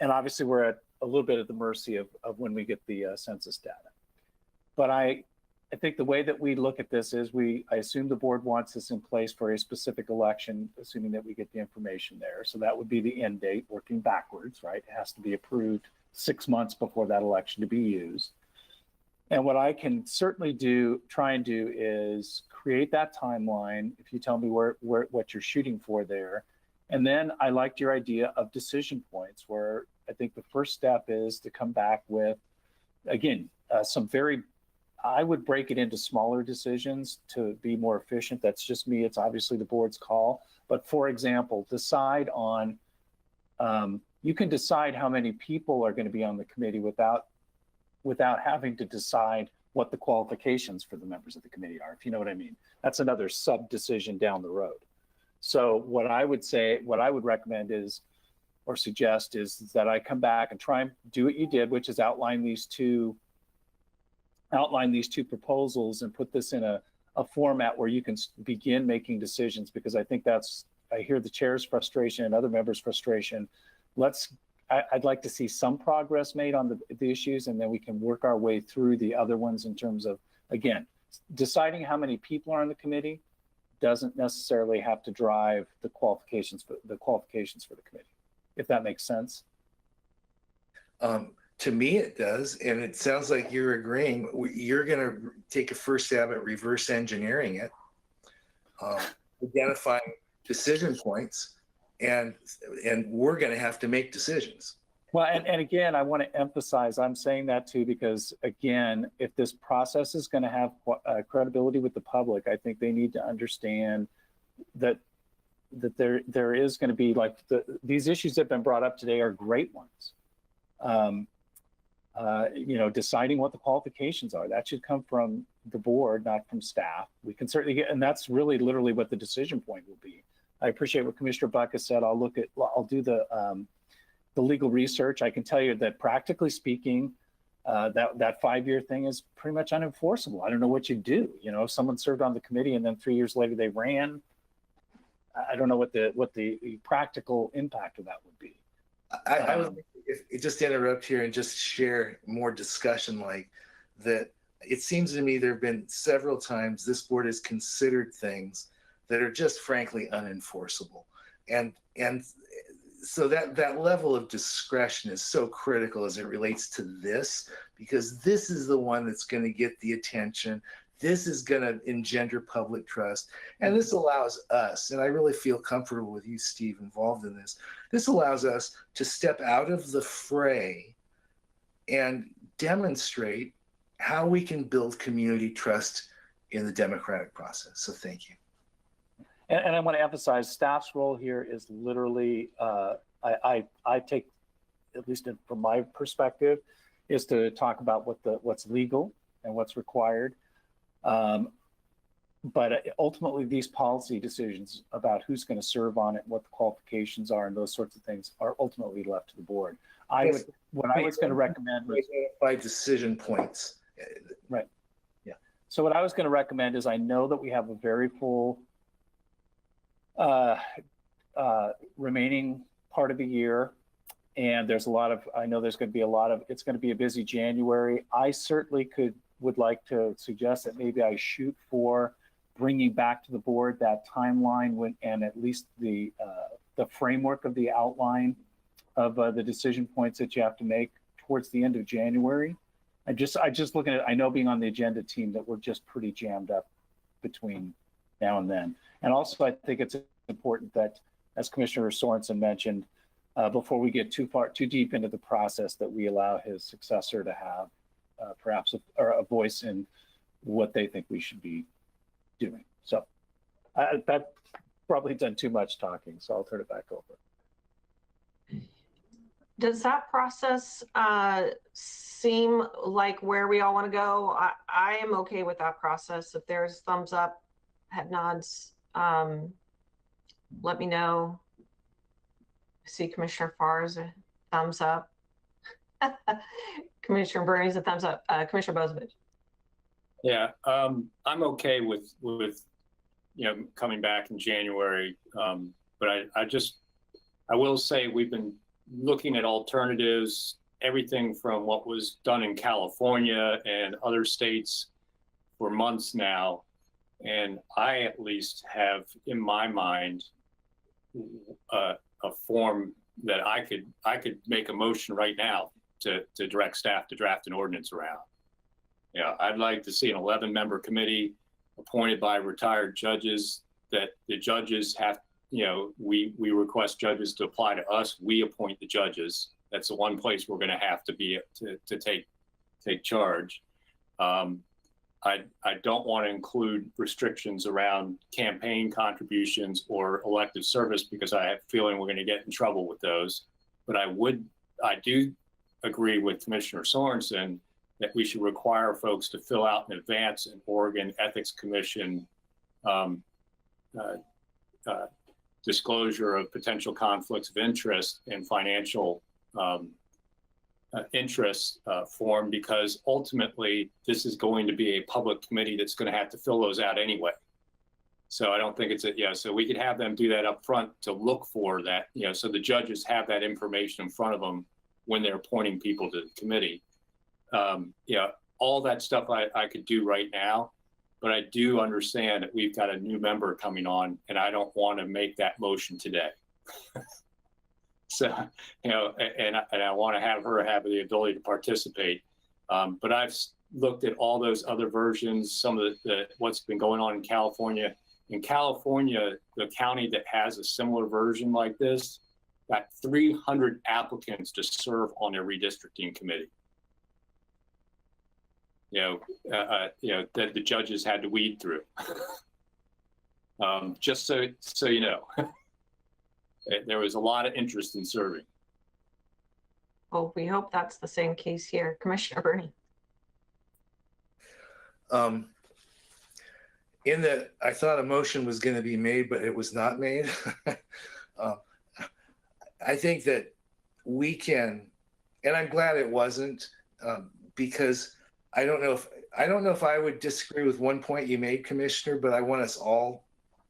obviously we're at a little bit at the mercy of when we get the census data. But I think the way that we look at this is I assume the board wants this in place for a specific election, assuming that we get the information there. So that would be the end date, working backwards, right? It has to be approved 6 months before that election to be used. And what I can certainly try and do is create that timeline, if you tell me what you're shooting for there. And then I liked your idea of decision points, where I think the first step is to come back with, again, I would break it into smaller decisions to be more efficient. That's just me. It's obviously the board's call. But for example, decide on, you can decide how many people are going to be on the committee without having to decide what the qualifications for the members of the committee are, if you know what I mean. That's another sub decision down the road. So what I would recommend is, or suggest is that I come back and try and do what you did, which is outline these two proposals and put this in a format where you can begin making decisions, because I think I hear the chair's frustration and other members' frustration. I'd like to see some progress made on the issues, and then we can work our way through the other ones in terms of, again, deciding how many people are on the committee doesn't necessarily have to drive the qualifications for the committee, if that makes sense. To me, it does, and it sounds like you're agreeing. You're going to take a first stab at reverse engineering it, identifying decision points, and we're going to have to make decisions. Well, and again, I want to emphasize, I'm saying that too, because again, if this process is going to have credibility with the public, I think they need to understand that there is going to be, like, these issues that have been brought up today are great ones. Deciding what the qualifications are, that should come from the board, not from staff. We can certainly get, and that's really literally what the decision point will be. I appreciate what Commissioner Buck has said. I'll do the legal research. I can tell you that practically speaking, that 5-year thing is pretty much unenforceable. I don't know what you do. If someone served on the committee and then 3 years later they ran, I don't know what the practical impact of that would be. I would just interrupt here and just share more discussion like that. It seems to me there have been several times this board has considered things that are just frankly unenforceable. And so that level of discretion is so critical as it relates to this, because this is the one that's going to get the attention. This is going to engender public trust. And this allows us, and I really feel comfortable with you, Steve, involved in this. This allows us to step out of the fray and demonstrate how we can build community trust in the democratic process. So thank you. And I want to emphasize, staff's role here is literally, I take, at least from my perspective, is to talk about what's legal and what's required. But ultimately, these policy decisions about who's going to serve on it, what the qualifications are, and those sorts of things are ultimately left to the board. What I was going to recommend was by decision points. Right. Yeah. So what I was going to recommend is, I know that we have a very full remaining part of the year, and there's I know there's going to be it's going to be a busy January. I certainly would like to suggest that maybe I shoot for bringing back to the board that timeline and at least the framework of the outline of the decision points that you have to make towards the end of January. I just looking at, I know being on the agenda team that we're just pretty jammed up between now and then. And also I think it's important that as Commissioner Sorensen mentioned, before we get too deep into the process, that we allow his successor to have perhaps a voice in what they think we should be doing. So that probably done too much talking, so I'll turn it back over. Does that process seem like where we all want to go? I am okay with that process. If there's thumbs up, head nods, let me know. I see Commissioner Farr's a thumbs up. Commissioner Bernie's a thumbs up. Commissioner Bozovich. Yeah, I'm okay with coming back in January, but I will say we've been looking at alternatives, everything from what was done in California and other states for months now, and I at least have in my mind a form that I could make a motion right now to direct staff to draft an ordinance around. Yeah, I'd like to see an 11-member committee appointed by retired judges, that the judges have, we request judges to apply to us. We appoint the judges. That's the one place we're going to have to be to take charge. I don't want to include restrictions around campaign contributions or elective service, because I have a feeling we're going to get in trouble with those. But I do agree with Commissioner Sorensen that we should require folks to fill out in advance an Oregon Ethics Commission disclosure of potential conflicts of interest and financial interest form, because ultimately this is going to be a public committee that's going to have to fill those out anyway. So I don't think so we could have them do that up front to look for that, so the judges have that information in front of them when they're appointing people to the committee. All that stuff I could do right now, but I do understand that we've got a new member coming on, and I don't want to make that motion today. So, and I want to have her have the ability to participate. But I've looked at all those other versions, some of what's been going on in California. In California, the county that has a similar version like this got 300 applicants to serve on their redistricting committee. That the judges had to weed through. Just so you know. There was a lot of interest in serving. Well, we hope that's the same case here. Commissioner Bernie. I thought a motion was going to be made, but it was not made. I think that we can, and I'm glad it wasn't, because I don't know if I would disagree with one point you made, Commissioner, but I want us all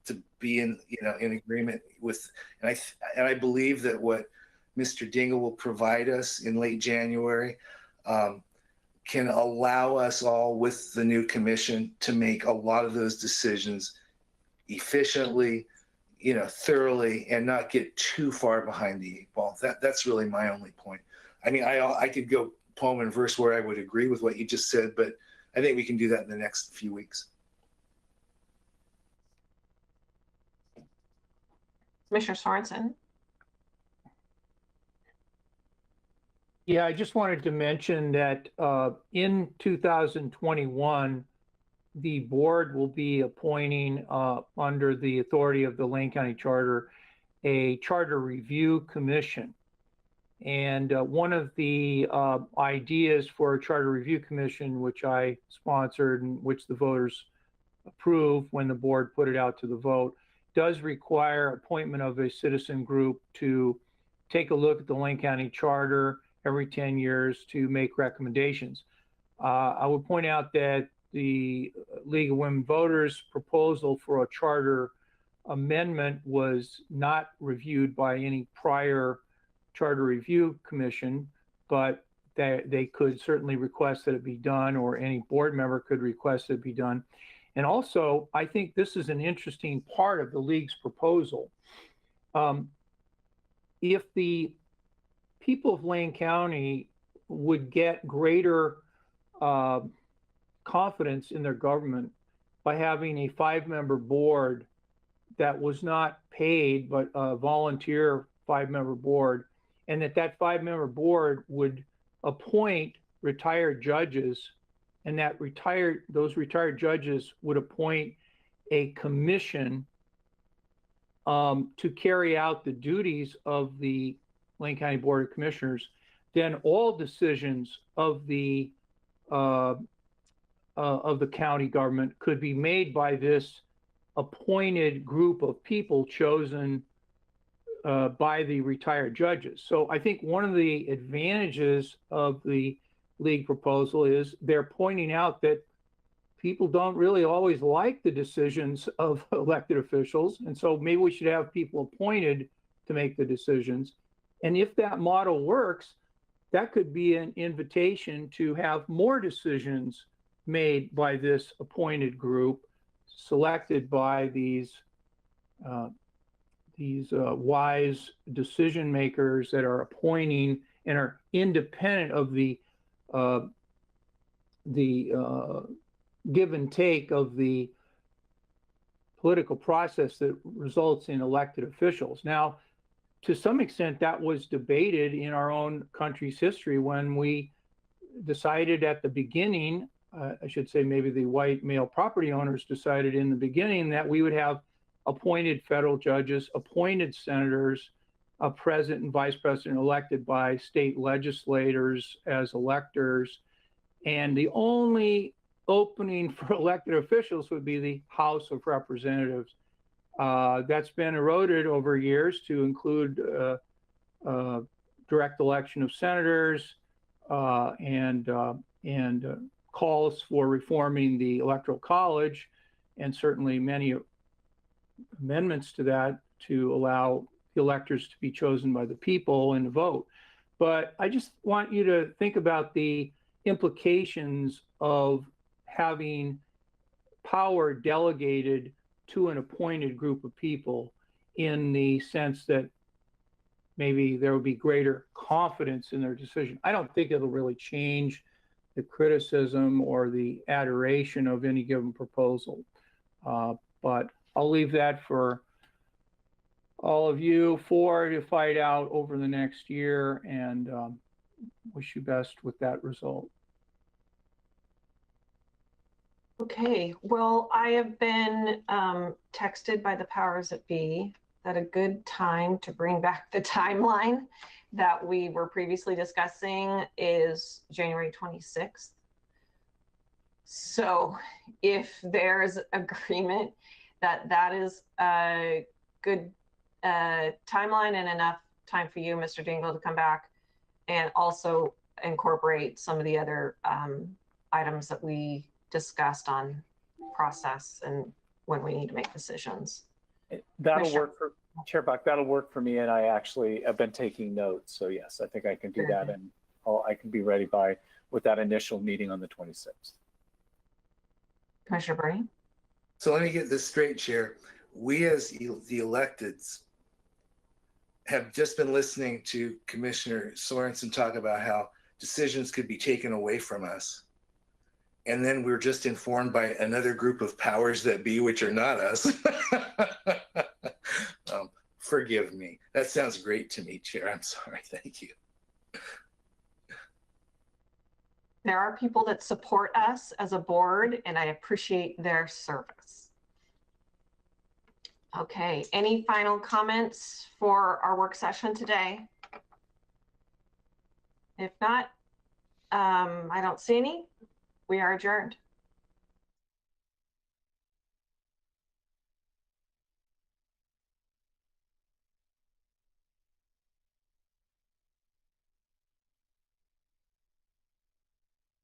to be in agreement with, and I believe that what Mr. Dingell will provide us in late January can allow us all with the new commission to make a lot of those decisions efficiently, thoroughly, and not get too far behind the eight ball. That's really my only point. I mean, I could go poem and verse where I would agree with what you just said, but I think we can do that in the next few weeks. Commissioner Sorensen. Yeah, I just wanted to mention that in 2021, the board will be appointing, under the authority of the Lane County Charter, a charter review commission. And one of the ideas for a charter review commission, which I sponsored and which the voters approved when the board put it out to the vote, does require appointment of a citizen group to take a look at the Lane County Charter every 10 years to make recommendations. I would point out that the League of Women Voters proposal for a charter amendment was not reviewed by any prior charter review commission, but they could certainly request that it be done, or any board member could request that it be done. And also, I think this is an interesting part of the league's proposal. If the people of Lane County would get greater confidence in their government by having a 5-member board that was not paid, but a volunteer 5-member board, and that 5-member board would appoint retired judges, and those retired judges would appoint a commission to carry out the duties of the Lane County Board of Commissioners. Then all decisions of the county government could be made by this appointed group of people chosen by the retired judges. So I think one of the advantages of the league proposal is they're pointing out that people don't really always like the decisions of elected officials. And so maybe we should have people appointed to make the decisions. And if that model works, that could be an invitation to have more decisions made by this appointed group, selected by these wise decision makers that are appointing and are independent of the give and take of the political process that results in elected officials. Now, to some extent, that was debated in our own country's history when we decided at the beginning, I should say maybe the white male property owners decided in the beginning that we would have appointed federal judges, appointed senators, a president and vice president elected by state legislators as electors. And the only opening for elected officials would be the House of Representatives. That's been eroded over years to include direct election of senators and calls for reforming the Electoral College, and certainly many amendments to that to allow the electors to be chosen by the people and to vote. But I just want you to think about the implications of having power delegated to an appointed group of people, in the sense that maybe there will be greater confidence in their decision. I don't think it'll really change the criticism or the adoration of any given proposal. But I'll leave that for all of you four to fight out over the next year, and wish you best with that result. Okay, well, I have been texted by the powers that be that a good time to bring back the timeline that we were previously discussing is January 26th. So if there's agreement that that is a good timeline and enough time for you, Mr. Dingle, to come back and also incorporate some of the other items that we discussed on process and when we need to make decisions. That'll work for Chair Buck. That'll work for me, and I actually have been taking notes. So yes, I think I can do that, and I can be ready with that initial meeting on the 26th. Commissioner Bernie? So let me get this straight, Chair. We as the electeds have just been listening to Commissioner Sorensen talk about how decisions could be taken away from us. And then we're just informed by another group of powers that be, which are not us. Forgive me. That sounds great to me, Chair. I'm sorry. Thank you. There are people that support us as a board, and I appreciate their service. Okay, any final comments for our work session today? If not, I don't see any. We are adjourned.